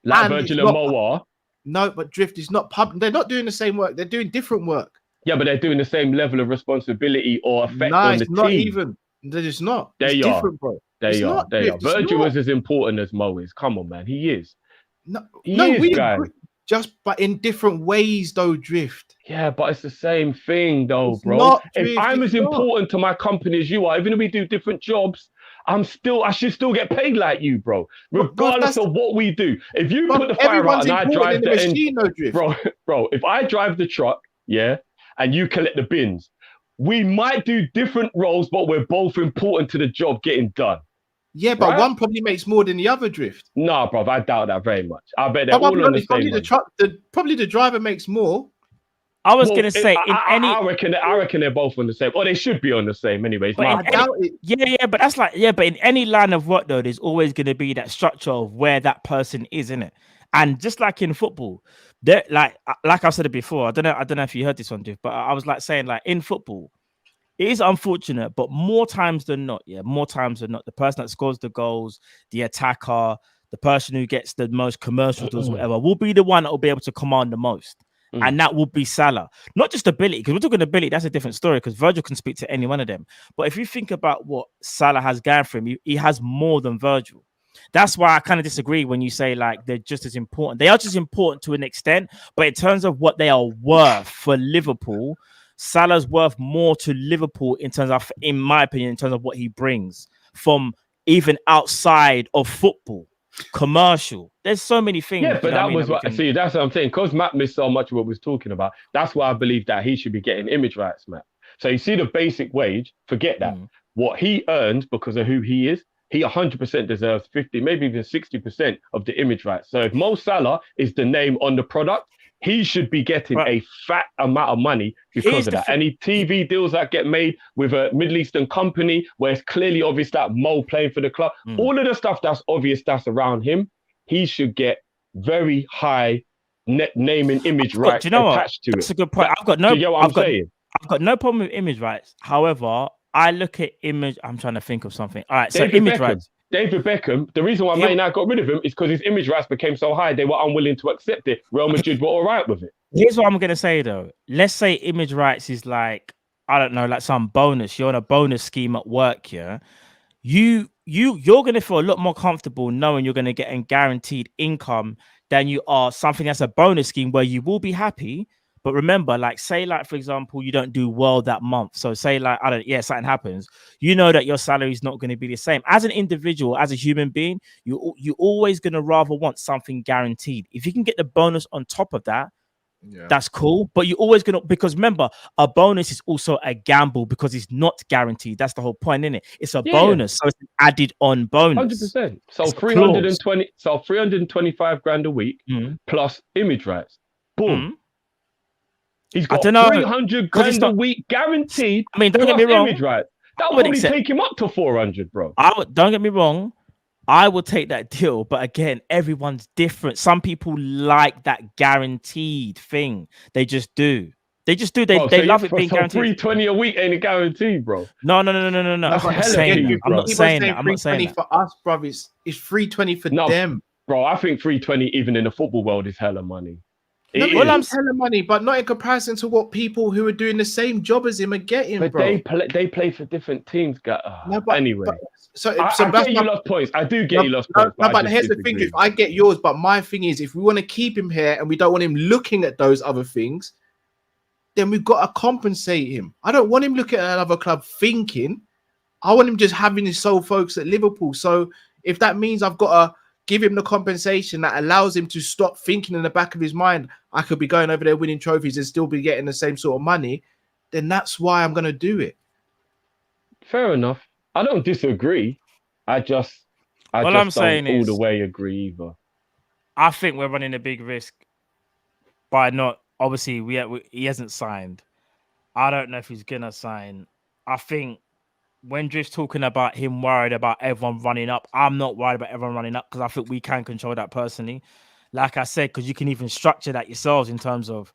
like Virgil and Moa. No, but Drift is not pub. They're not doing the same work. They're doing different work. Yeah, but they're doing the same level of responsibility or effect on the team. Not even. They're just not. It's different, bro. They are. Virgil was as important as Mo is. Come on, man. He is. We agree. But in different ways, though, Drift. Yeah, but it's the same thing, though, bro. If I'm as important to my company as you are, even if we do different jobs, I should still get paid like you, bro. Regardless of what we do. If you put the fire out and I drive the engine, bro, if I drive the truck, yeah, and you collect the bins, we might do different roles, but we're both important to the job getting done. Yeah, but one probably makes more than the other, Drift. No, bro, I doubt that very much. I bet they're all on the same. Probably the driver makes more. I was going to say, I reckon they're both on the same, or they should be on the same anyways. But but that's like, but in any line of work, though, there's always going to be that structure of where that person is, in it. And just like in football, like I said it before, I don't know if you heard this one, Drift, but I was like saying, like in football, it is unfortunate, but more times than not, the person that scores the goals, the attacker, the person who gets the most commercial deals, whatever, will be the one that will be able to command the most. And that will be Salah. Not just ability, because we're talking ability, that's a different story, because Virgil can speak to any one of them. But if you think about what Salah has going for him, he has more than Virgil. That's why I kind of disagree when you say like they're just as important. They are just important to an extent, but in terms of what they are worth for Liverpool, Salah's worth more to Liverpool in terms of, in my opinion, in terms of what he brings from even outside of football, commercial. There's so many things. Yeah, but that's what I'm saying. Because Matt missed so much of what we was talking about. That's why I believe that he should be getting image rights, Matt. So you see the basic wage, forget that. What he earns because of who he is, he 100% deserves 50, maybe even 60% of the image rights. So if Mo Salah is the name on the product, he should be getting a fat amount of money because of that. Any TV deals that get made with a Middle Eastern company where it's clearly obvious that Mo playing for the club, all of the stuff that's obvious that's around him, he should get very high name and image rights attached to it. That's a good point. I've got no problem with image rights. However, I look at image. I'm trying to think of something. All right, image rights. David Beckham, the reason why Man United got rid of him is because his image rights became so high, they were unwilling to accept it. Real Madrid were all right with it. Here's what I'm going to say, though. Let's say image rights is like, I don't know, like some bonus. You're on a bonus scheme at work, yeah? You're going to feel a lot more comfortable knowing you're going to get a guaranteed income than you are something that's a bonus scheme where you will be happy. But remember, like, say, like, for example, you don't do well that month. So say, like, something happens. You know that your salary is not going to be the same. As an individual, as a human being, you're always going to rather want something guaranteed. If you can get the bonus on top of that, that's cool. But you're always going to, because remember, a bonus is also a gamble because it's not guaranteed. That's the whole point, isn't it? It's a bonus. So it's an added on bonus. 100%. So 320, so 325 grand a week plus image rights. Boom. He's got 300 grand a week guaranteed. I mean, don't get me wrong. That would probably take him up to 400, bro. Don't get me wrong. I would take that deal, but again, everyone's different. Some people like that guaranteed thing. They just do. They love it being guaranteed. 320 a week ain't guaranteed, bro. No. I'm not saying that. 320 for us, bro. It's 320 for them, bro. I think 320 even in the football world is hella money. I'm telling money, but not in comparison to what people who are doing the same job as him are getting, but bro. They play for different teams. Anyway, I get you lost points. I do get you lost points. But here's the thing: if I get yours, but my thing is, if we want to keep him here and we don't want him looking at those other things, then we've got to compensate him. I don't want him looking at another club thinking. I want him just having his sole focus at Liverpool. So if that means I've got to give him the compensation that allows him to stop thinking in the back of his mind, I could be going over there winning trophies and still be getting the same sort of money, then that's why I'm going to do it. Fair enough. I don't disagree. I just don't all the way agree either. I think we're running a big risk by not, obviously, he hasn't signed. I don't know if he's going to sign. I think when Drift's talking about him worried about everyone running up, I'm not worried about everyone running up because I think we can control that personally. Like I said, because you can even structure that yourselves in terms of,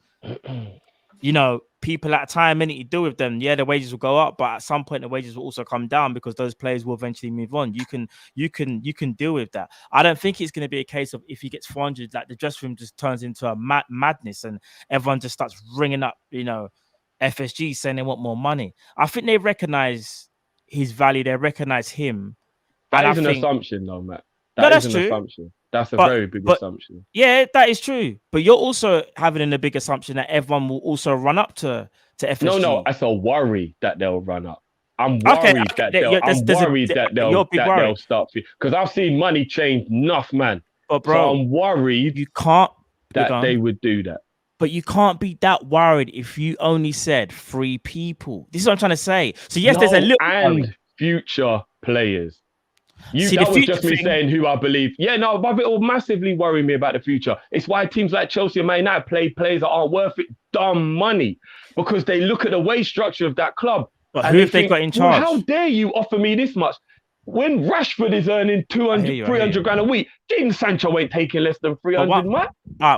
you know, people at a time, and you deal with them. Yeah, the wages will go up, but at some point the wages will also come down because those players will eventually move on. You can deal with that. I don't think it's going to be a case of if he gets 400, like the dressing room just turns into a madness and everyone just starts ringing up, you know, FSG saying they want more money. I think they recognize his value. They recognize him. That is an assumption, though, Matt. That's an true. Assumption. That's a very big assumption. Yeah, that is true. But you're also having a big assumption that everyone will also run up to FSG. No, it's a worry that they'll run up. I'm worried that they'll start because I've seen money change enough, man. But bro, so I'm worried they would do that. But you can't be that worried if you only said 3 people. This is what I'm trying to say. So yes, there's a little and future players. That was just me saying who I believe. Yeah, no, but it will massively worry me about the future. It's why teams like Chelsea and Man United play players that aren't worth it dumb money because they look at the wage structure of that club. But who have they got in charge? Well, how dare you offer me this much? When Rashford is earning 200, 300 grand a week, Jadon Sancho ain't taking less than 300, man.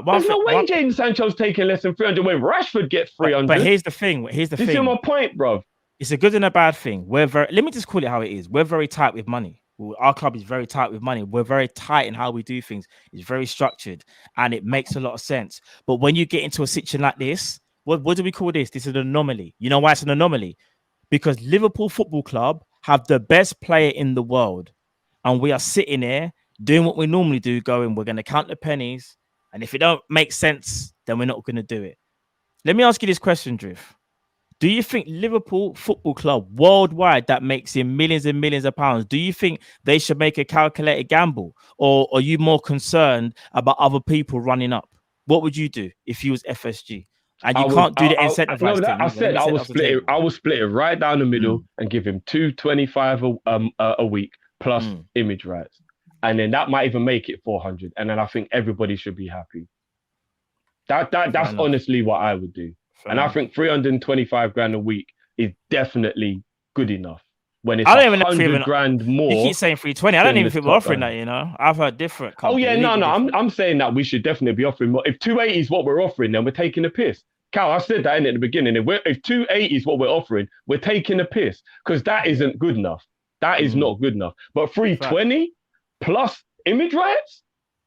There's no way Jadon Sancho's taking less than 300 when Rashford gets 300. But here's the thing. You see my point, bro? It's a good and a bad thing. Let me just call it how it is. We're very tight with money. Our club is very tight with money. We're very tight in how we do things. It's very structured and it makes a lot of sense. But when you get into a situation like this, what do we call this? This is an anomaly. You know why it's an anomaly? Because Liverpool Football Club have the best player in the world. And we are sitting there doing what we normally do, going, we're going to count the pennies. And if it don't make sense, then we're not going to do it. Let me ask you this question, Drift. Do you think Liverpool Football Club worldwide that makes in millions and millions of pounds, do you think they should make a calculated gamble? Or are you more concerned about other people running up? What would you do if you was FSG? And you can't do the incentivized thing. I said I will split it right down the middle and give him $225 a week plus image rights. And then that might even make it 400. And then I think everybody should be happy. That's honestly what I would do. And I think 325 grand a week is definitely good enough. When it's 100 grand more. You keep saying 320. I don't even think we're offering that, you know. I've heard different. Oh, yeah, no. I'm saying that we should definitely be offering more. If 280 is what we're offering, then we're taking a piss. Cal, I said that in at the beginning. If 280 is what we're offering, we're taking a piss because that isn't good enough. That is not good enough. But 320 plus image rights?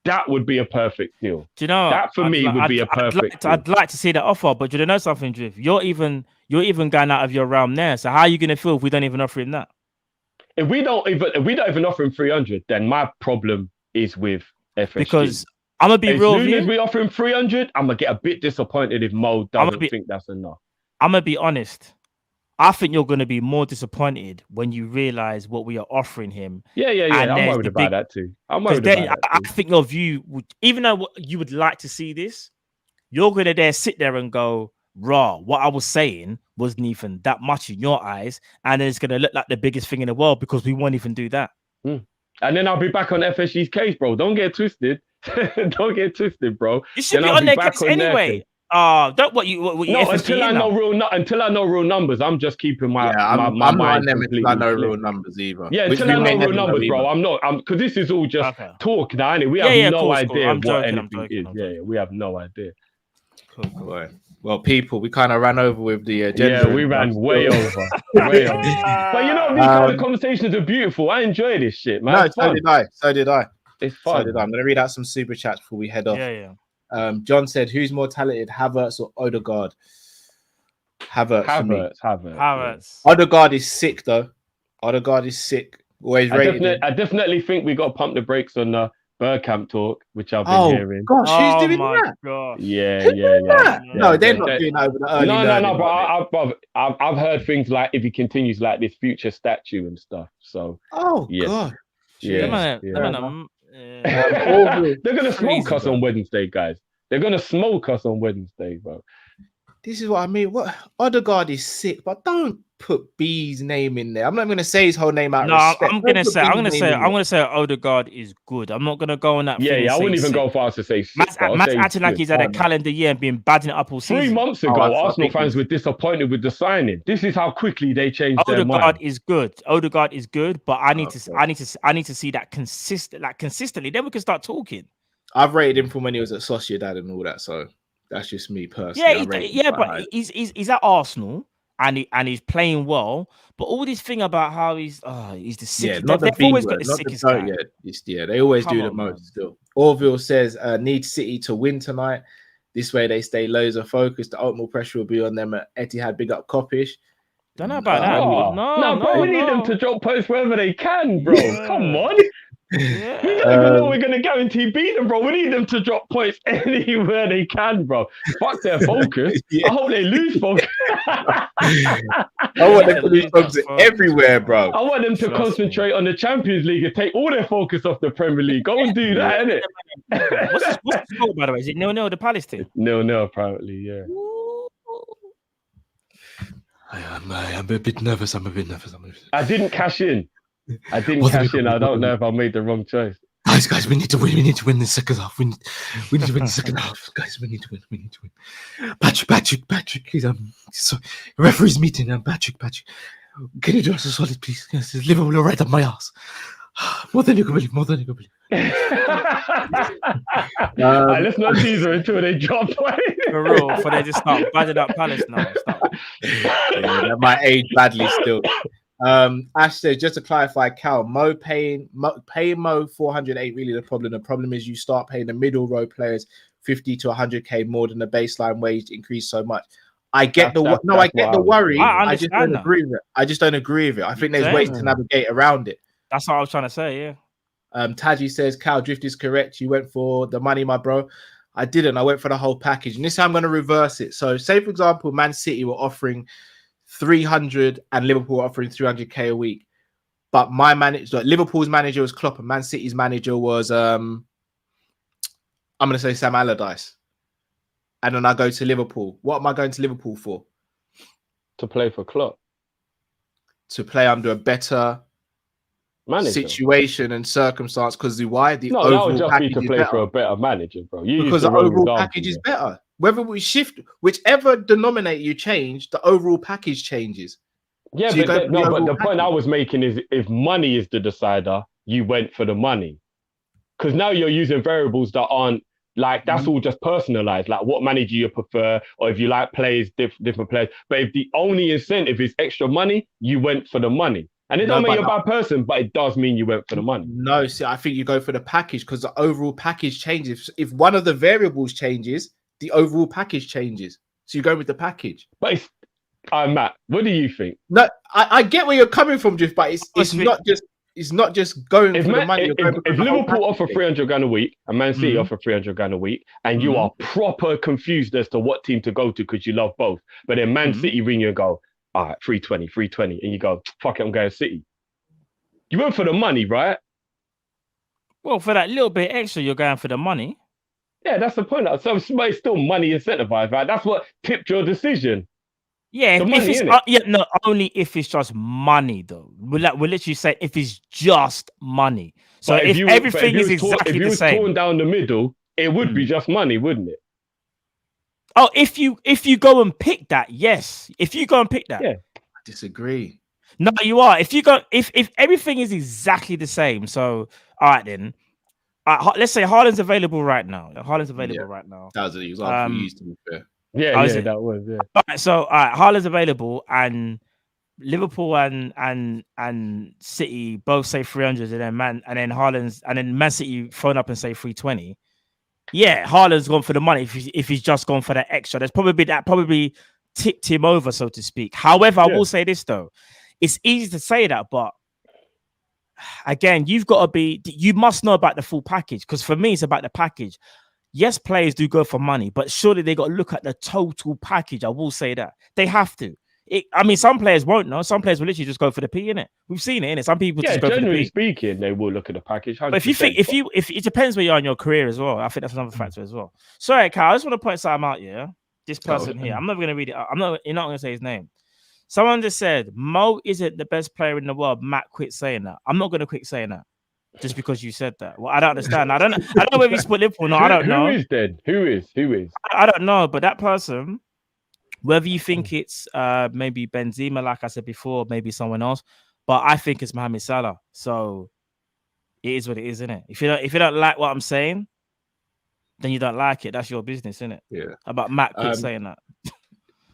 That would be a perfect deal. Do you know that for me would be a perfect deal. I'd like to see that offer, but do you know something, Drift? You're even going out of your realm there. So how are you going to feel if we don't even offer him that? If we don't even offer him 300, then my problem is with FSG. Because I'm gonna be real. As soon as we offer him 300, I'm gonna get a bit disappointed if Mo doesn't think that's enough. I'm gonna be honest. I think you're going to be more disappointed when you realize what we are offering him. Yeah. I'm worried about that too. I think your view would, even though you would like to see this, you're going to sit there and go, raw, what I was saying wasn't even that much in your eyes. And then it's going to look like the biggest thing in the world because we won't even do that. And then I'll be back on FSG's case, bro. Don't get twisted. Don't get twisted, bro. You should be on their case anyway. Don't what you no, until I know real numbers, I'm just keeping my I'm my not mind them until I know real numbers either. Yeah, until I know real numbers, bro. I'm not because this is all just talk now, innit? We have no idea what anything is. Yeah, we have no idea. Cool. Well, people, we kind of ran over with the agenda. Yeah, we ran way over. Way over. But you know, these kind of conversations are beautiful. I enjoy this shit, man. No, so did I. It's fun. So did I. I'm gonna read out some super chats before we head off. Yeah. John said, "Who's more talented, Havertz or Odegaard?" Havertz. Odegaard is sick, though. Odegaard is sick. Always rated. I definitely think we got to pump the brakes on the Bergkamp talk, which I've been hearing. Gosh, who's doing that? Gosh. Yeah. No, they're not doing that over the early. No. But I've heard things like if he continues like this, future statue and stuff. So. God. Yeah. They're gonna smoke us on Wednesday, guys. They're gonna smoke us on Wednesday, bro. This is what I mean. What Odegaard is sick, but don't put B's name in there. I'm not going to say his whole name out. No, respect. I'm going to say Odegaard is good. I'm not going to go on that. Yeah, I wouldn't even go far as to say six. Matt's acting like he's had a calendar year and been badding it up all season. 3 months ago, Arsenal fans were disappointed with the signing. This is how quickly they changed their mind. Odegaard is good, but I need to see that consistently. Then we can start talking. I've rated him from when he was at Sociedad and all that, so that's just me personally. But he's at Arsenal. And he's playing well, but all this thing about how he's the sickest. Not the they've always got the sickest guy. They always do the most still. Orville says need City to win tonight. This way they stay laser focused. The ultimate pressure will be on them at Etihad. Big up Kopish. Don't know about that. No, bro. We need them to drop posts wherever they can, bro. Come on. Yeah. We don't even know we're going to guarantee beat them, bro. We need them to drop points anywhere they can, bro. Fuck their focus. I hope they lose focus. I want them to lose focus everywhere, bro. I want them to concentrate on the Champions League and take all their focus off the Premier League. Go and do that, innit? What's the score, by the way? Is it 0-0 the Palace team? 0-0, apparently, yeah. I'm a bit nervous. I didn't cash in. I don't know if I made the wrong choice. Guys, we need to win. We need to win the second half. We need to win the second half. Guys, we need to win. Patrick. So, referee's meeting. Patrick. Can you do us a solid, please? Yes, Liverpool are right up my ass. More than you can believe. Let's not tease her until they drop away. For real, before they just start badding up Palace now. That might age badly still. Ash says, just to clarify, Cal, paying Mo 400 ain't really the problem. The problem is you start paying the middle row players 50 to 100k more than the baseline wage increase so much. I get the worry. I just don't agree with it. I think there's ways to navigate around it. That's what I was trying to say, yeah. Taji says, Cal, Drift is correct. You went for the money, my bro. I didn't. I went for the whole package. And this time I'm going to reverse it. So say, for example, Man City were offering 300 and Liverpool offering 300k a week, but my manager, Liverpool's manager was Klopp and Man City's manager was I'm gonna say Sam Allardyce, and then I go to Liverpool. What am I going to Liverpool for? To play for Klopp, to play under a better manager situation and circumstance. Because why? That would just be to play for a better manager, bro. Because the overall package is better. Whether we shift, whichever denominator you change, the overall package changes. Yeah, so but the point I was making is if money is the decider, you went for the money. Because now you're using variables that aren't like, that's all just personalized. Like what manager you prefer, or if you like players, different players. But if the only incentive is extra money, you went for the money. And it doesn't mean you're a bad person, but it does mean you went for the money. No, see, I think you go for the package because the overall package changes. If one of the variables changes, the overall package changes. So you go with the package. But it's Matt, what do you think? No, I get where you're coming from, Drift, but it's not just going for the money. If Liverpool offer 300 grand a week and Man City offer 300 grand a week, and you are proper confused as to what team to go to because you love both, but then Man City ring you and go, all right, 320, and you go, fuck it, I'm going City. You went for the money, right? Well, for that little bit extra, you're going for the money. Yeah, that's the point. So it's still money incentivized, right? That's what tipped your decision. Yeah, only if it's just money, though. We're literally saying if it's just money. So if everything is exactly the same, torn down the middle, it would be just money, wouldn't it? Oh, if you go and pick that, yes. If you go and pick that, I disagree. No, you are. If everything is exactly the same, so all right then. Let's say Haaland's available right now. That was the example we used, to be fair. That was. All right, so Haaland's available, and Liverpool and City both say 300, and then Man City phone up and say 320. Yeah, Haaland's gone for the money if he's just gone for that extra. That probably tipped him over, so to speak. However, I will say this though. It's easy to say that, but again, you must know about the full package, because for me, it's about the package. Yes, players do go for money, but surely they got to look at the total package. I will say that. They have to. Some players won't know. Some players will literally just go for the P, innit? We've seen it, innit? Some people just go for the P. Generally speaking, they will look at the package. 100%. But if it depends where you are in your career as well. I think that's another factor as well. Sorry, Cal, I just want to point something out, yeah? This person here, I'm never going to read it. You're not going to say his name. Someone just said Mo isn't the best player in the world. Matt, quit saying that. I'm not going to quit saying that just because you said that. Well, I don't understand. I don't know whether you split Liverpool or not. I don't know. Who is then? Who is? I don't know. But that person, whether you think it's maybe Benzema, like I said before, maybe someone else, but I think it's Mohamed Salah. So it is what it is, isn't it? If you don't like what I'm saying, then you don't like it. That's your business, isn't it? Yeah. About Matt quit saying that.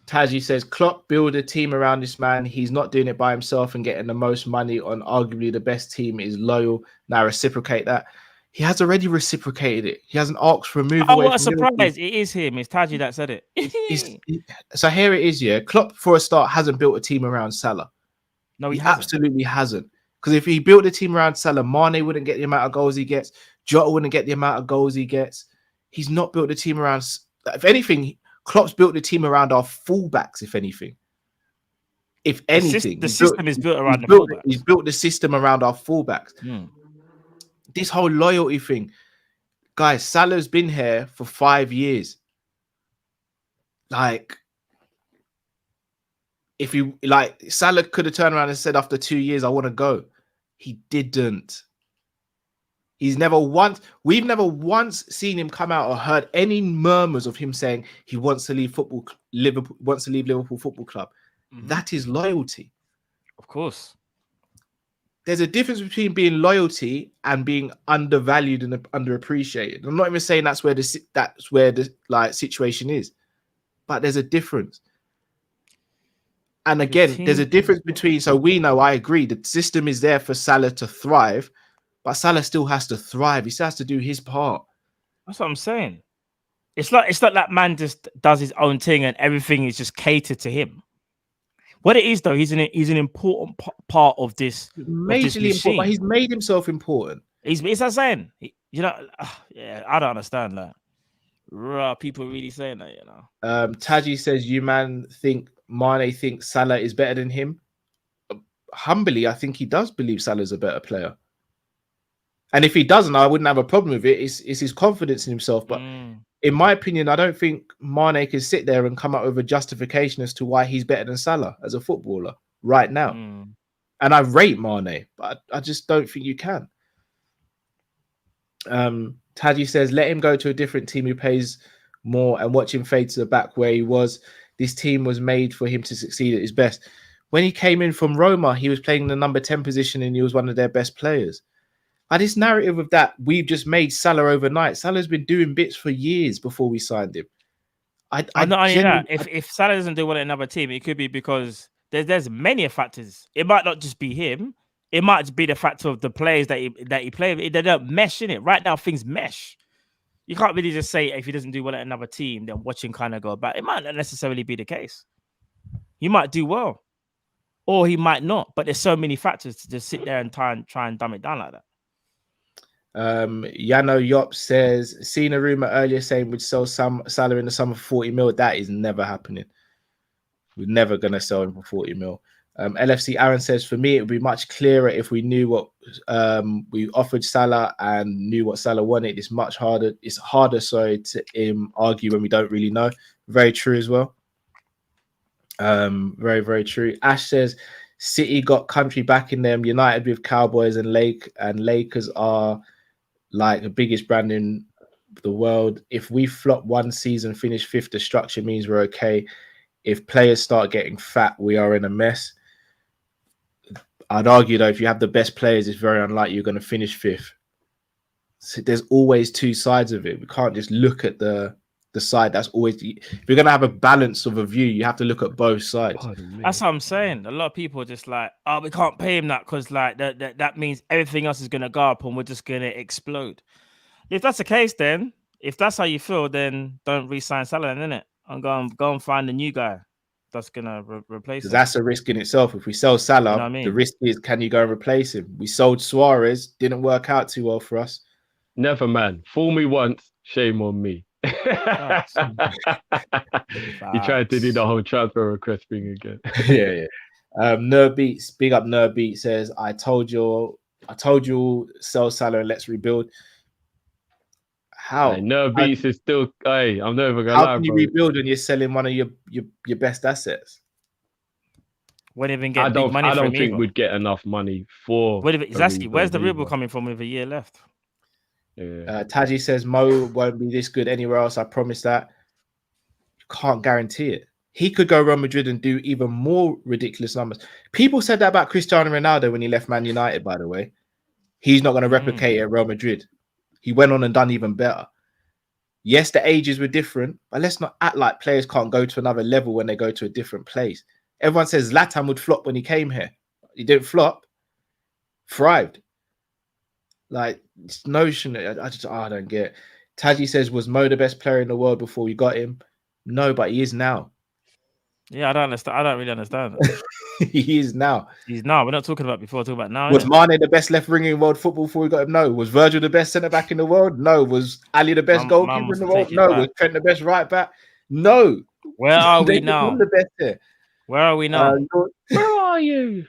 Taji says, Klopp build a team around this man. He's not doing it by himself and getting the most money on arguably the best team is loyal. Now reciprocate that. He has already reciprocated it. He hasn't asked for a move away. What a surprise. Liverpool. It is him. It's Taji that said it. So here it is, yeah. Klopp, for a start, hasn't built a team around Salah. No, he absolutely hasn't. Because if he built a team around Salah, Mane wouldn't get the amount of goals he gets. Jota wouldn't get the amount of goals he gets. He's not built a team around... If anything... Klopp's built the team around our fullbacks, if anything. If anything. The system is built around the fullbacks. He's built the system around our fullbacks. This whole loyalty thing. Guys, Salah's been here for 5 years. Like, if you... Like, Salah could have turned around and said after 2 years, I want to go. He didn't. We've never once seen him come out or heard any murmurs of him saying he wants to leave Liverpool Football Club. That is loyalty. Of course. There's a difference between being loyalty and being undervalued and underappreciated. I'm not even saying that's where the like situation is, but there's a difference. And again, there's a difference between. So we know, I agree, the system is there for Salah to thrive. But Salah still has to thrive. He still has to do his part. That's what I'm saying. It's not that man just does his own thing and everything is just catered to him. What it is, though, he's an important part of this. Majorly important, but he's made himself important. It's what I'm saying. Yeah, I don't understand that. People really saying that, you know. Taji says, you man think Mane thinks Salah is better than him? Humbly, I think he does believe Salah's a better player. And if he doesn't, I wouldn't have a problem with it. It's his confidence in himself. But in my opinion, I don't think Mane can sit there and come up with a justification as to why he's better than Salah as a footballer right now. And I rate Mane, but I just don't think you can. Taji says, let him go to a different team who pays more and watch him fade to the back where he was. This team was made for him to succeed at his best. When he came in from Roma, he was playing the number 10 position and he was one of their best players. And this narrative of that, we've just made Salah overnight. Salah's been doing bits for years before we signed him. Not only that, if Salah doesn't do well at another team, it could be because there's many factors. It might not just be him. It might be the factor of the players that he plays. They don't mesh in it. Right now, things mesh. You can't really just say if he doesn't do well at another team, then watch him kind of go back. It might not necessarily be the case. He might do well, or he might not. But there's so many factors to just sit there and try and dumb it down like that. Yano Yop says, seen a rumor earlier saying we'd sell Salah in the summer for 40 mil. That is never happening. We're never going to sell him for 40 mil. LFC Aaron says, for me, it would be much clearer if we knew what we offered Salah and knew what Salah wanted. It's much harder. It's harder, to argue when we don't really know. Very true as well. Very, very true. Ash says, City got country back in them. United with Cowboys and Lakers are like the biggest brand in the world. If we flop one season, finish fifth, the structure means we're okay. If players start getting fat, we are in a mess. I'd argue, though, if you have the best players, it's very unlikely you're going to finish fifth. So there's always two sides of it. We can't just look at the side that's always... If you're going to have a balance of a view, you have to look at both sides. That's what I'm saying. A lot of people are just like, oh, we can't pay him that because like that means everything else is going to go up and we're just going to explode. If that's the case, then if that's how you feel, then don't re-sign Salah, innit? And go and find a new guy that's going to replace him. That's a risk in itself. If we sell Salah, the risk is, can you go and replace him? We sold Suarez, didn't work out too well for us. Never, man. Fool me once, shame on me. He tried to do the whole transfer request thing again. Yeah. Nerdbeats, big up Nerdbeat says, I told you sell Salah and let's rebuild. How? Hey, Nerdbeats is still, I'm never gonna lie. How can you rebuild when you're selling one of your best assets? Wouldn't even get big money. I don't think we'd get enough money for. Exactly. Where's the Reebok coming from with a year left? Yeah. Taji says Mo won't be this good anywhere else. I promise that. You can't guarantee it. He could go Real Madrid and do even more ridiculous numbers. People said that about Cristiano Ronaldo when he left Man United, by the way. He's not going to replicate it at Real Madrid. He went on and done even better. Yes, the ages were different, but let's not act like players can't go to another level when they go to a different place. Everyone says Zlatan would flop when he came here. He didn't flop. Thrived. Like, this notion, I don't get it. Taji says, was Mo the best player in the world before we got him? No, but he is now. Yeah, I don't understand. I don't really understand. He is now. He's now. We're not talking about before. We're talking about now. Was Mane the best left winger in world football before we got him? No. Was Virgil the best centre back in the world? No. Was Ali the best goalkeeper in the world? No. Was Trent the best right back? No. Where are we now? The best here. Where are we now? Where are you?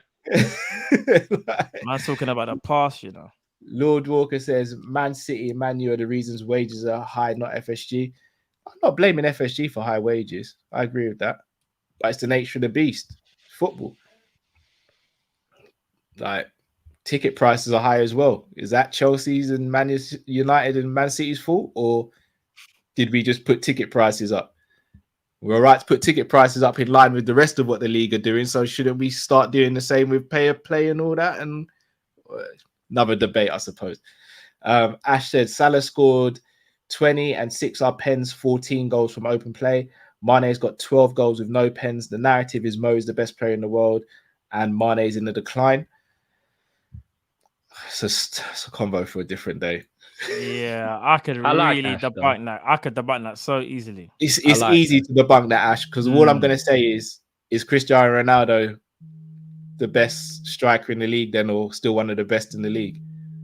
Man's talking about the past, you know. Lord Walker says Man City and Man U are the reasons wages are high, not FSG. I'm not blaming FSG for high wages. I agree with that. But it's the nature of the beast. Football. Like, ticket prices are high as well. Is that Chelsea's and Man United and Man City's fault? Or did we just put ticket prices up? We're right to put ticket prices up in line with the rest of what the league are doing. So shouldn't we start doing the same with pay of play and all that? And another debate, I suppose. Ash said Salah scored 20 and 6 are pens, 14 goals from open play. Mane's got 12 goals with no pens. The narrative is Mo is the best player in the world and Mane's in the decline. It's a combo for a different day. Yeah, I could really debunk that. I could debunk that so easily. It's easy to debunk that, Ash, because all I'm going to say is Cristiano Ronaldo the best striker in the league then, or still one of the best in the league?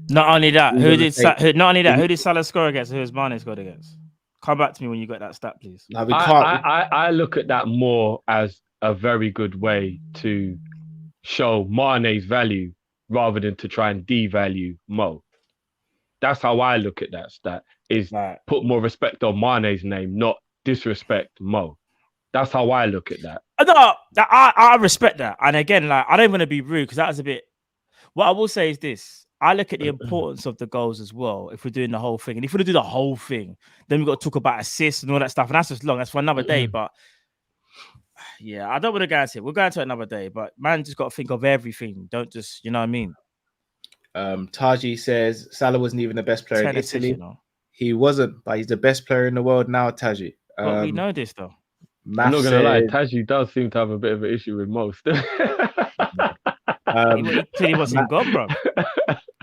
Not only that, who did Salah score against? Who has Mane scored against? Come back to me when you got that stat, please. No, we can't. I look at that more as a very good way to show Mane's value rather than to try and devalue Mo. That's how I look at that stat, is put more respect on Mane's name, not disrespect Mo. That's how I look at that. No, I respect that. And again, like, I don't want to be rude because that was a bit... What I will say is this. I look at the importance of the goals as well, if we're doing the whole thing. And if we're going to do the whole thing, then we've got to talk about assists and all that stuff. And that's just long. That's for another day. But yeah, I don't want to go into it. We'll go into it another day. But man, just got to think of everything. Don't just, you know what I mean? Taji says Salah wasn't even the best player in Italy. He wasn't, but he's the best player in the world now, Taji. But we know this, though. I'm not going to lie. Taji does seem to have a bit of an issue with most. He wasn't gone, bro.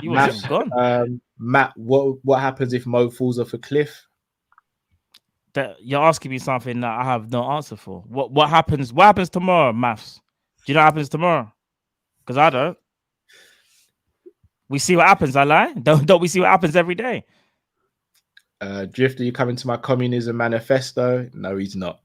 He wasn't gone. Matt, what happens if Mo falls off a cliff? That you're asking me something that I have no answer for. What happens? What happens tomorrow, Maths? Do you know what happens tomorrow? Because I don't. We see what happens. I lie. Don't we see what happens every day? Drifter, you coming to my communism manifesto? No, he's not.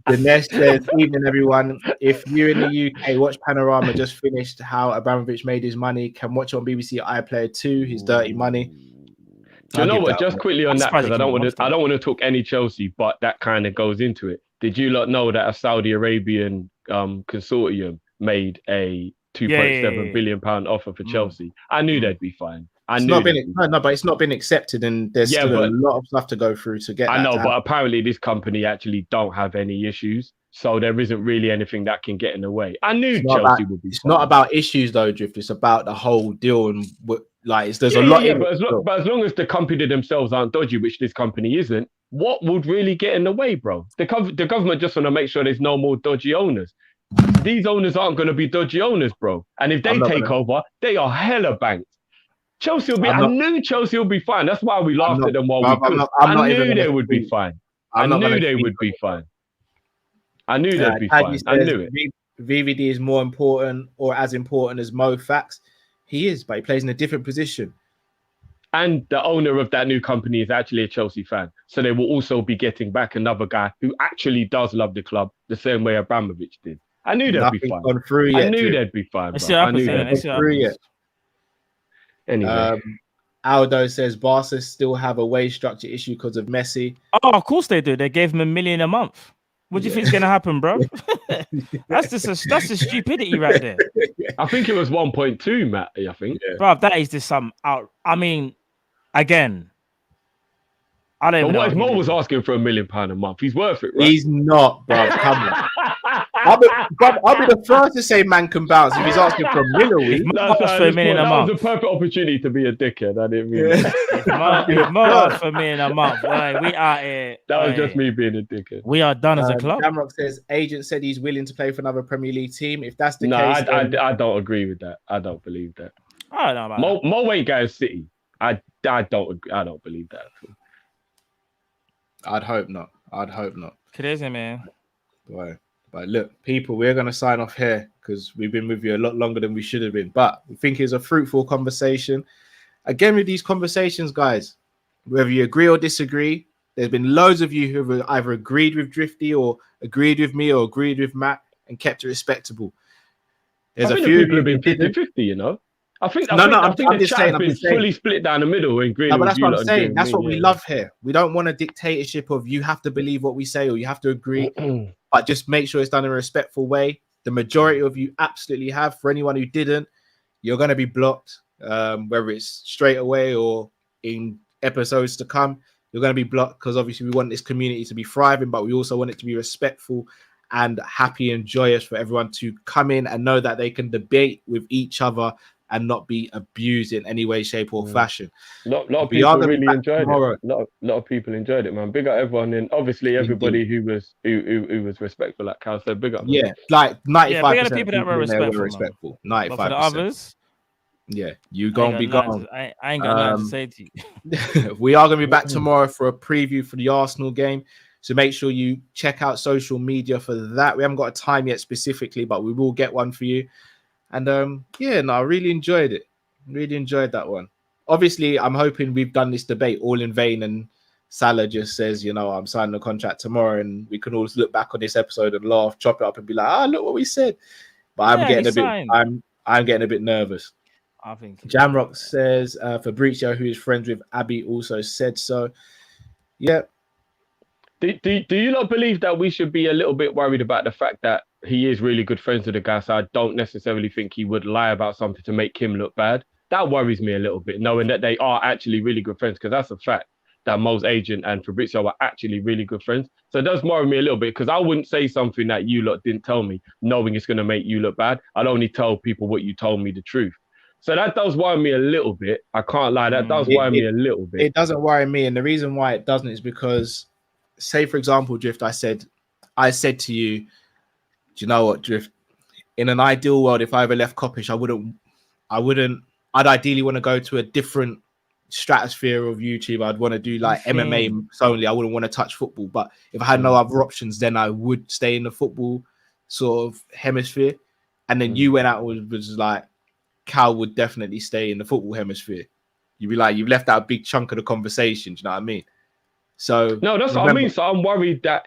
Dinesh says, evening everyone. If you in the UK watch Panorama just finished how Abramovich made his money, can watch on BBC iPlayer 2 his dirty money. You know what? Just quickly on that, because I don't want to talk any Chelsea, but that kind of goes into it. Did you lot know that a Saudi Arabian consortium made a £2.7 billion offer for Chelsea? I knew they'd be fine. But it's not been accepted, and there's still a lot of stuff to go through to get. I know, but apparently this company actually don't have any issues, so there isn't really anything that can get in the way. I knew Chelsea would be. It's not about issues though, Drift. It's about the whole deal, and there's a lot. But as long as the company themselves aren't dodgy, which this company isn't, what would really get in the way, bro? The government just want to make sure there's no more dodgy owners. These owners aren't going to be dodgy owners, bro. And if they take over, they are hella banked. Chelsea will be. I knew Chelsea will be fine. That's why we laughed at them while we could. I knew they would be fine. I knew they would be fine. I knew they'd be fine. I knew it. VVD is more important or as important as Mo. Facts. He is, but he plays in a different position. And the owner of that new company is actually a Chelsea fan. So they will also be getting back another guy who actually does love the club the same way Abramovich did. I knew they'd be fine. I knew they'd be fine. I knew they'd be fine. Anyway. Aldo says Barca still have a wage structure issue because of Messi. Oh, of course they do. They gave him $1 million a month. What do you think is gonna happen, bro? that's a stupidity right there. I think it was 1.2, Matt. I think, bro. That is just some out. I mean, again, I don't even know. What if Mo was asking for £1 million a month? He's worth it, right? He's not, bro. Come on. I'll be the first to say man can bounce if he's asking for $1 million. That was a perfect opportunity to be a dickhead. I didn't mean that. If Mo asked for $1 million a month, we are here. That was just me being a dickhead. We are done as a club. Jamrock says agent said he's willing to play for another Premier League team. If that's the case, I don't agree with that. I don't believe that. I don't know about Mo ain't going City. I don't believe that at all. I'd hope not. Crazy, man. Boy. But look, people, we're going to sign off here because we've been with you a lot longer than we should have been. But we think it's a fruitful conversation. Again, with these conversations, guys, whether you agree or disagree, there's been loads of you who have either agreed with Drifty or agreed with me or agreed with Matt and kept it respectable. There's a few people have been 50-50, you know? I think the chat has been fully split down the middle and agreeing with that's you. What I'm saying. That's what we love here. We don't want a dictatorship of you have to believe what we say or you have to agree, but just make sure it's done in a respectful way. The majority of you absolutely have. For anyone who didn't, you're going to be blocked, whether it's straight away or in episodes to come. You're going to be blocked because obviously we want this community to be thriving, but we also want it to be respectful and happy and joyous for everyone to come in and know that they can debate with each other and not be abused in any way, shape, or fashion. A lot of people really enjoyed it. A lot of people enjoyed it, man. Big up everyone, and obviously everybody who was respectful, like Cal said. Big up. Man. Yeah, like 95% of people that were respectful. 95%. But for the others, yeah, you gonna be gone. I ain't got nothing to say to you. We are gonna be back tomorrow for a preview for the Arsenal game. So make sure you check out social media for that. We haven't got a time yet specifically, but we will get one for you. And I really enjoyed it. Really enjoyed that one. Obviously, I'm hoping we've done this debate all in vain and Salah just says, I'm signing a contract tomorrow and we can all look back on this episode and laugh, chop it up and be like, look what we said. But I'm getting a bit nervous. I think Jamrock says Fabrizio, who is friends with Abby, also said so. Yeah. Do you not believe that we should be a little bit worried about the fact that he is really good friends with the guy? So I don't necessarily think he would lie about something to make him look bad. That worries me a little bit, knowing that they are actually really good friends, because that's a fact that Mo's agent and Fabrizio are actually really good friends. So it does worry me a little bit, because I wouldn't say something that you lot didn't tell me, knowing it's going to make you look bad. I'd only tell people what you told me, the truth. So that does worry me a little bit. I can't lie. That does worry me a little bit. It doesn't worry me. And the reason why it doesn't is because, say, for example, Drift, I said to you, do you know what, Drift? In an ideal world, if I ever left Kop-Ish, I'd ideally want to go to a different stratosphere of YouTube. I'd want to do like MMA solely. I wouldn't want to touch football. But if I had no other options, then I would stay in the football sort of hemisphere. And then you went out and was like, Cal would definitely stay in the football hemisphere. You'd be like, you've left out a big chunk of the conversation. Do you know what I mean? So no, that's what I mean. So I'm worried that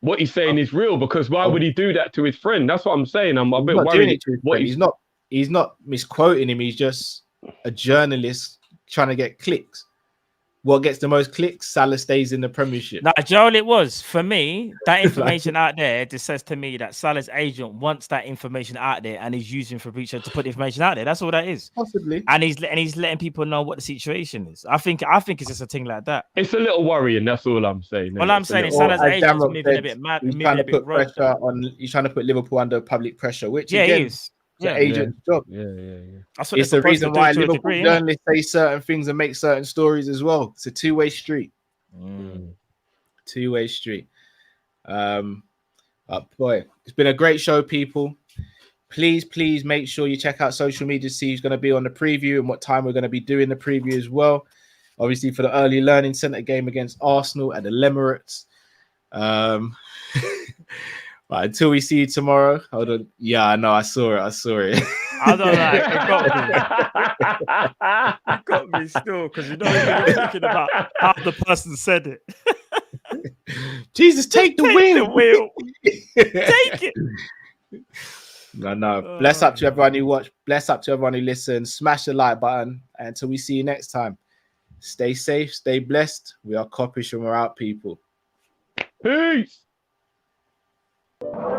what he's saying is real, because why would he do that to his friend? That's what I'm saying. I'm a bit worried. He's not misquoting him. He's just a journalist trying to get clicks. What gets the most clicks? Salah stays in the Premiership. Now, Joel, it was for me that information out there. It just says to me that Salah's agent wants that information out there, and he's using Fabrizio to put the information out there. That's all that is. Possibly. And he's letting people know what the situation is. I think it's just a thing like that. It's a little worrying. That's all I'm saying. Well, I'm saying Salah's agent is moving a bit mad. He's trying to put pressure on. He's trying to put Liverpool under public pressure, which he is. The agent's job. Yeah. It's the reason why Liverpool journalists say certain things and make certain stories as well. It's a two-way street. Two-way street. But boy, it's been a great show, people. Please make sure you check out social media to see who's going to be on the preview and what time we're going to be doing the preview as well. Obviously, for the early learning centre game against Arsenal at the Emirates. But until we see you tomorrow, hold on. Yeah, I know. I saw it. I don't know. It got me still, because you're thinking about how the person said it. Jesus, take the wheel. Take it. No. Bless up to everyone who watched. Bless up to everyone who listened. Smash the like button. And until we see you next time, stay safe, stay blessed. We are Kopish and we're out, people. Peace. Thank you.